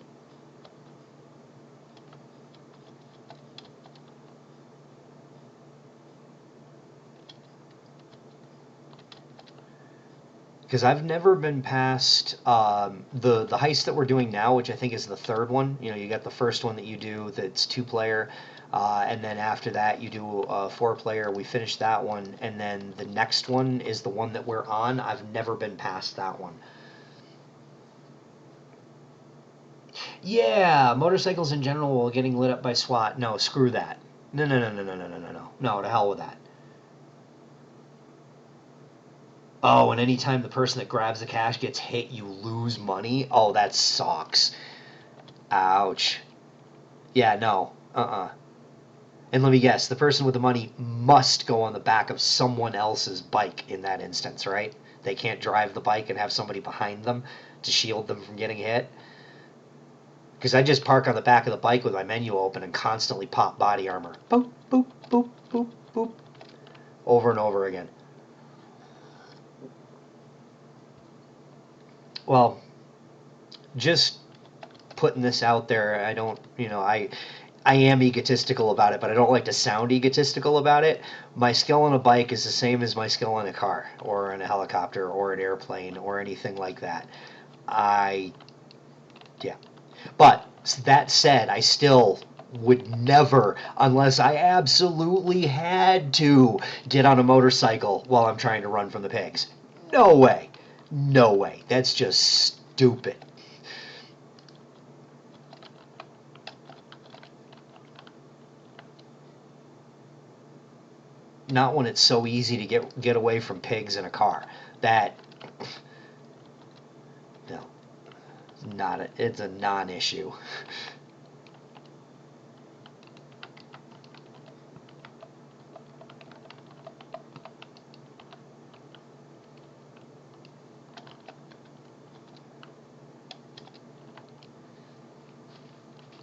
Because I've never been past the heist that we're doing now, which I think is the third one. You know, you got the first one that you do that's 2-player, and then after that you do a 4-player. We finished that one, and then the next one is the one that we're on. I've never been past that one. Yeah, motorcycles in general while getting lit up by SWAT. No, screw that. No. No, to hell with that. Oh, and anytime the person that grabs the cash gets hit, you lose money? Oh, that sucks. Ouch. Yeah, no. And let me guess, the person with the money must go on the back of someone else's bike in that instance, right? They can't drive the bike and have somebody behind them to shield them from getting hit. Because I just park on the back of the bike with my menu open and constantly pop body armor. Boop, boop, boop, boop, boop. Over and over again. Well, just putting this out there, I don't, I am egotistical about it, but I don't like to sound egotistical about it. My skill on a bike is the same as my skill on a car, or in a helicopter, or an airplane, or anything like that. Yeah. But that said, I still would never, unless I absolutely had to, get on a motorcycle while I'm trying to run from the pigs. No way. No way. That's just stupid. Not when it's so easy to get away from pigs in a car. That, no, it's a non-issue.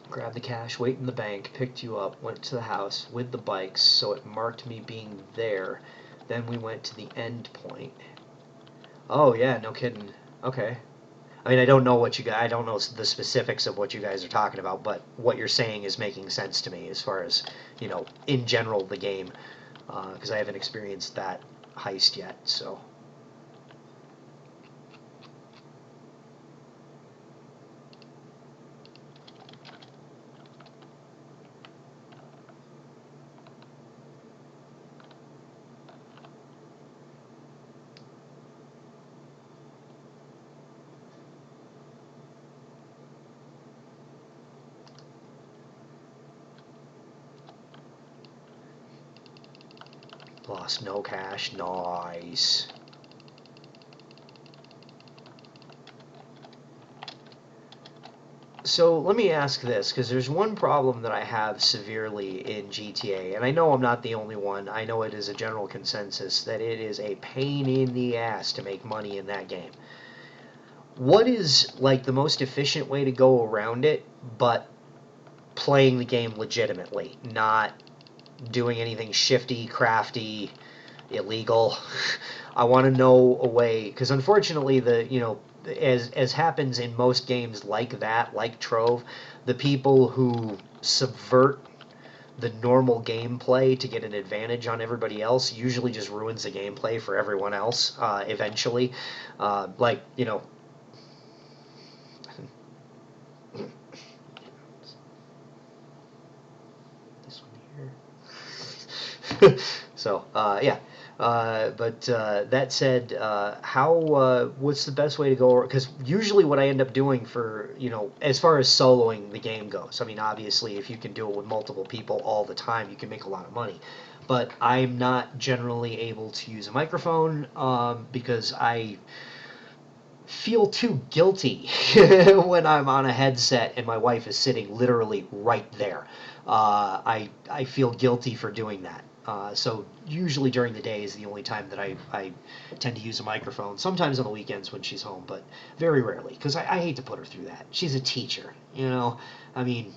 Grabbed the cash, wait in the bank, picked you up, went to the house with the bikes, so it marked me being there. Then we went to the end point. Oh yeah, no kidding. Okay. I mean, I don't know I don't know the specifics of what you guys are talking about, but what you're saying is making sense to me as far as, in general the game, because I haven't experienced that heist yet, so. Lost no cash. Nice. So let me ask this, because there's one problem that I have severely in GTA, and I know I'm not the only one. I know it is a general consensus that it is a pain in the ass to make money in that game. What is, like, the most efficient way to go around it, but playing the game legitimately, not doing anything shifty, crafty, illegal? I want to know a way, because unfortunately as happens in most games like that, like Trove, the people who subvert the normal gameplay to get an advantage on everybody else usually just ruins the gameplay for everyone else eventually. Like, So yeah. But that said, what's the best way to go? Because usually what I end up doing for, as far as soloing the game goes, I mean, obviously, if you can do it with multiple people all the time, you can make a lot of money. But I'm not generally able to use a microphone because I feel too guilty when I'm on a headset and my wife is sitting literally right there. I feel guilty for doing that. So usually during the day is the only time that I tend to use a microphone. Sometimes on the weekends when she's home, but very rarely because I hate to put her through that. She's a teacher, I mean,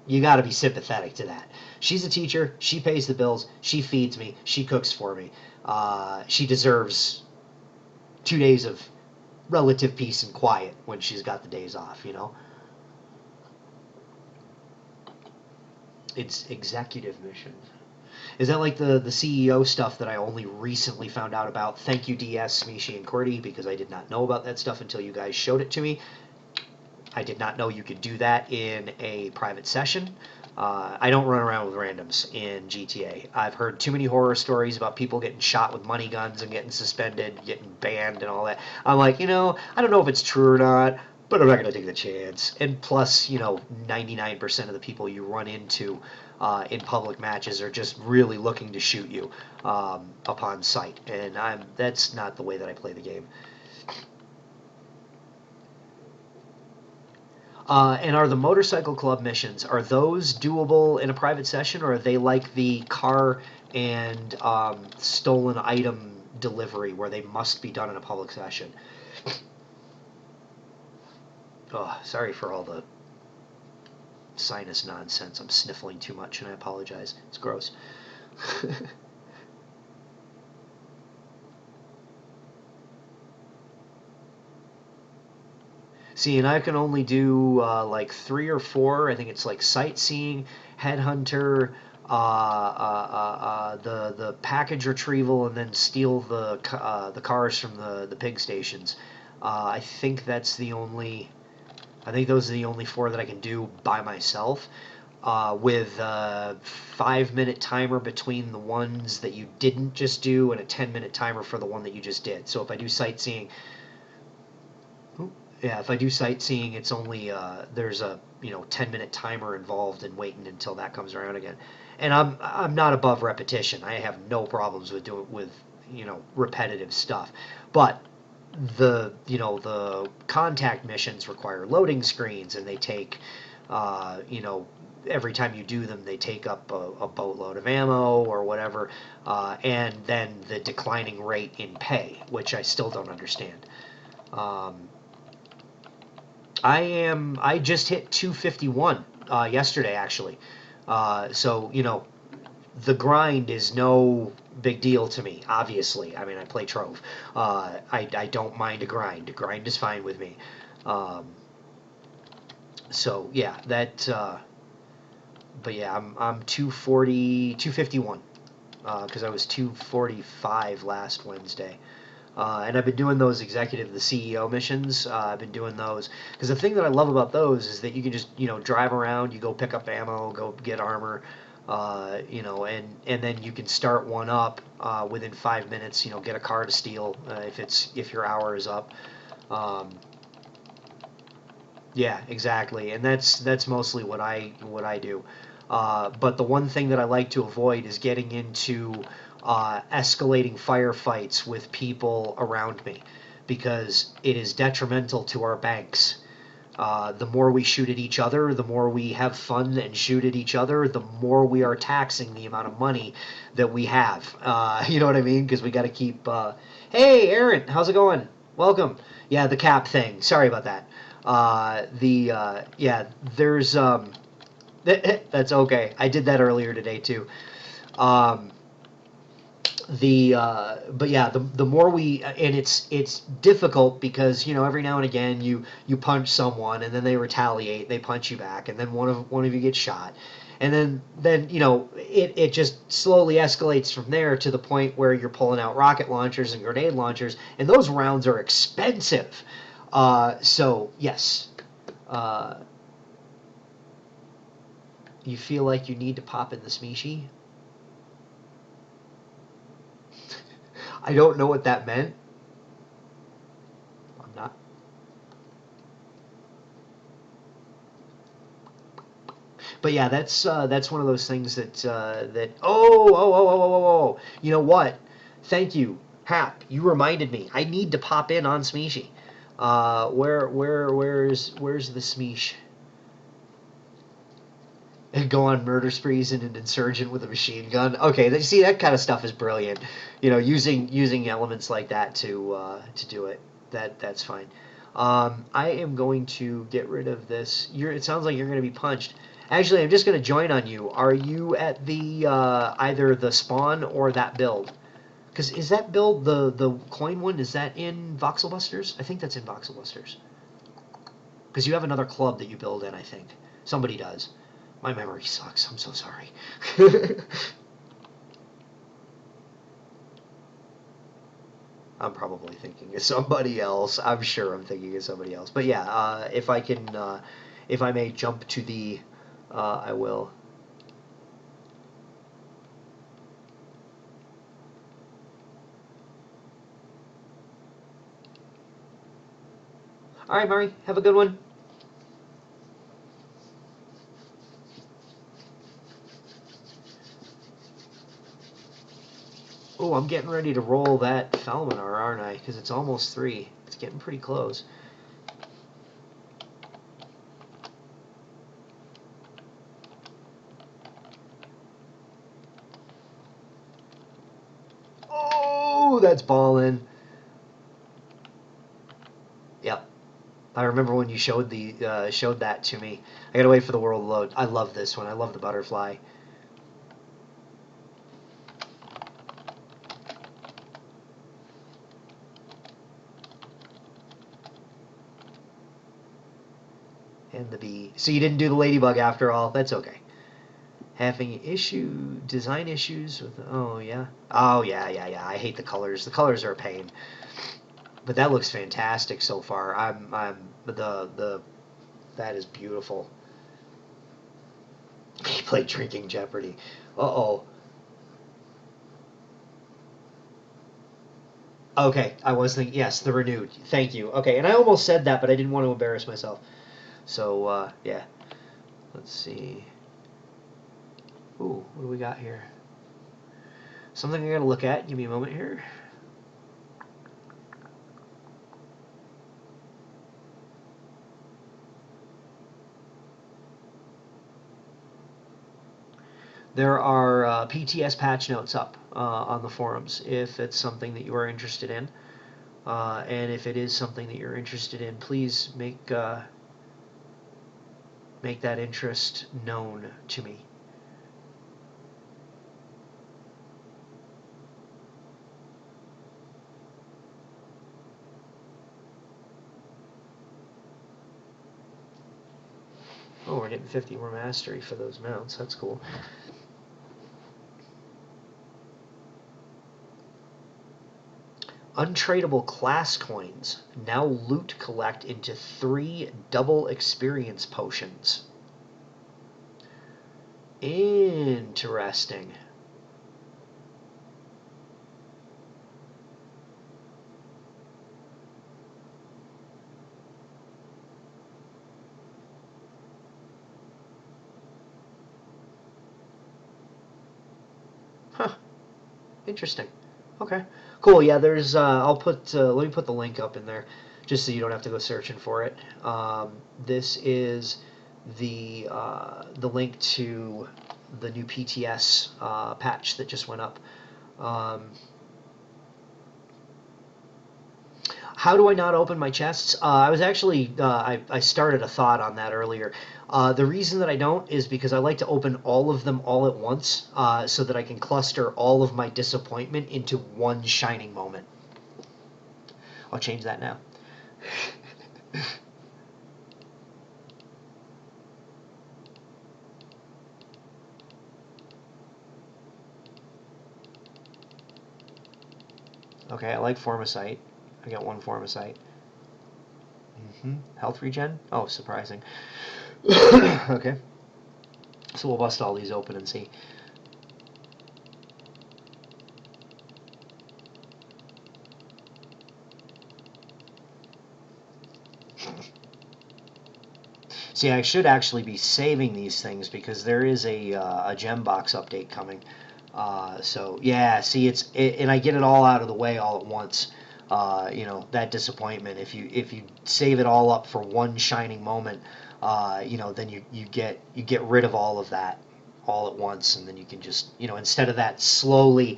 you got to be sympathetic to that. She's a teacher. She pays the bills. She feeds me. She cooks for me. She deserves 2 days of relative peace and quiet when she's got the days off. It's executive mission. Is that like the CEO stuff that I only recently found out about? Thank you, DS, Mishi, and Cordy, because I did not know about that stuff until you guys showed it to me. I did not know you could do that in a private session. I don't run around with randoms in GTA. I've heard too many horror stories about people getting shot with money guns and getting suspended, getting banned, and all that. I'm like, I don't know if it's true or not, but I'm not going to take the chance. And plus, 99% of the people you run into in public matches are just really looking to shoot you upon sight. And that's not the way that I play the game. And are the motorcycle club missions, are those doable in a private session, or are they like the car and stolen item delivery where they must be done in a public session? Oh, sorry for all the sinus nonsense. I'm sniffling too much, and I apologize. It's gross. See, and I can only do like 3 or 4. I think it's like sightseeing, headhunter, the package retrieval, and then steal the cars from the pig stations. I think that's the only. I think those are the only 4 that I can do by myself. With a 5-minute timer between the ones that you didn't just do, and a 10-minute timer for the one that you just did. So if I do sightseeing. Yeah, if I do sightseeing, it's only there's a 10-minute timer involved in waiting until that comes around again. And I'm not above repetition. I have no problems with doing with repetitive stuff. But the contact missions require loading screens, and they take every time you do them, they take up a boatload of ammo or whatever, and then the declining rate in pay, which I still don't understand. I just hit 251 yesterday, actually. So, the grind is no big deal to me, obviously. I mean, I play Trove. I don't mind a grind. A grind is fine with me. So, yeah, that... but yeah, I'm 251. Because I was 245 last Wednesday. And I've been doing those the CEO missions. I've been doing those because the thing that I love about those is that you can just drive around, you go pick up ammo, go get armor, and then you can start one up within 5 minutes. Get a car to steal if your hour is up. Yeah, exactly, and that's mostly what I do. But the one thing that I like to avoid is getting into escalating firefights with people around me, because it is detrimental to our banks. The more we shoot at each other, the more we have fun and shoot at each other, the more we are taxing the amount of money that we have. You know what I mean? Because we got to keep... hey, Aaron, how's it going? Welcome. Yeah, the cap thing. Sorry about that. Yeah, there's... that's okay. I did that earlier today, too. But yeah, the more we, and it's difficult because every now and again you punch someone and then they retaliate, they punch you back, and then one of you gets shot, and then it just slowly escalates from there to the point where you're pulling out rocket launchers and grenade launchers, and those rounds are expensive. So yes. You feel like you need to pop in the Smeeshi? I don't know what that meant. I'm not. But yeah, that's one of those things that oh. You know what? Thank you, Hap. You reminded me. I need to pop in on Smeeshi. Where's the Smeesh? And go on murder sprees and an insurgent with a machine gun. Okay, see, that kind of stuff is brilliant. You know, using elements like that to do it. That's fine. I am going to get rid of this. It sounds like you're going to be punched. Actually, I'm just going to join on you. Are you at the either the spawn or that build? Because is that build the coin one? Is that in Voxel Busters? I think that's in Voxel Busters. Because you have another club that you build in. I think somebody does. My memory sucks. I'm so sorry. I'm probably thinking of somebody else. I'm sure I'm thinking of somebody else. But yeah, if I can, if I may jump to the, I will. All right, Murray, have a good one. Oh, I'm getting ready to roll that Falmanar, aren't I? Because it's almost 3. It's getting pretty close. Oh, that's ballin'. Yep. I remember when you showed showed that to me. I gotta wait for the world to load. I love this one. I love the butterfly. And the bee. So you didn't do the ladybug after all. That's okay. Having design issues with. Oh yeah. Oh yeah. I hate the colors. The colors are a pain. But that looks fantastic so far. That is beautiful. He played Drinking Jeopardy. Uh-oh. Okay, I was thinking, yes, the renewed. Thank you. Okay, and I almost said that, but I didn't want to embarrass myself. So, yeah. Let's see. Ooh, what do we got here? Something I gotta look at. Give me a moment here. There are PTS patch notes up on the forums if it's something that you are interested in. And if it is something that you're interested in, please make that interest known to me. Oh, we're getting 50 more mastery for those mounts. That's cool. Untradeable class coins. Now loot collect into 3 double experience potions. Interesting. Huh. Interesting. Okay. Cool. Yeah, there's I'll put let me put the link up in there just so you don't have to go searching for it. This is the link to the new PTS patch that just went up. How do I not open my chests? I was actually, I started a thought on that earlier. The reason that I don't is because I like to open all of them all at once so that I can cluster all of my disappointment into one shining moment. I'll change that now. Okay, I like Formicite. I got 1 Formicite. Health regen? Oh, surprising. Okay. So we'll bust all these open and see. See, I should actually be saving these things because there is a gem box update coming. So yeah, see, and I get it all out of the way all at once. You know, that disappointment. If you save it all up for one shining moment, you know, then you get rid of all of that all at once, and then you can just, you know, instead of that slow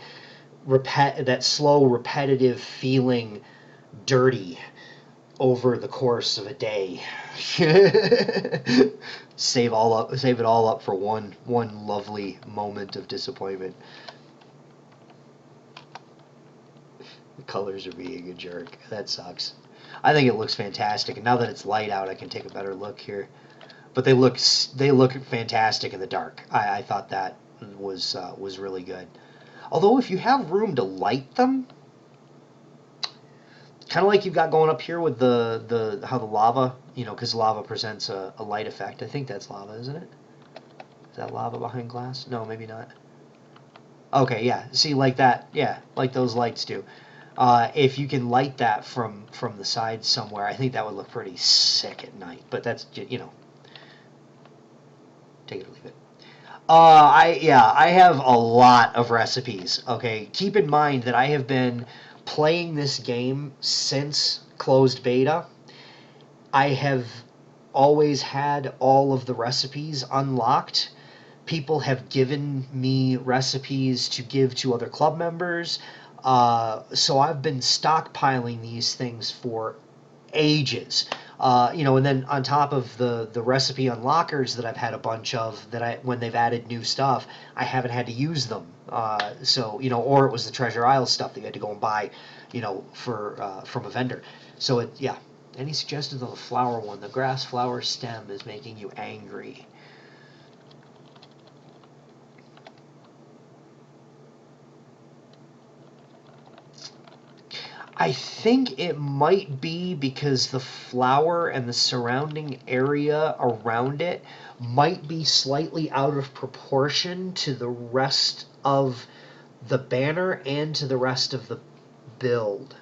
repetitive feeling dirty over the course of a day. Save it all up for one lovely moment of disappointment. The colors are being a jerk. That sucks. I think it looks fantastic, and now that it's light out, I can take a better look here. But they look fantastic in the dark. I thought that was really good. Although if you have room to light them, kind of like you've got going up here with how the lava, you know, because lava presents a light effect. I think that's lava, isn't it? Is that lava behind glass? No, maybe not. Okay, yeah. See, like that, yeah, like those lights do. If you can light that from the side somewhere, I think that would look pretty sick at night. But that's, you know, take it or leave it. I have a lot of recipes. Okay, keep in mind that I have been playing this game since closed beta. I have always had all of the recipes unlocked. People have given me recipes to give to other club members. So I've been stockpiling these things for ages. You know, and then on top of the recipe unlockers that I've had a bunch of, when they've added new stuff, I haven't had to use them. So you know, or it was the Treasure Isle stuff that you had to go and buy, you know, from a vendor. So yeah. Any suggestions on the flower one? The grass flower stem is making you angry. I think it might be because the flower and the surrounding area around it might be slightly out of proportion to the rest of the banner and to the rest of the build.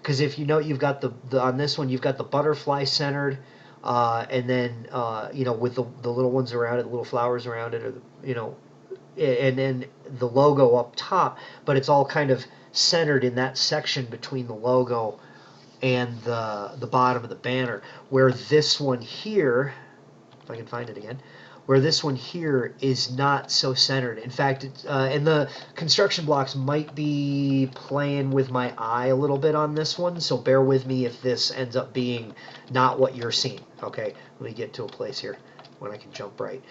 Because if you know, you've got the on this one, you've got the butterfly centered, and then you know, with the little ones around it, the little flowers around it, or you know, and then the logo up top, but it's all kind of centered in that section between the logo and the bottom of the banner. Where this one here, if I can find it again, where this one here is not so centered. In fact, and the construction blocks might be playing with my eye a little bit on this one, so bear with me if this ends up being not what you're seeing. Okay, let me get to a place here when I can jump right.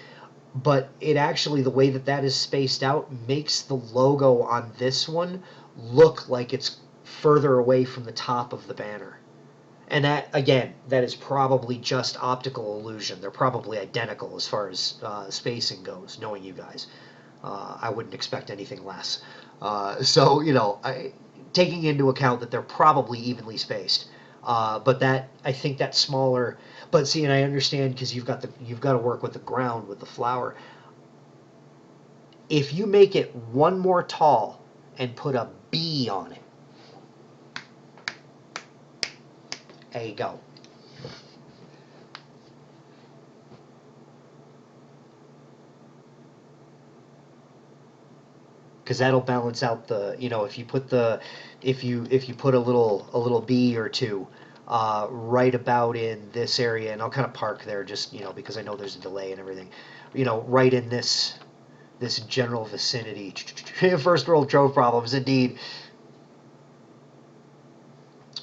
But it actually, the way that that is spaced out makes the logo on this one look like it's further away from the top of the banner. And that, again, that is probably just optical illusion. They're probably identical as far as spacing goes, knowing you guys. I wouldn't expect anything less. So, you know, taking into account that they're probably evenly spaced. But that, I think that smaller. But see, and I understand because you've got to work with the ground with the flower. If you make it one more tall and put a B on it, there you go. Because that'll balance out the, you know, if you put a little B or two right about in this area, and I'll kind of park there just, you know, because I know there's a delay and everything, you know, right in this general vicinity. First world Trove problems indeed.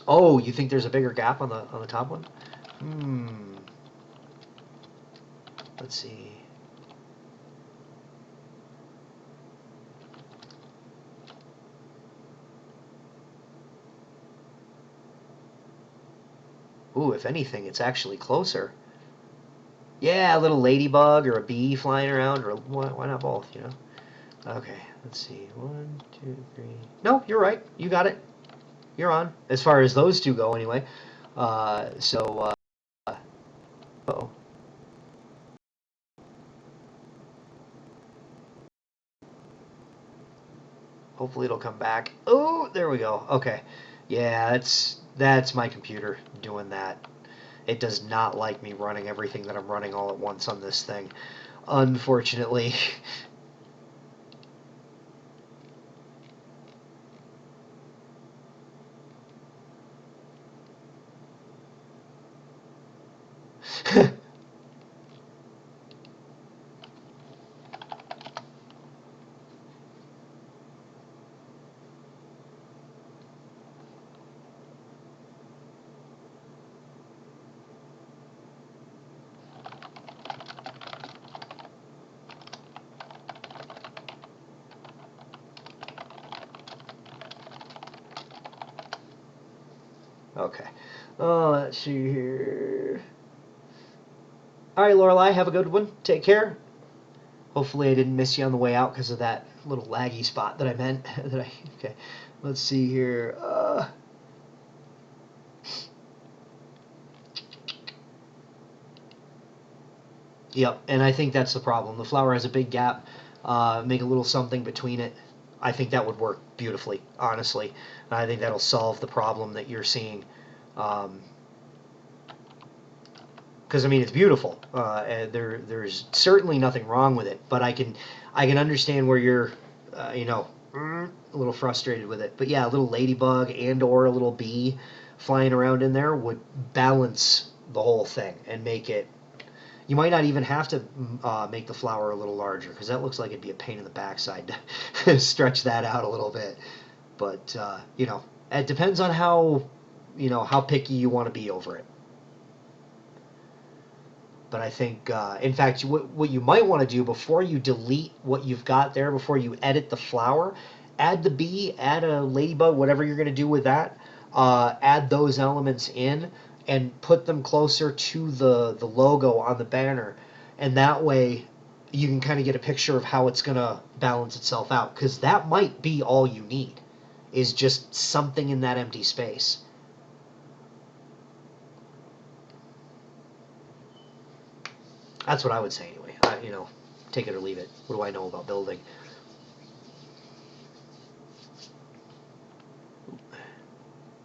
Oh, you think there's a bigger gap on the top one? Let's see. Ooh, if anything, it's actually closer. Yeah, a little ladybug or a bee flying around, or why not both, you know? Okay, let's see. 1, 2, 3. No, you're right. You got it. You're on. As far as those two go, anyway. So, Uh-oh. Hopefully it'll come back. Oh, there we go. Okay. Yeah, that's my computer doing that. It does not like me running everything that I'm running all at once on this thing. Unfortunately. Okay. Let's see here. All right, Lorelai, have a good one. Take care. Hopefully I didn't miss you on the way out because of that little laggy spot that I meant. Okay. Let's see here. Yep, and I think that's the problem. The flower has a big gap. Make a little something between it. I think that would work beautifully, honestly. I think that'll solve the problem that you're seeing. Because I mean, it's beautiful. And there's certainly nothing wrong with it. But I can understand where you're, a little frustrated with it. But yeah, a little ladybug and or a little bee flying around in there would balance the whole thing and make it. You might not even have to make the flower a little larger because that looks like it'd be a pain in the backside to stretch that out a little bit. But it depends on how picky you want to be over it. But I think, in fact, what you might want to do before you delete what you've got there, before you edit the flower, add the bee, add a ladybug, whatever you're going to do with that, add those elements in and put them closer to the logo on the banner. And that way you can kind of get a picture of how it's going to balance itself out. Because that might be all you need, is just something in that empty space. That's what I would say anyway. Take it or leave it. What do I know about building?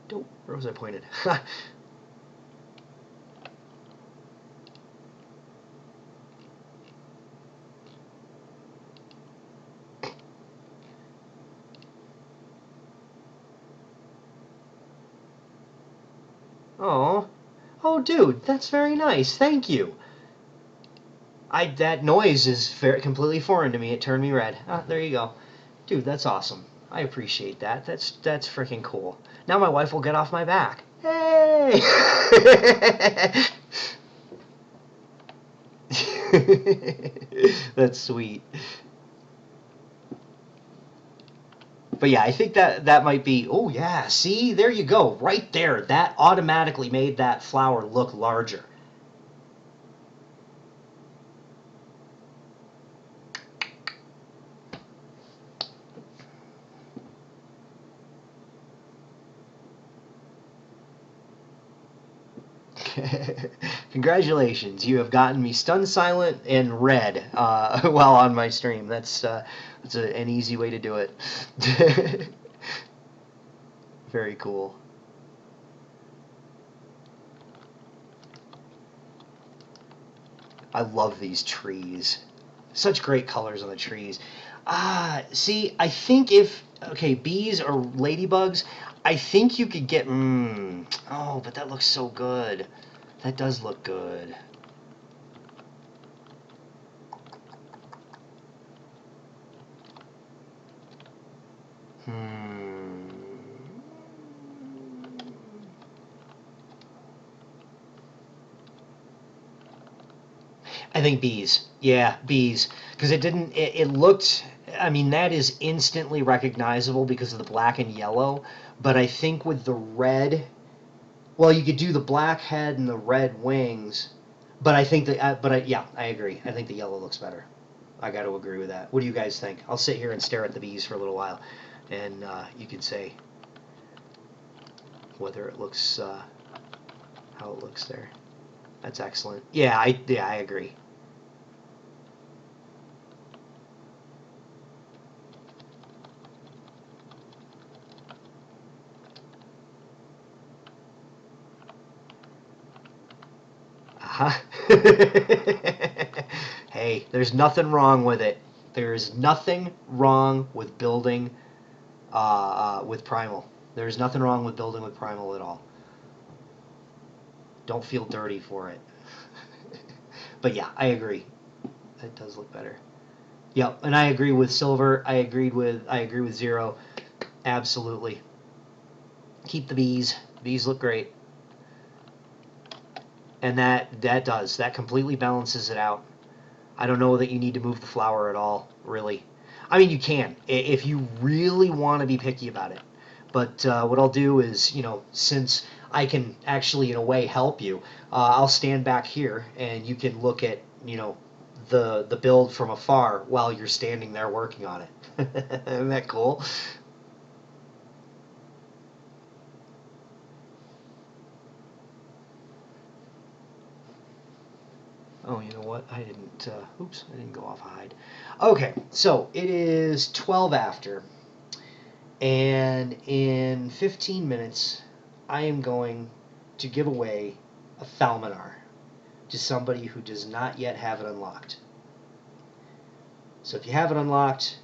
Dope. Where was I pointed? Oh, oh, dude, that's very nice. Thank you. That noise is completely foreign to me. It turned me red. Ah, there you go, dude. That's awesome. I appreciate that. That's freaking cool. Now my wife will get off my back. Hey! That's sweet. But yeah, I think that might be. Oh yeah, see, there you go, right there. That automatically made that flower look larger. Congratulations, you have gotten me stunned silent and red while on my stream. That's an easy way to do it. Very cool. I love these trees. Such great colors on the trees. See, I think okay, bees or ladybugs, I think you could get, oh, but that looks so good. That does look good. I think bees. Yeah, bees. Because it looked, I mean, that is instantly recognizable because of the black and yellow. But I think with the red, well, you could do the black head and the red wings. But I think yeah, I agree. I think the yellow looks better. I got to agree with that. What do you guys think? I'll sit here and stare at the bees for a little while. And you can say whether it looks, how it looks there. That's excellent. Yeah, I agree. Uh-huh. Hey, there's nothing wrong with it. There's nothing wrong with building with Primal. There's nothing wrong with building with Primal at all. Don't feel dirty for it. But yeah, I agree. That does look better. Yep, and I agree with Silver. I agree with Zero. Absolutely. Keep the bees. Bees look great. And that completely balances it out. I don't know that you need to move the flower at all, really. I mean, you can if you really want to be picky about it. But what I'll do is, since I can actually, in a way, help you, I'll stand back here and you can look at, the build from afar while you're standing there working on it. Isn't that cool? Oh, you know what? I didn't. Oops, I didn't go off hide. Okay, so it is 12 after, and in 15 minutes, I am going to give away a Thalminar to somebody who does not yet have it unlocked. So if you have it unlocked,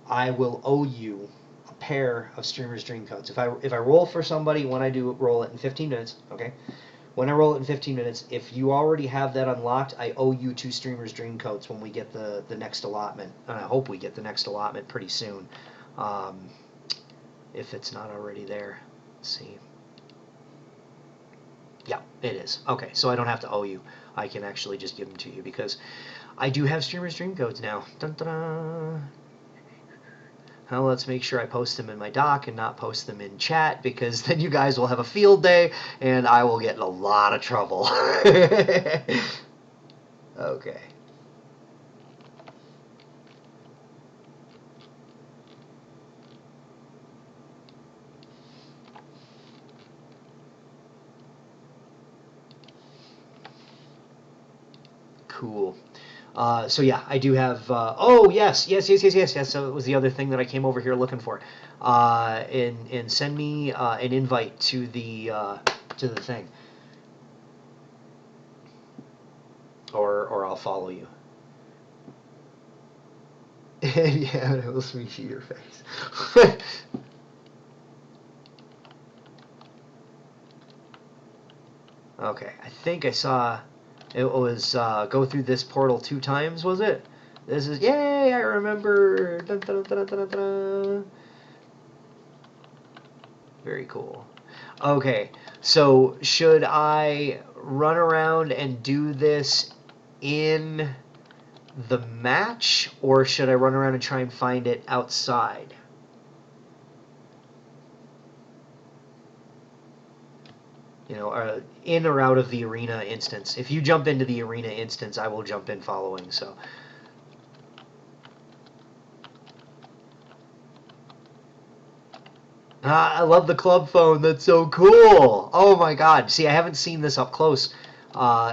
I will owe you a pair of Streamer's Dream Codes. If I roll for somebody when I do roll it in 15 minutes, okay? When I roll it in 15 minutes, if you already have that unlocked, I owe you 2 Streamer's Dream Codes when we get the next allotment. And I hope we get the next allotment pretty soon. Um, if it's not already there. Let's see. Yeah, it is. Okay, so I don't have to owe you. I can actually just give them to you because I do have Streamer's Dream Codes now. Dun, dun, dun. Now let's make sure I post them in my doc and not post them in chat because then you guys will have a field day and I will get in a lot of trouble. Okay. Cool. So yeah, I do have. Oh yes. So it was the other thing that I came over here looking for. And send me an invite to the thing, or I'll follow you. Yeah, it will sweet see your face. Okay, I think I saw. It was go through this portal 2 times, was it? This is yay! I remember. Dun, dun, dun, dun, dun, dun. Very cool. Okay, so should I run around and do this in the match, or should I run around and try and find it outside? In or out of the arena instance. If you jump into the arena instance, I will jump in following. So. I love the club phone. That's so cool. Oh my god. See, I haven't seen this up close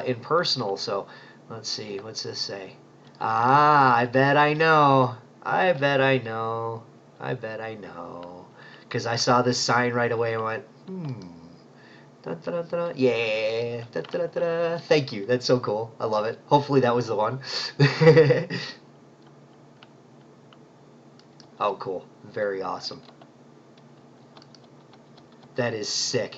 in personal, so let's see. What's this say? Ah, I bet I know. I bet I know. I bet I know. Because I saw this sign right away and went, Da, da, da, da. Yeah. Da, da, da, da. Thank you. That's so cool. I love it. Hopefully that was the one. Oh, cool. Very awesome. That is sick.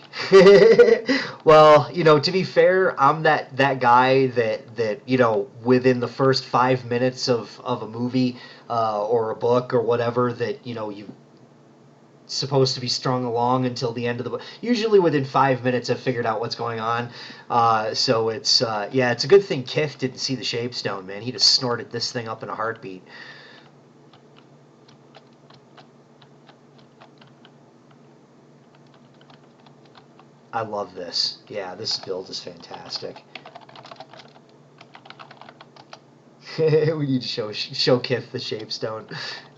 Well, to be fair, I'm that guy that within the first 5 minutes of a movie or a book or whatever that you supposed to be strung along until the end of the book. Usually within 5 minutes, I've figured out what's going on. So it's a good thing Kif didn't see the Shapestone, man. He'd have snorted this thing up in a heartbeat. I love this. Yeah, this build is fantastic. We need to show Kith the Shapestone.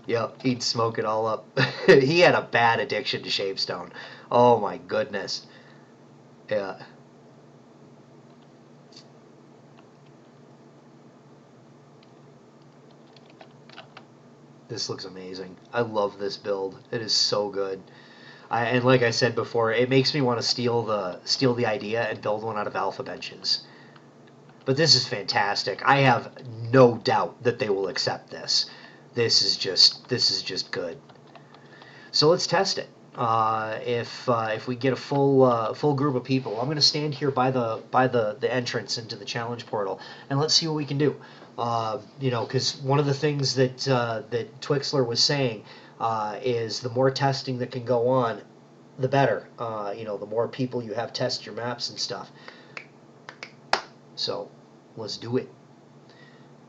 Yep, he'd smoke it all up. He had a bad addiction to Shapestone. Oh my goodness. Yeah. This looks amazing. I love this build. It is so good. And like I said before, it makes me want to steal the idea and build one out of alpha benches. But this is fantastic. I have no doubt that they will accept this. This is just good. So let's test it. If we get a full group of people, I'm going to stand here by the entrance into the challenge portal, and let's see what we can do. Because one of the things that Twixler was saying is the more testing that can go on, the better. The more people you have test your maps and stuff. So let's do it.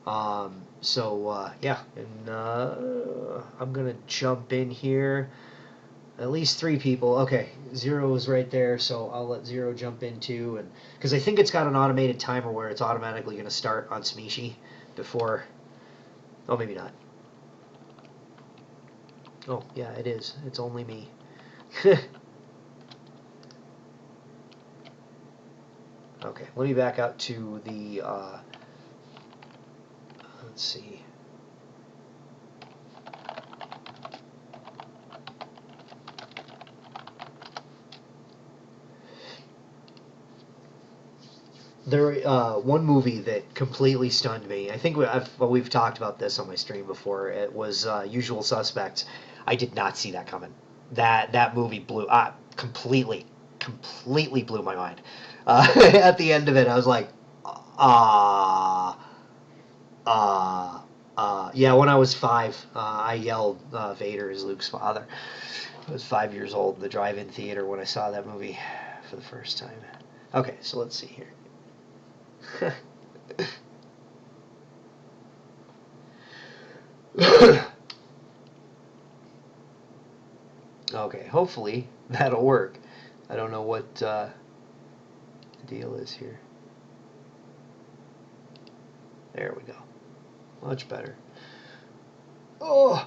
Yeah, and I'm gonna jump in here. At least 3 people. Okay, 0 is right there, so I'll let 0 jump in too, and because I think it's got an automated timer where it's automatically gonna start on Smishi before. Oh, maybe not. Oh, yeah, it is. It's only me. Okay, let me back out to the. Let's see. There, one movie that completely stunned me. I think we've talked about this on my stream before. It was Usual Suspects. I did not see that coming. That movie blew completely blew my mind. At the end of it, I was like, yeah. When I was 5, I yelled Vader is Luke's father. I was 5 years old in the drive-in theater when I saw that movie for the first time. Okay, so let's see here. Okay, hopefully that'll work. I don't know what the deal is here. There we go. Much better. Oh!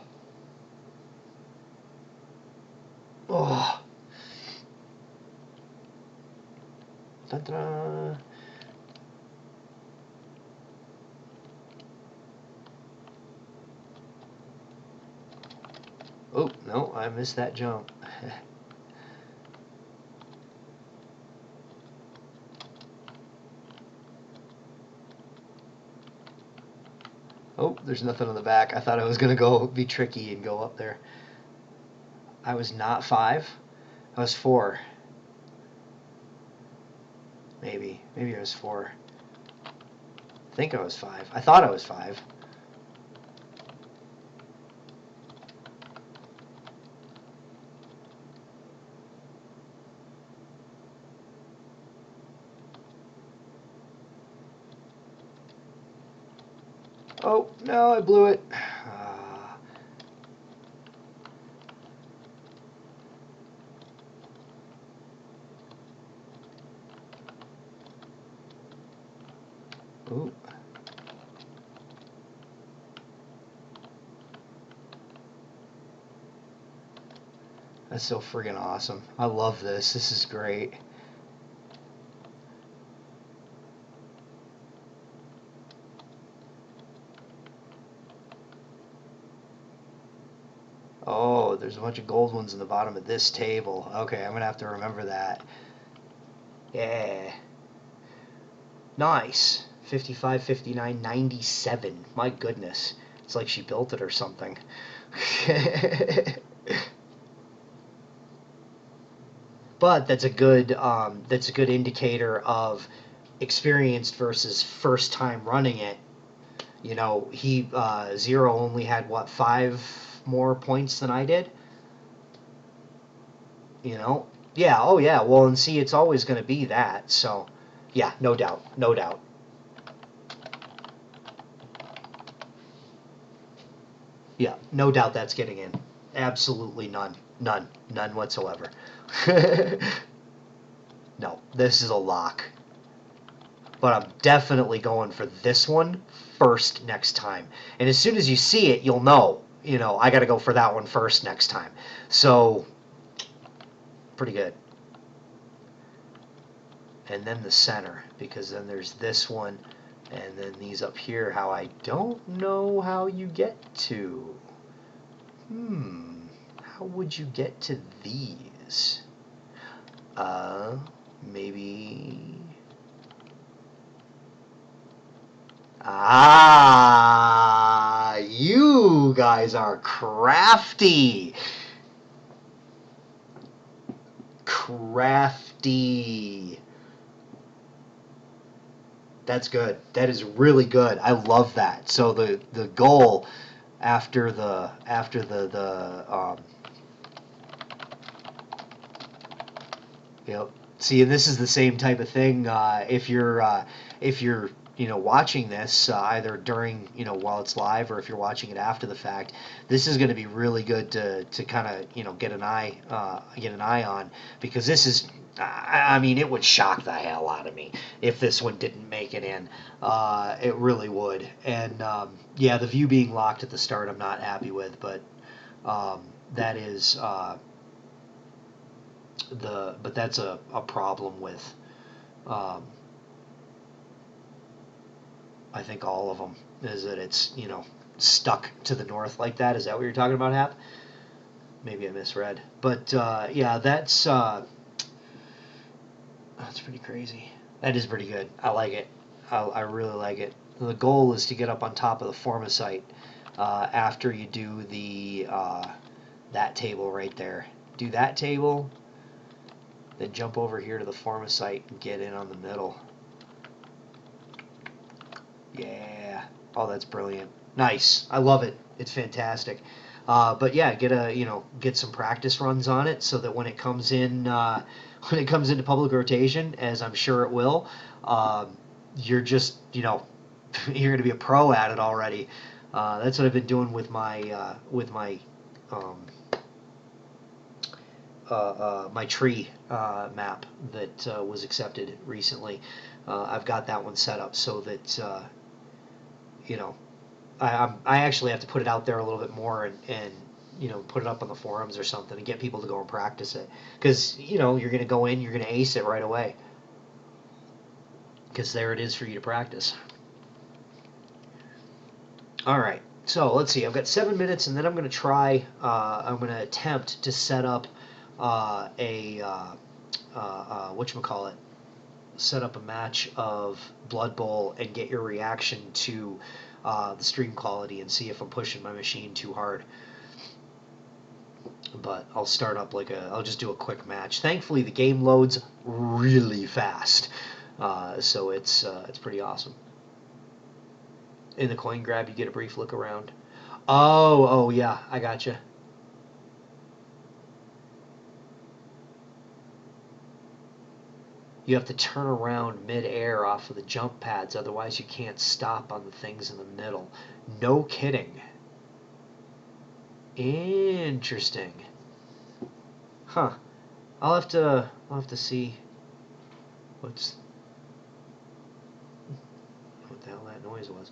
Oh! Ta-da! Oh, no, I missed that jump. Oh, there's nothing on the back. I thought I was going to be tricky and go up there. I was not 5. I was 4. Maybe I was 4. I think I was 5. I thought I was 5. Oh, no, I blew it. Ooh. That's so friggin' awesome. I love this. This is great. Oh, there's a bunch of gold ones in the bottom of this table. Okay, I'm going to have to remember that. Yeah. Nice. 55, 59, 97. My goodness. It's like she built it or something. But that's a good indicator of experienced versus first time running it. He 0 only had what, 5 more points than I did. Yeah. Oh yeah. Well, and see, it's always going to be that. So, yeah, no doubt. Yeah, no doubt that's getting in. Absolutely none whatsoever. No, this is a lock. But I'm definitely going for this one first next time. And as soon as you see it, you'll know, I got to go for that one first next time. So, pretty good. And then the center, because then there's this one, and then these up here, how I don't know how you get to. How would you get to these? Maybe... Ah, you guys are crafty. Crafty. That's good. That is really good. I love that. So the goal after the yep. See, and this is the same type of thing. If you're watching this either during while it's live, or if you're watching it after the fact, this is going to be really good to kind of get an eye on, because this is. I mean, it would shock the hell out of me if this one didn't make it in. It really would. And yeah, the view being locked at the start, I'm not happy with, but that is. But that's a problem with I think all of them, is that it's stuck to the north like that. Is that what you're talking about, Hap? Maybe I misread, but yeah, that's pretty crazy. That is pretty good. I like it. I really like it. The goal is to get up on top of the formicite after you do the that table right there. Do that table, then jump over here to the formicite and get in on the middle. Yeah. Oh, that's brilliant. Nice. I love it. It's fantastic. But yeah, get some practice runs on it, so that when it comes in when it comes into public rotation, as I'm sure it will, you're just you're going to be a pro at it already. That's what I've been doing with my um, my tree map that was accepted recently. I've got that one set up so that I actually have to put it out there a little bit more, and put it up on the forums or something, and get people to go and practice it, because you're going to go in, you're going to ace it right away, because there it is for you to practice. All right, so let's see. I've got 7 minutes, and then I'm going to try. I'm going to attempt to set up whatchamacallit, set up a match of Blood Bowl and get your reaction to the stream quality, and see if I'm pushing my machine too hard. But I'll start up I'll just do a quick match. Thankfully, the game loads really fast, so it's pretty awesome. In the coin grab, you get a brief look around. Oh yeah, I gotcha. You have to turn around mid-air off of the jump pads, otherwise you can't stop on the things in the middle. No kidding. Interesting. Huh. I'll have to see what the hell that noise was.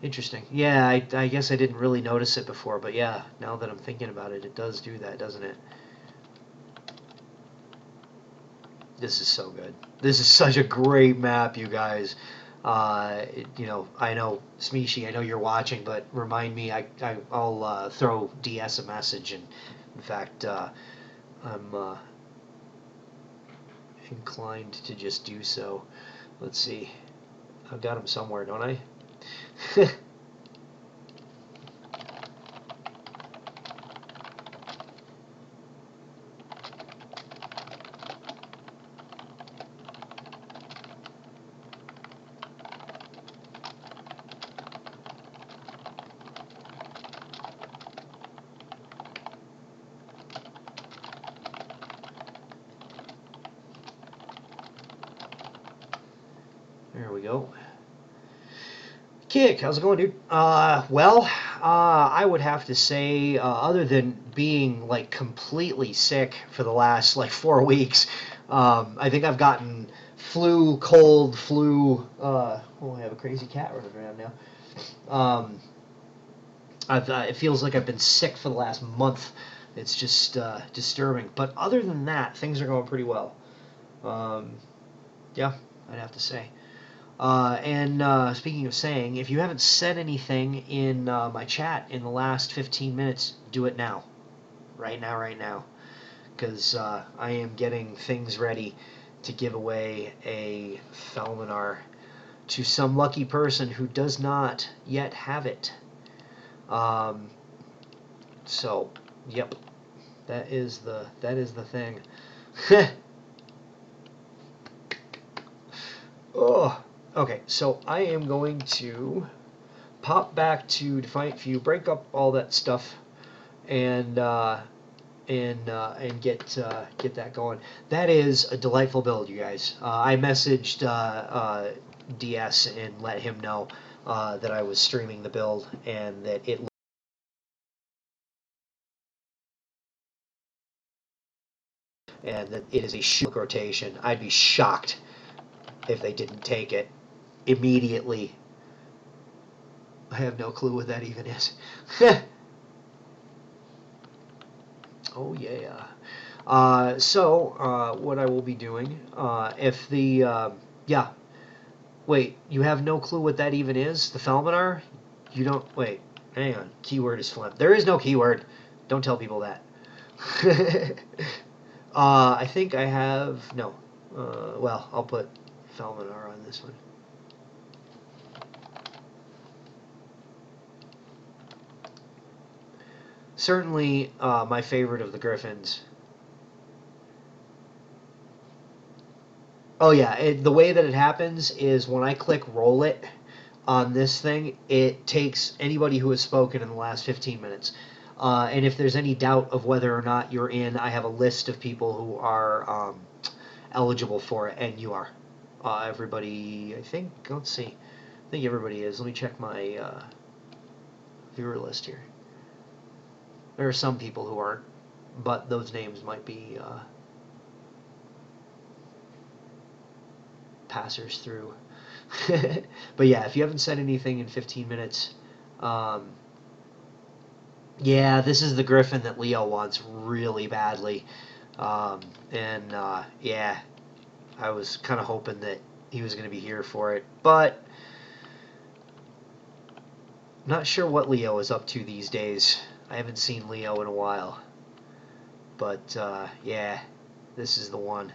Interesting. Yeah, I guess I didn't really notice it before, but yeah, now that I'm thinking about it, it does do that, doesn't it? This is so good. This is such a great map, you guys. I know, Smeeshi, I know you're watching, but remind me, I'll throw DS a message, and in fact, I'm inclined to just do so. Let's see. I've got him somewhere, don't I? There we go. Kick, how's it going, dude? Well, I would have to say, other than being completely sick for the last 4 weeks, I think I've gotten cold flu. I have a crazy cat running around now. It feels like I've been sick for the last month. It's just disturbing. But other than that, things are going pretty well. Yeah, I'd have to say. And speaking of saying, if you haven't said anything in my chat in the last 15 minutes, do it now. Right now. Because I am getting things ready to give away a Felminar to some lucky person who does not yet have it. So, yep, that is the thing. Oh, okay. So I am going to pop back to Defiant Few, break up all that stuff, and get that going. That is a delightful build, you guys. I messaged DS and let him know that I was streaming the build and that it is a shoot rotation. I'd be shocked if they didn't take it immediately. I have no clue what that even is. Oh yeah. So what I will be doing, if the yeah, wait, you have no clue what that even is? The Felminar? You don't. Wait, hang on. Keyword is phlegm. There is no keyword. Don't tell people that. I think I have no. Well, I'll put Felminar on this one. Certainly my favorite of the Griffins. Oh yeah, the way that it happens is when I click roll it on this thing, it takes anybody who has spoken in the last 15 minutes. And if there's any doubt of whether or not you're in, I have a list of people who are eligible for it, and you are. Everybody, I think, let's see. I think everybody is. Let me check my viewer list here. There are some people who aren't, but those names might be passers through. But yeah, if you haven't said anything in 15 minutes, yeah, this is the Griffin that Leo wants really badly. Yeah, I was kind of hoping that he was going to be here for it, but not sure what Leo is up to these days. I haven't seen Leo in a while. But, yeah, this is the one.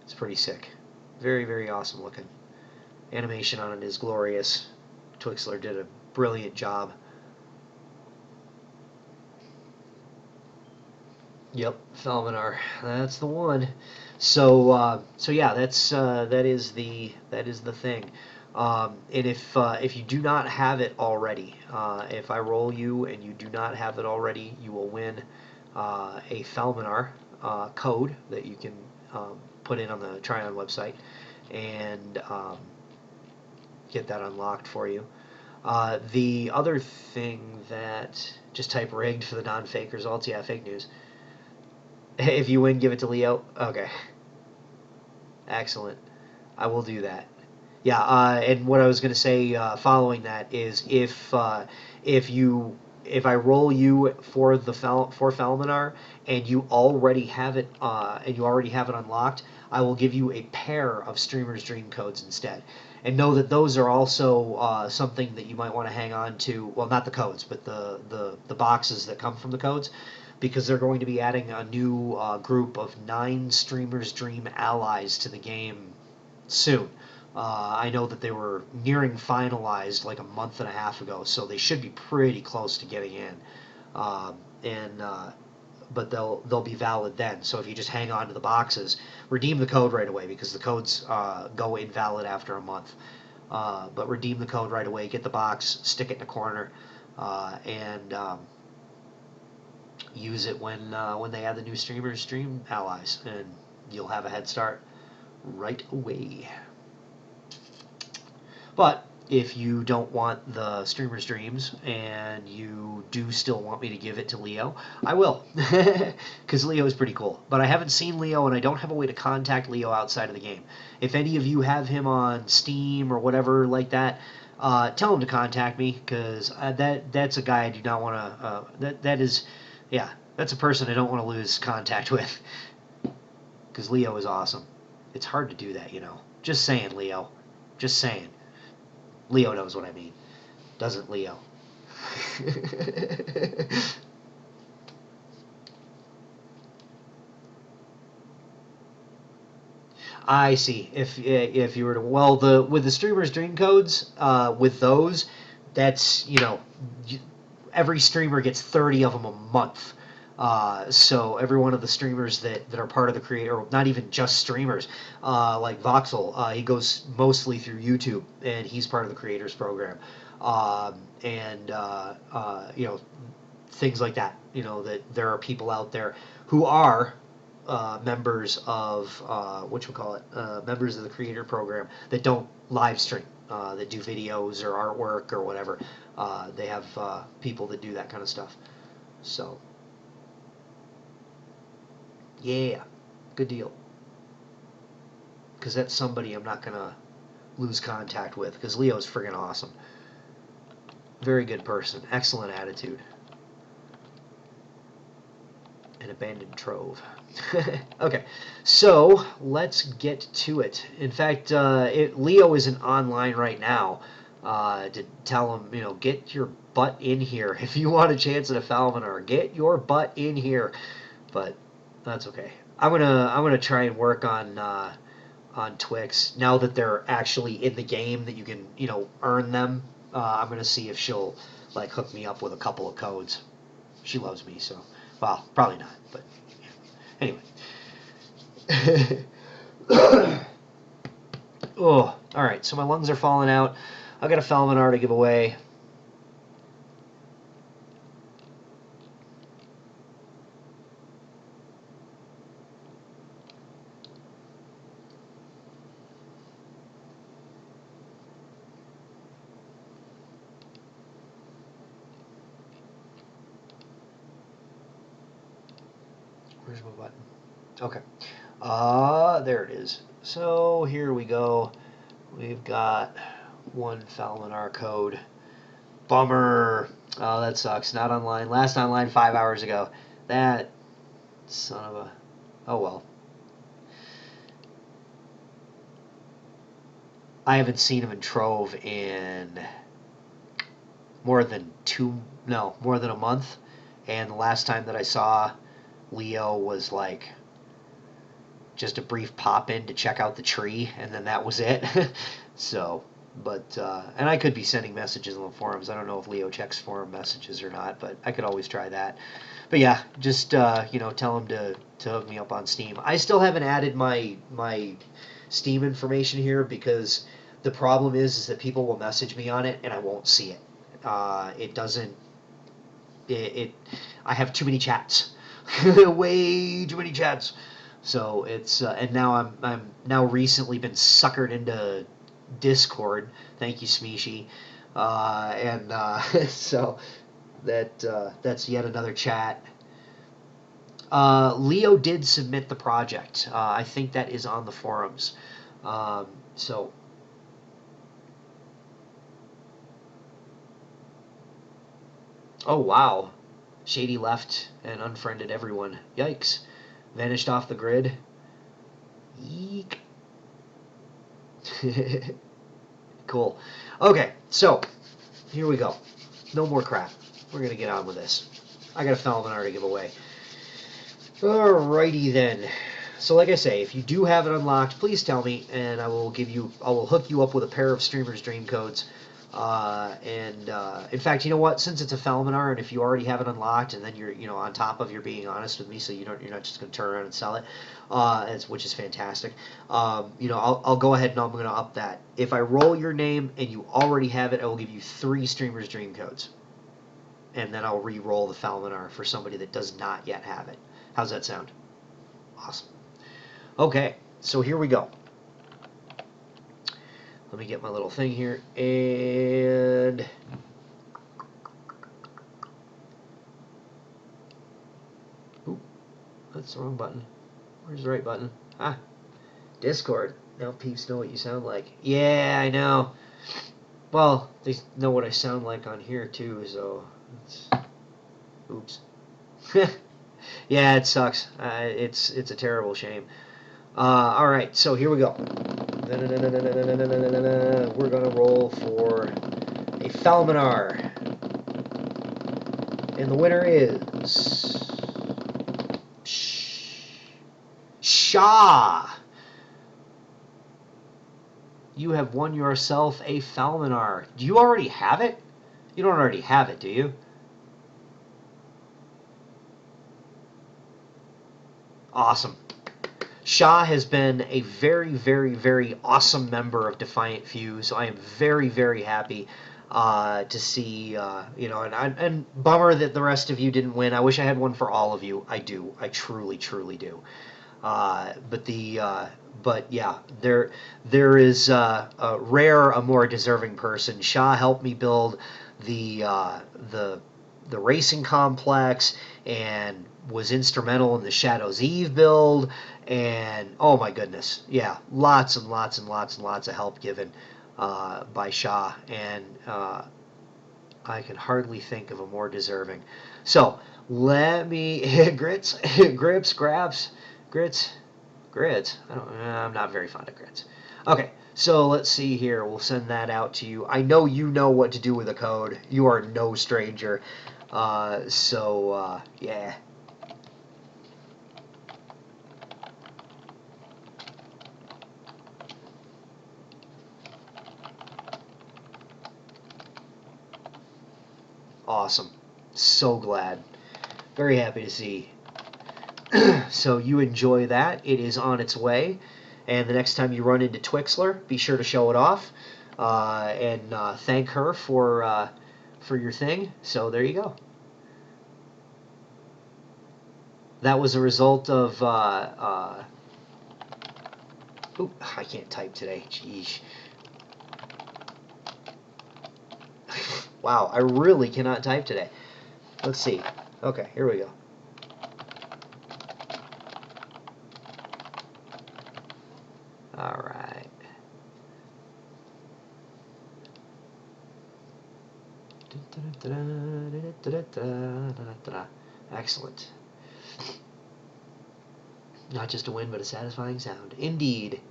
It's pretty sick. Very, very awesome looking. Animation on it is glorious. Twixler did a brilliant job. Yep, Felminar. That's the one. So yeah, that is the thing. And if you do not have it already, if I roll you and you do not have it already, you will win a Felminar code that you can put in on the Tryon website and get that unlocked for you. The other thing that just type rigged for the non-fake results. Yeah, fake news. If you win, give it to Leo. Okay. Excellent. I will do that. Yeah, and what I was going to say following that is if I roll you for Felminar and you already have it unlocked, I will give you a pair of Streamer's Dream codes instead. And know that those are also something that you might want to hang on to. Well, not the codes, but the boxes that come from the codes, because they're going to be adding a new group of 9 Streamer's Dream allies to the game soon. I know that they were nearing finalized like a month and a half ago, so they should be pretty close to getting in. But they'll be valid then. So if you just hang on to the boxes, redeem the code right away, because the codes go invalid after a month. But redeem the code right away, get the box, stick it in a corner, and use it when they add the new Streamers Stream allies, and you'll have a head start right away. But if you don't want the Streamer's Dreams and you do still want me to give it to Leo, I will, because Leo is pretty cool. But I haven't seen Leo, and I don't have a way to contact Leo outside of the game. If any of you have him on Steam or whatever like that, tell him to contact me, because that's a guy I do not want to. That is, yeah, that's a person I don't want to lose contact with. Because Leo is awesome. It's hard to do that, you know. Just saying, Leo. Just saying. Leo knows what I mean. Doesn't Leo? I see. If you were to, well, the with the streamers dream codes, with those, that's, you know, every streamer gets 30 of them a month. So every one of the streamers that are part of the creator, or not even just streamers, like Voxel, he goes mostly through YouTube, and he's part of the creators program, and you know, things like that. You know, that there are people out there who are members of what you call it, members of the creator program that don't live stream, that do videos or artwork or whatever. They have people that do that kind of stuff. So yeah, good deal. Because that's somebody I'm not gonna lose contact with. Because Leo's friggin' awesome. Very good person. Excellent attitude. An abandoned trove. Okay, so let's get to it. In fact, Leo isn't online right now to tell him, you know, get your butt in here. If you want a chance at a Falminar, get your butt in here. But that's okay. I'm gonna try and work on Twix now that they're actually in the game, that you can, you know, earn them. I'm gonna see if she'll like hook me up with a couple of codes. She loves me, so, well, probably not, but anyway. Oh, all right. So my lungs are falling out. I got a Falminar to give away. Where's my button? Okay. There it is. So here we go. We've got one Falminar code. Bummer. Oh, that sucks. Not online. Last online 5 hours ago. That son of a. Oh well. I haven't seen him in Trove in more than more than a month. And the last time that I saw Leo was like just a brief pop in to check out the tree, and then that was it. So, but and I could be sending messages on the forums. I don't know if Leo checks forum messages or not, but I could always try that. But yeah, just you know, tell him to hook me up on Steam. I still haven't added my Steam information here, because the problem is that people will message me on it and I won't see it. It doesn't. It I have too many chats, way too many chats. So it's and now I'm now recently been suckered into Discord. Thank you, Smeeshi. And so that's yet another chat. Leo did submit the project. I think that is on the forums. So. Oh wow. Shady left and unfriended everyone. Yikes. Vanished off the grid. Eek. Cool. Okay, so here we go. No more crap. We're going to get on with this. I got a Falminar to give away. Alrighty then. So like I say, if you do have it unlocked, please tell me, and I will hook you up with a pair of Streamer's Dream codes. In fact, you know what? Since it's a Falminar, and if you already have it unlocked, and then you're, you know, on top of, you're being honest with me, so you're not just going to turn around and sell it, which is fantastic. You know, I'll go ahead and I'm going to up that. If I roll your name and you already have it, I will give you 3 Streamer's Dream codes, and then I'll re-roll the Falminar for somebody that does not yet have it. How's that sound? Awesome. Okay, so here we go. Let me get my little thing here, and oop, that's the wrong button. Where's the right button? Ah, Discord. Now peeps know what you sound like. Yeah, I know. Well, they know what I sound like on here too, so it's, oops. Yeah, it sucks. It's a terrible shame. All right, so here we go. We're gonna roll for a Falminar, and the winner is Shaw. You have won yourself a Falminar. Do you already have it? You don't already have it, do you? Awesome. Shaw has been a very, very, very awesome member of Defiant Few, so I am very, very happy to see, and bummer that the rest of you didn't win. I wish I had one for all of you. I do. I truly, truly do. But yeah, there is a rare, a more deserving person. Shaw helped me build the uh, the the racing complex and was instrumental in the Shadows Eve build. And oh my goodness, yeah, lots and lots and lots and lots of help given by Shaw, and I can hardly think of a more deserving. So let me grits, grips, grabs, grits, grids. I'm not very fond of grits. Okay, so let's see here. We'll send that out to you. I know you know what to do with a code. You are no stranger. Yeah. Awesome. So glad. Very happy to see. So you enjoy that. It is on its way. And the next time you run into Twixler, be sure to show it off and thank her for your thing. So there you go. That was a result of. Oop, I can't type today. Jeez. Wow, I really cannot type today. Let's see. Okay, here we go. All right. Excellent. Not just a win, but a satisfying sound. Indeed.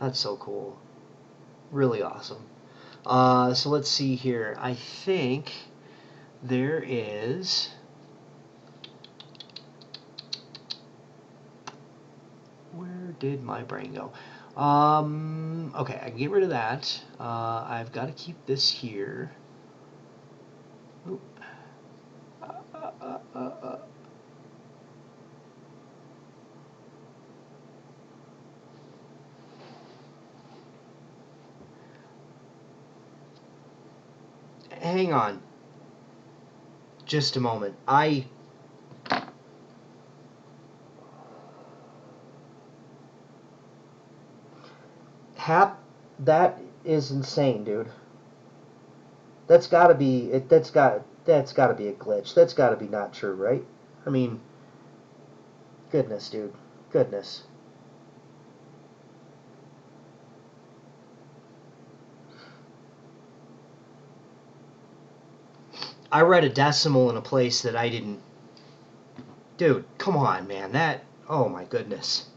That's so cool. Really awesome. So let's see here. I think there is. Where did my brain go? Okay, I can get rid of that. I've got to keep this here. Oop. Hang on. Just a moment. Hap, that is insane, dude. That's gotta be it. That's gotta be a glitch. That's gotta be not true, right? I mean, goodness, dude. Goodness. I read a decimal in a place that I didn't. Dude, come on, man. That. Oh my goodness.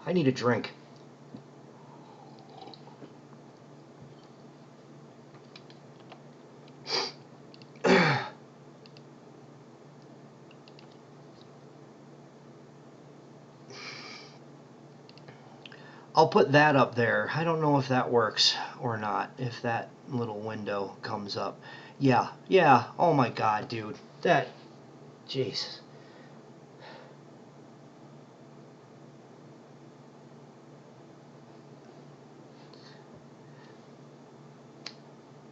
I need a drink. I'll put that up there. I don't know if that works or not, if that little window comes up. Yeah, yeah. Oh my god, dude. That. Jeez.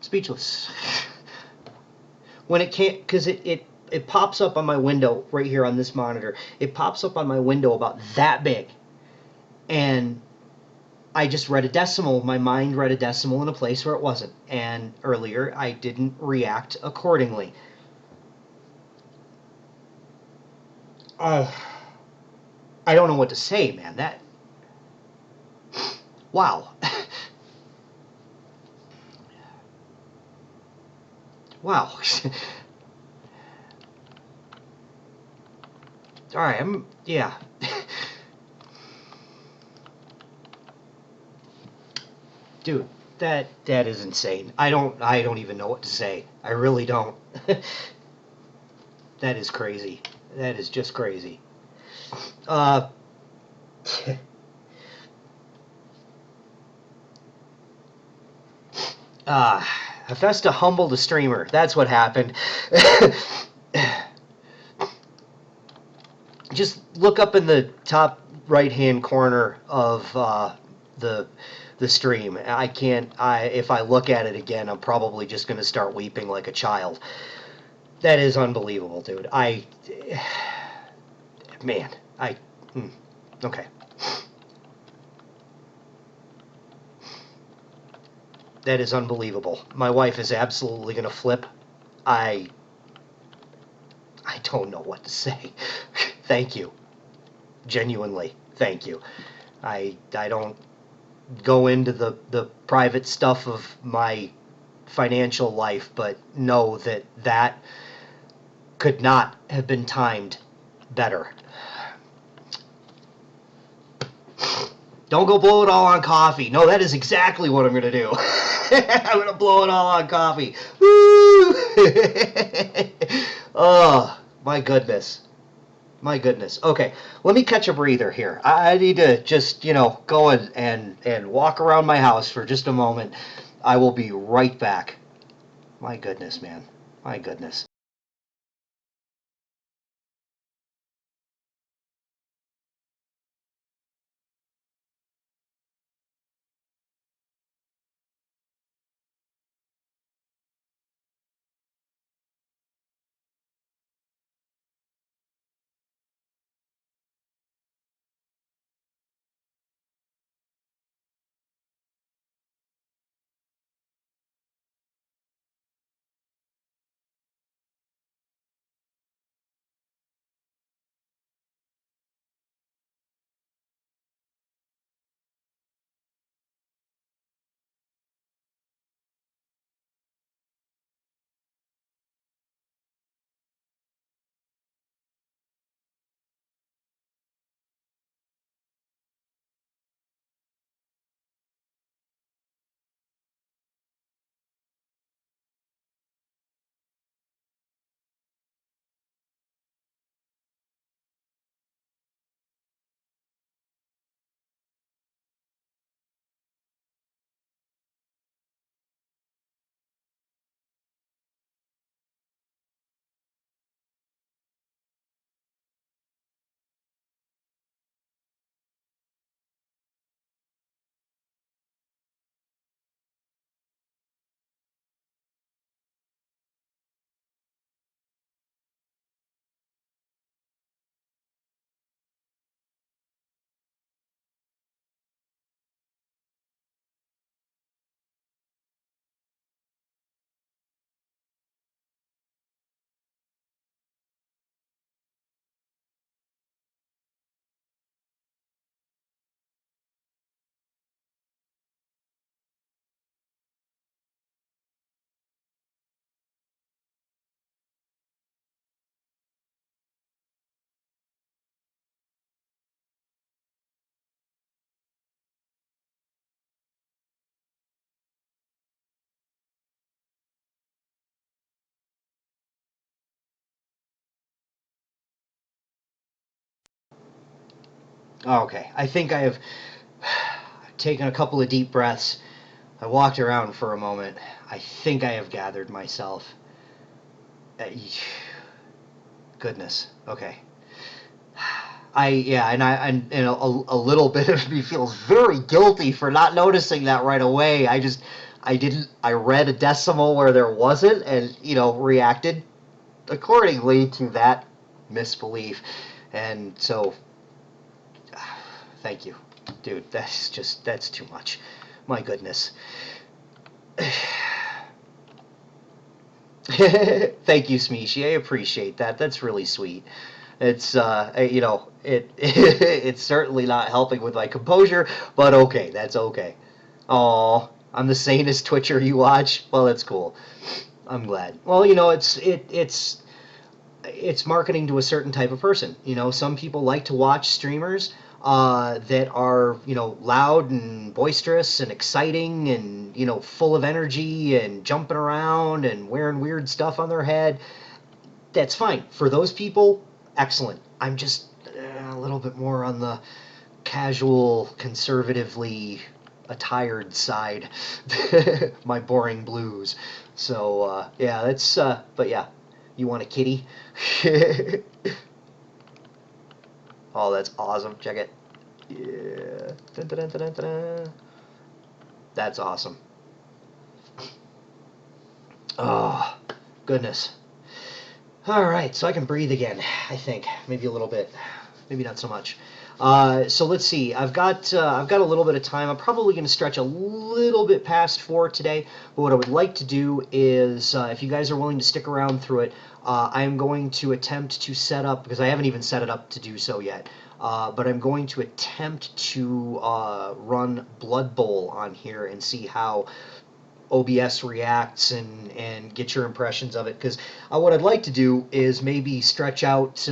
Speechless. When it can't, because it pops up on my window right here on this monitor. It pops up on my window about that big. And I just read a decimal. My mind read a decimal in a place where it wasn't. And earlier, I didn't react accordingly. I don't know what to say, man. That. Wow. Wow. All right, yeah. Dude, that is insane. I don't even know what to say. I really don't. That is crazy. That is just crazy. Uh Hephaestus humbled a streamer. That's what happened. Just look up in the top right-hand corner of the stream. I can't. If I look at it again, I'm probably just going to start weeping like a child. That is unbelievable, dude. Man, okay. That is unbelievable. My wife is absolutely going to flip. I don't know what to say. Thank you. Genuinely, thank you. I don't go into the private stuff of my financial life, but know that that could not have been timed better. Don't go blow it all on coffee. No, that is exactly what I'm going to do. I'm going to blow it all on coffee. Woo! Oh, my goodness. My goodness. Okay, let me catch a breather here. I need to just, go and walk around my house for just a moment. I will be right back. My goodness, man. My goodness. Okay, I think I have taken a couple of deep breaths. I walked around for a moment. I think I have gathered myself. Uh, Goodness. Okay. And a little bit of me feels very guilty for not noticing that right away. I read a decimal where there wasn't, and reacted accordingly to that misbelief. And so, thank you. Dude, that's too much. My goodness. Thank you, Smeeshi. I appreciate that. That's really sweet. It's it's certainly not helping with my composure, but okay, that's okay. Oh, I'm the sanest Twitcher you watch. Well, that's cool. I'm glad. Well, it's marketing to a certain type of person. Some people like to watch streamers that are loud and boisterous and exciting and full of energy and jumping around and wearing weird stuff on their head. That's fine for those people. Excellent. I'm just a little bit more on the casual, conservatively attired side. My boring blues. So yeah, that's. But yeah, you want a kitty? Oh, that's awesome. Check it. Yeah. Dun, dun, dun, dun, dun. That's awesome. Oh, goodness. All right, so I can breathe again, I think. Maybe a little bit. Maybe not so much. So let's see. I've got a little bit of time. I'm probably going to stretch a little bit past 4 today. But what I would like to do is, if you guys are willing to stick around through it, I am going to attempt to set up, because I haven't even set it up to do so yet. But I'm going to attempt to run Blood Bowl on here and see how OBS reacts and get your impressions of it. Because what I'd like to do is maybe stretch out,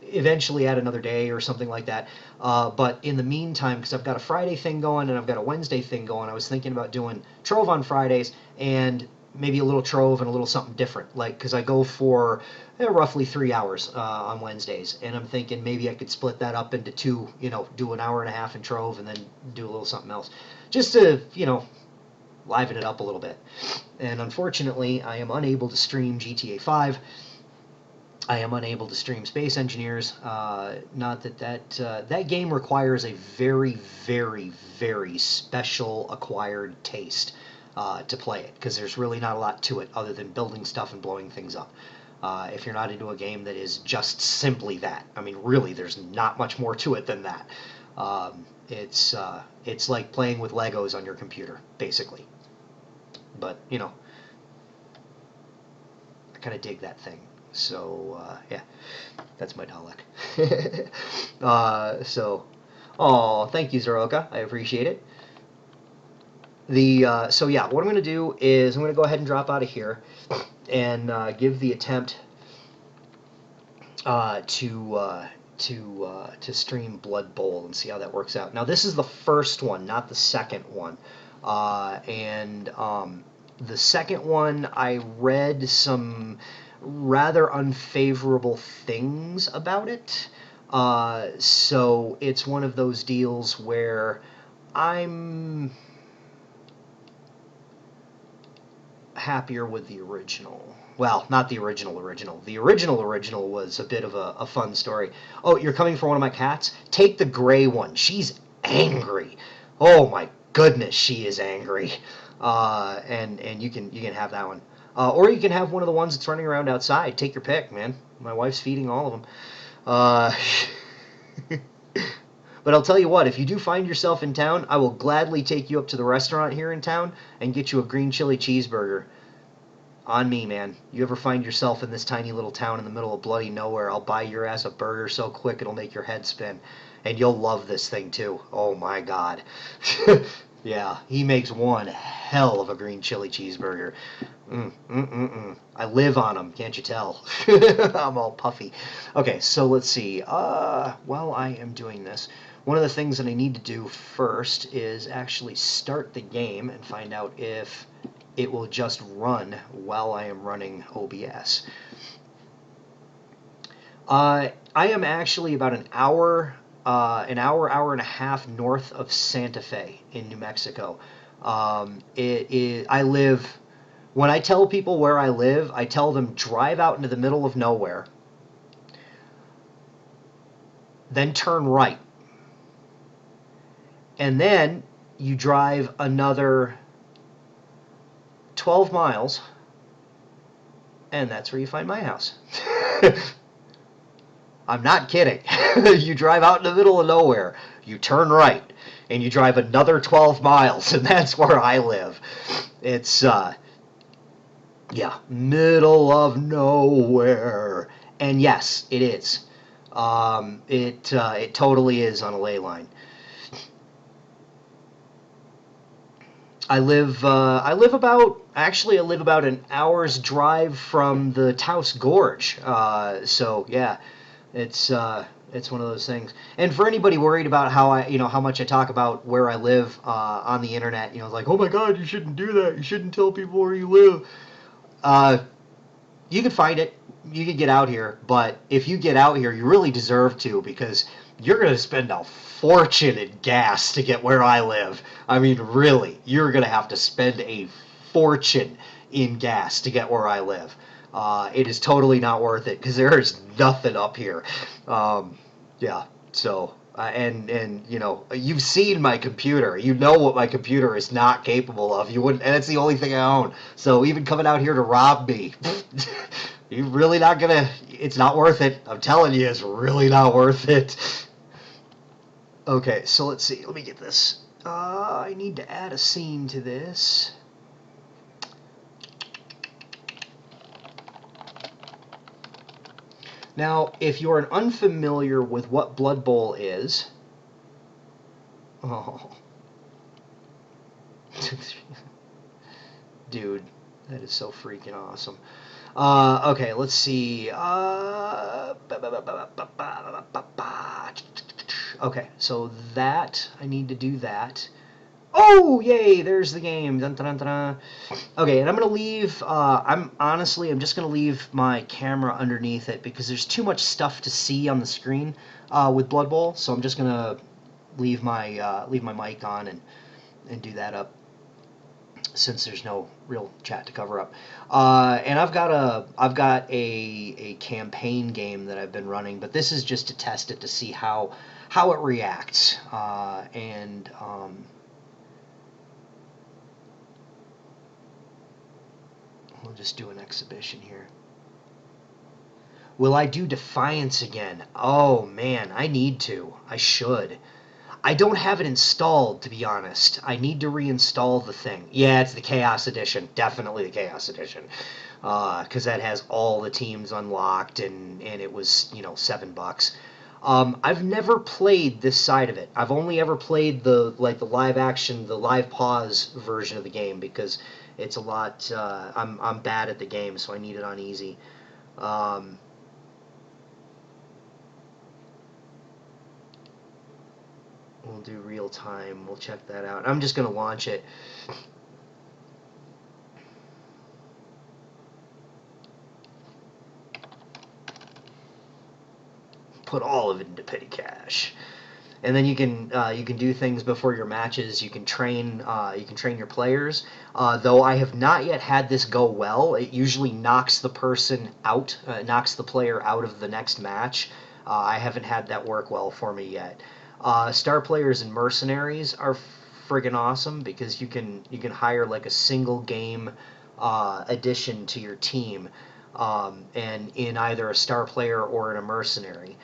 eventually add another day or something like that. But in the meantime, because I've got a Friday thing going and I've got a Wednesday thing going, I was thinking about doing Trove on Fridays and maybe a little Trove and a little something different. Like, because I go for roughly 3 hours on Wednesdays, and I'm thinking maybe I could split that up into 2, do an hour and a half in Trove and then do a little something else. Just to, liven it up a little bit. And unfortunately, I am unable to stream GTA 5. I am unable to stream Space Engineers. Not that game requires a very, very, very special acquired taste to play it, because there's really not a lot to it other than building stuff and blowing things up. If you're not into a game that is just simply that, I mean, really, there's not much more to it than that. It's like playing with Legos on your computer, basically. But I kind of dig that thing. So yeah, that's my Dalek. Thank you, Zeroka. I appreciate it. So yeah, what I'm going to do is I'm going to go ahead and drop out of here and give the attempt to stream Blood Bowl and see how that works out. Now this is the first one, not the second one. The second one, I read some rather unfavorable things about it. So it's one of those deals where I'm happier with the original. Well, not the original. The original was a bit of a fun story. Oh, you're coming for one of my cats? Take the gray one. She's angry. Oh my goodness, she is angry. And you can have that one. Or you can have one of the ones that's running around outside. Take your pick, man. My wife's feeding all of them. But I'll tell you what, if you do find yourself in town, I will gladly take you up to the restaurant here in town and get you a green chili cheeseburger. On me, man. You ever find yourself in this tiny little town in the middle of bloody nowhere, I'll buy your ass a burger so quick it'll make your head spin. And you'll love this thing, too. Oh, my God. Yeah, he makes one hell of a green chili cheeseburger. I live on them, can't you tell? I'm all puffy. Okay, so let's see. While I am doing this, one of the things that I need to do first is actually start the game and find out if it will just run while I am running OBS. I am actually about an hour and a half north of Santa Fe in New Mexico. I live, when I tell people where I live, I tell them drive out into the middle of nowhere, then turn right. And then you drive another 12 miles, and that's where you find my house. I'm not kidding. You drive out in the middle of nowhere. you turn right, and you drive another 12 miles, and that's where I live. It's, yeah, middle of nowhere. And yes, it is. It totally is on a ley line. I live I live about an hour's drive from the Taos Gorge. So yeah, it's one of those things. And for anybody worried about how how much I talk about where I live on the internet, like, oh my God, you shouldn't do that. You shouldn't tell people where you live. Uh, you can find it. You can get out here, but if you get out here, you really deserve to, because you're going to spend a fortune in gas to get where I live. I mean, really, you're going to have to spend a fortune in gas to get where I live. It is totally not worth it, because there is nothing up here. Yeah, so and you've seen my computer. You know what my computer is not capable of. You wouldn't, and it's the only thing I own. So even coming out here to rob me, you're really not gonna. It's not worth it. I'm telling you, it's really not worth it. Okay, so let's see. Let me get this. I need to add a scene to this. Now, if you're unfamiliar with what Blood Bowl is, oh, dude, that is so freaking awesome. Okay, let's see. Okay, so that, I need to do that. Oh, yay, there's the game. Dun, dun, dun, dun. Okay, and I'm going to leave, I'm just going to leave my camera underneath it, because there's too much stuff to see on the screen with Blood Bowl, so I'm just going to leave my mic on and do that up, since there's no real chat to cover up. And I've got a campaign game that I've been running, but this is just to test it, to see how it reacts, and we'll just do an exhibition here. Will I do Defiance again? Oh man, I need to. I should. I don't have it installed, to be honest. I need to reinstall the thing. Yeah, it's the Chaos Edition. Definitely the Chaos Edition. Because that has all the teams unlocked, and it was, $7. I've never played this side of it. I've only ever played the live action, the live pause version of the game, because it's a lot. I'm bad at the game, so I need it on easy. We'll do real time. We'll check that out. I'm just gonna launch it. Put all of it into petty cash. And then you can do things before your matches. You can train your players. Though I have not yet had this go well. It usually knocks the person out, knocks the player out of the next match. I haven't had that work well for me yet. Star players and mercenaries are friggin' awesome, because you can hire like a single game addition to your team, and in either a star player or in a mercenary.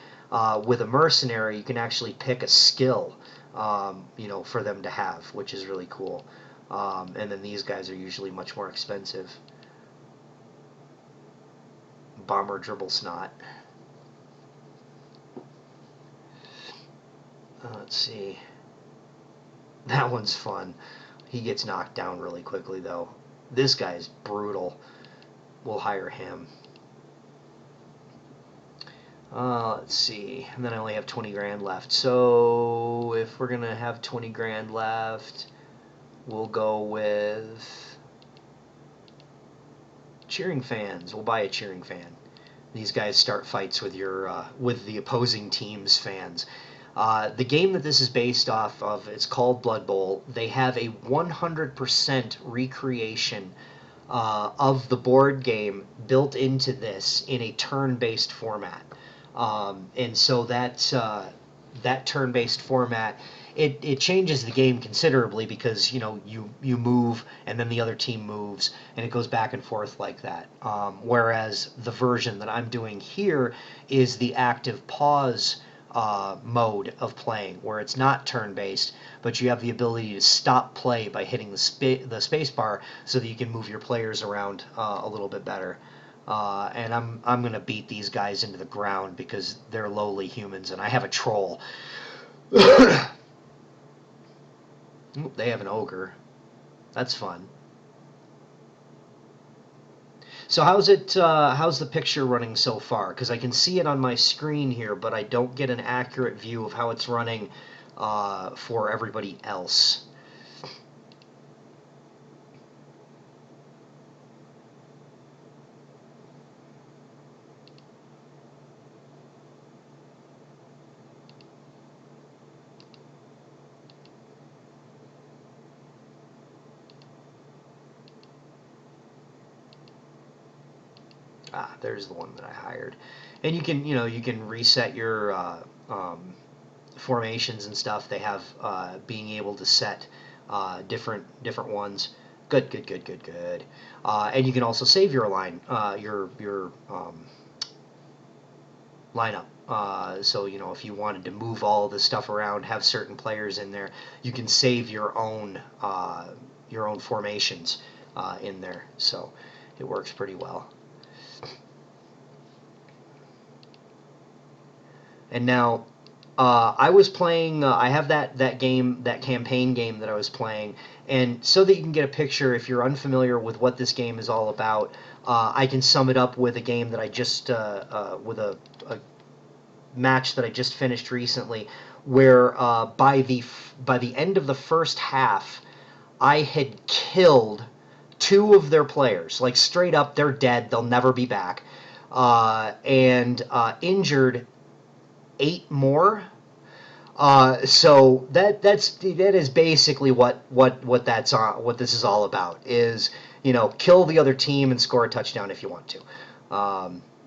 With a mercenary, you can actually pick a skill, for them to have, which is really cool. And then these guys are usually much more expensive. Bomber Dribble Snot. Let's see. That one's fun. He gets knocked down really quickly, though. This guy's brutal. We'll hire him. Let's see. And then I only have 20 grand left. So if we're going to have 20 grand left, we'll go with cheering fans. We'll buy a cheering fan. These guys start fights with with the opposing team's fans. The game that this is based off of, it's called Blood Bowl. They have a 100% recreation of the board game built into this in a turn-based format. And so that turn-based format, it changes the game considerably, because you move and then the other team moves, and it goes back and forth like that. Whereas the version that I'm doing here is the active pause mode of playing, where it's not turn-based, but you have the ability to stop play by hitting the space bar so that you can move your players around a little bit better. And I'm gonna beat these guys into the ground because they're lowly humans, and I have a troll. They have an ogre. That's fun. So how's it? How's the picture running so far? Because I can see it on my screen here, but I don't get an accurate view of how it's running for everybody else. There's the one that I hired, and you can reset your formations and stuff. They have being able to set different ones. Good, good, good, good, good. And you can also save your your lineup. So if you wanted to move all the stuff around, have certain players in there, you can save your own formations in there. So it works pretty well. And now, I was playing. I have that game, that campaign game that I was playing, and so that you can get a picture, if you're unfamiliar with what this game is all about, I can sum it up with a game that I just with a match that I just finished recently, where by the end of the first half, I had killed 2 of their players, like straight up, they're dead, they'll never be back, and injured 8 more. So that is basically what this is all about. Is kill the other team and score a touchdown if you want to.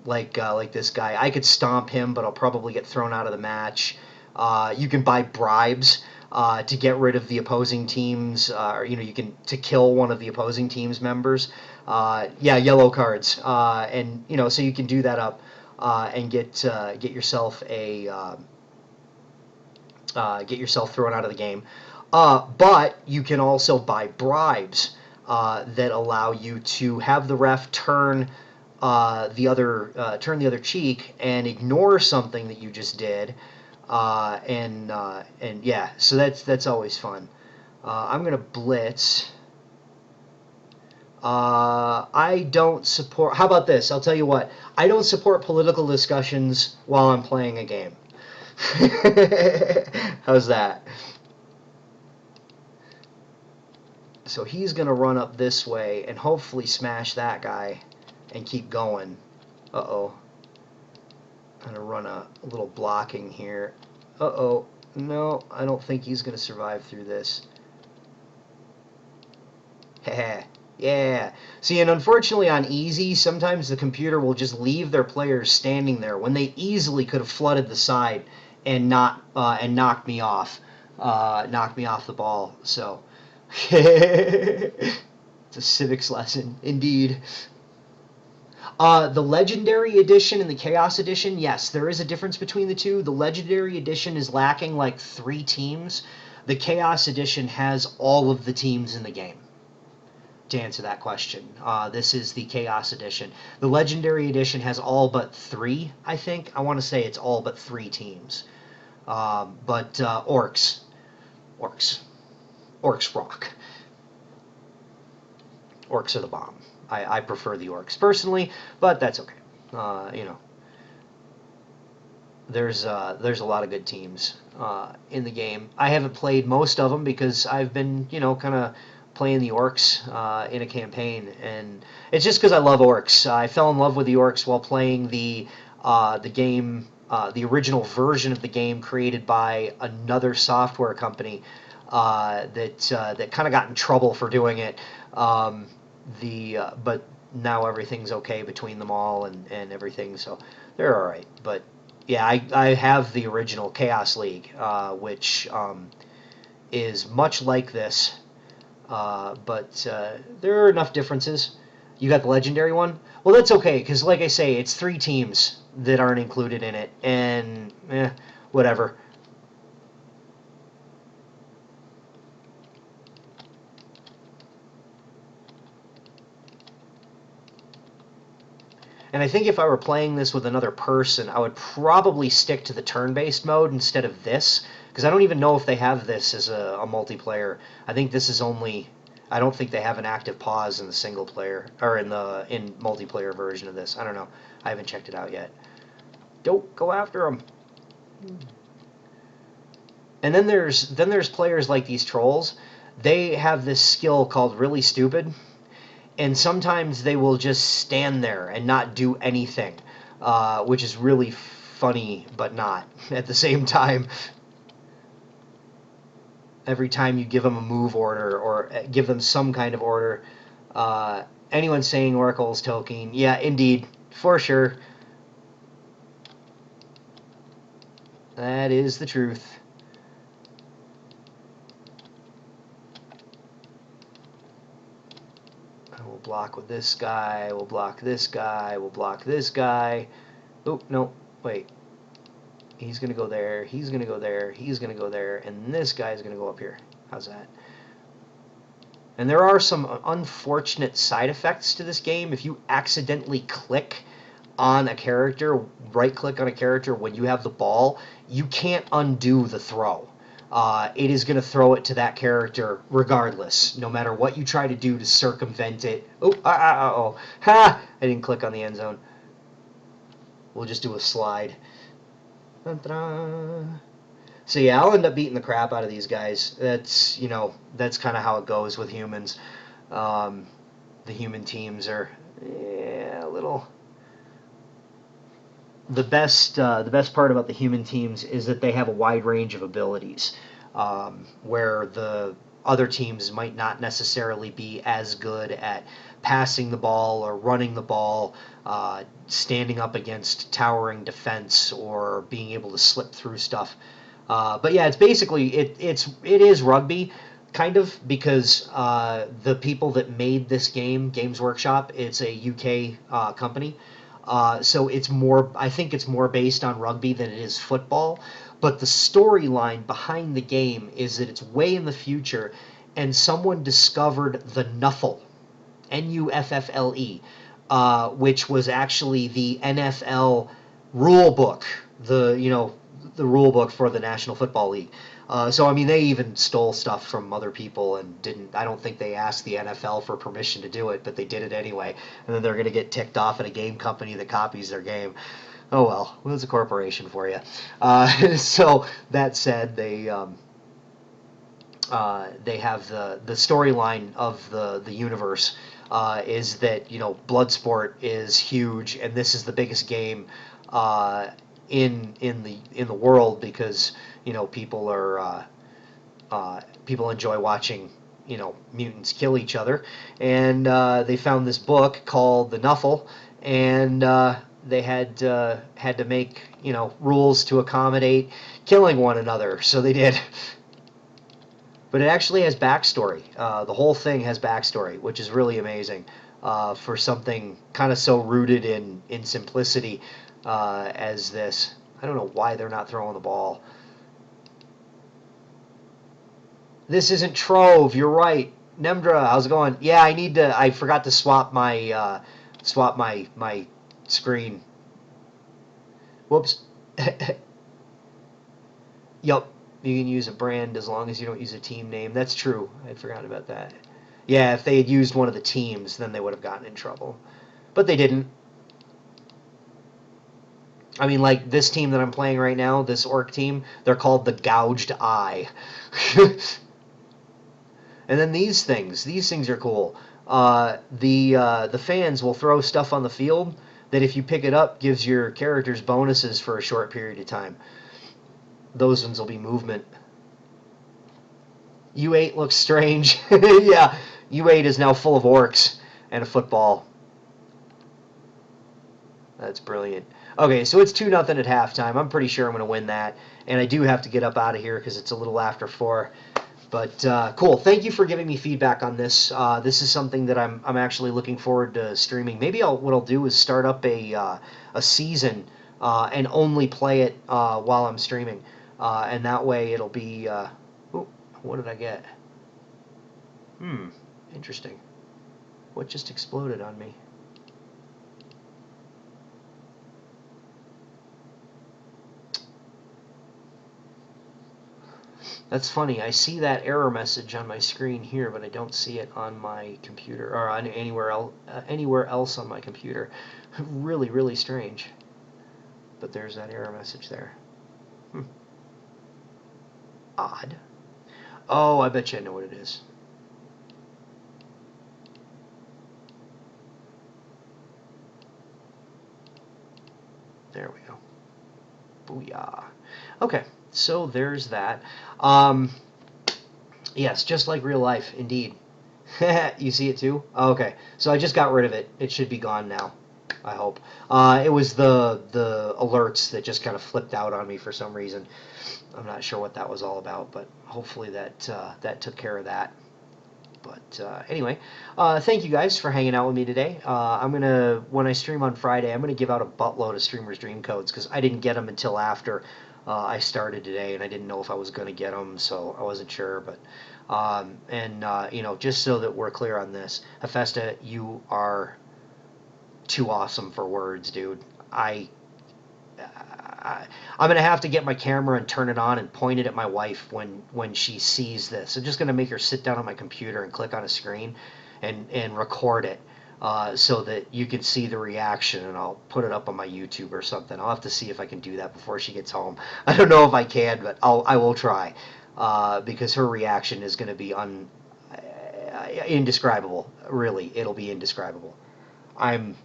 Like this guy, I could stomp him, but I'll probably get thrown out of the match. You can buy bribes to get rid of the opposing teams, or you can to kill one of the opposing team's members. Yellow cards, and so you can do that up. And get yourself get yourself thrown out of the game. But you can also buy bribes that allow you to have the ref turn the other cheek and ignore something that you just did. And yeah, so that's always fun. I'm gonna blitz. I don't support. How about this? I'll tell you what. I don't support political discussions while I'm playing a game. How's that? So he's going to run up this way and hopefully smash that guy and keep going. Uh-oh. I'm going to run a little blocking here. Uh-oh. No, I don't think he's going to survive through this. Heh. Yeah. See, and unfortunately on easy, sometimes the computer will just leave their players standing there when they easily could have flooded the side and knocked me off the ball. So it's a civics lesson indeed. The Legendary Edition and the Chaos Edition, yes, there is a difference between the two. The Legendary Edition is lacking like 3 teams. The Chaos Edition has all of the teams in the game. To answer that question, this is the Chaos Edition. The Legendary Edition has all but 3, I think. I want to say it's all but 3 teams. But Orcs rock. Orcs are the bomb. I prefer the Orcs personally, but that's okay. There's a lot of good teams in the game. I haven't played most of them because I've been kind of playing the Orcs in a campaign, and it's just because I love Orcs. I fell in love with the Orcs while playing the game, the original version of the game created by another software company that kind of got in trouble for doing it. But now everything's okay between them all and everything, so they're all right. But yeah, I have the original Chaos League, which is much like this. But there are enough differences. You got the Legendary one? Well, that's okay, because like I say, it's 3 teams that aren't included in it, and whatever. And I think if I were playing this with another person, I would probably stick to the turn-based mode instead of this, because I don't even know if they have this as a multiplayer. I think this is only... I don't think they have an active pause in the single player, or in the multiplayer version of this. I don't know. I haven't checked it out yet. Don't go after them. And then there's players like these trolls. They have this skill called Really Stupid, and sometimes they will just stand there and not do anything, which is really funny, but not at the same time. Every time you give them a move order or give them some kind of order, anyone saying Oracle's token, yeah, indeed, for sure. That is the truth. We'll block with this guy, we'll block this guy, we'll block this guy. Oh, no, wait. He's going to go there, he's going to go there, he's going to go there, and this guy's going to go up here. How's that? And there are some unfortunate side effects to this game. If you accidentally click on a character, right-click on a character when you have the ball, you can't undo the throw. It is going to throw it to that character regardless, no matter what you try to do to circumvent it. Oh, oh, ha! I didn't click on the end zone. We'll just do a slide. So yeah, I'll end up beating the crap out of these guys. That's, you know, that's kind of how it goes with humans. The human teams are, yeah, a little... The best part about the human teams is that they have a wide range of abilities, where the other teams might not necessarily be as good at passing the ball or running the ball, standing up against towering defense, or being able to slip through stuff. But yeah, it's basically it is rugby, kind of, because the people that made this game, Games Workshop, it's a UK company. So it's more, I think it's more based on rugby than it is football. But the storyline behind the game is that it's way in the future, and someone discovered the Nuffle, Nuffle, which was actually the NFL rule book, the rule book for the National Football League. So, I mean, they even stole stuff from other people and didn't... I don't think they asked the NFL for permission to do it, but they did it anyway. And then they're going to get ticked off at a game company that copies their game. Oh, well. It's a corporation for you. So, that said, they have the storyline of the universe is that, you know, Bloodsport is huge, and this is the biggest game in the world, because, you know, people enjoy watching, you know, mutants kill each other, and they found this book called the Nuffle, and they had to make, you know, rules to accommodate killing one another, so they did. But it actually has backstory. The whole thing has backstory, which is really amazing for something kind of so rooted in simplicity as this. I don't know why they're not throwing the ball. This isn't Trove. You're right. Nemdra, how's it going? Yeah, I forgot to swap my screen. Whoops. Yup. You can use a brand as long as you don't use a team name. That's true. I'd forgotten about that. Yeah, if they had used one of the teams, then they would have gotten in trouble. But they didn't. I mean, like, this team that I'm playing right now, this orc team, they're called the Gouged Eye. And then these things are cool. The fans will throw stuff on the field that, if you pick it up, gives your characters bonuses for a short period of time. Those ones will be movement. U8 looks strange. Yeah, U8 is now full of orcs and a football. That's brilliant. Okay, so it's 2-0 at halftime. I'm pretty sure I'm going to win that. And I do have to get up out of here because it's a little after 4. But cool. Thank you for giving me feedback on this. This is something that I'm actually looking forward to streaming. Maybe what I'll do is start up a season and only play it while I'm streaming. And that way it'll be... ooh, what did I get? Interesting. What just exploded on me? That's funny. I see that error message on my screen here, but I don't see it on my computer or on anywhere else on my computer. Really, really strange. But there's that error message there. Odd. Oh, I bet you I know what it is. There we go. Booyah. Okay, so there's that. Yes, just like real life, indeed. You see it too? Okay, so I just got rid of it. It should be gone now, I hope. It was the alerts that just kind of flipped out on me for some reason. I'm not sure what that was all about, but hopefully that took care of that. But anyway, thank you guys for hanging out with me today. When I stream on Friday, I'm gonna give out a buttload of Streamer's Dream codes because I didn't get them until after I started today, and I didn't know if I was gonna get them, so I wasn't sure. But just so that we're clear on this, Hephaestus, you are too awesome for words, dude. I'm gonna have to get my camera and turn it on and point it at my wife when she sees this. I'm just gonna make her sit down on my computer and click on a screen and record it so that you can see the reaction, and I'll put it up on my YouTube or something. I'll have to see if I can do that before she gets home. I don't know if I can, but I will try because her reaction is gonna be indescribable. Really, it'll be indescribable. I'm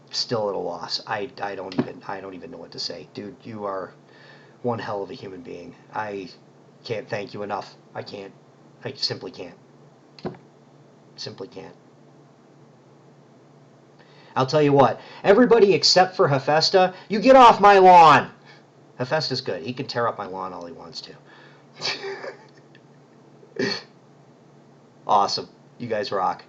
still at a loss. I don't even know what to say. Dude, you are one hell of a human being. I can't thank you enough. I can't. I simply can't. Simply can't. I'll tell you what. Everybody except for Hephaestus, you get off my lawn. Hephaestus good. He can tear up my lawn all he wants to. Awesome. You guys rock.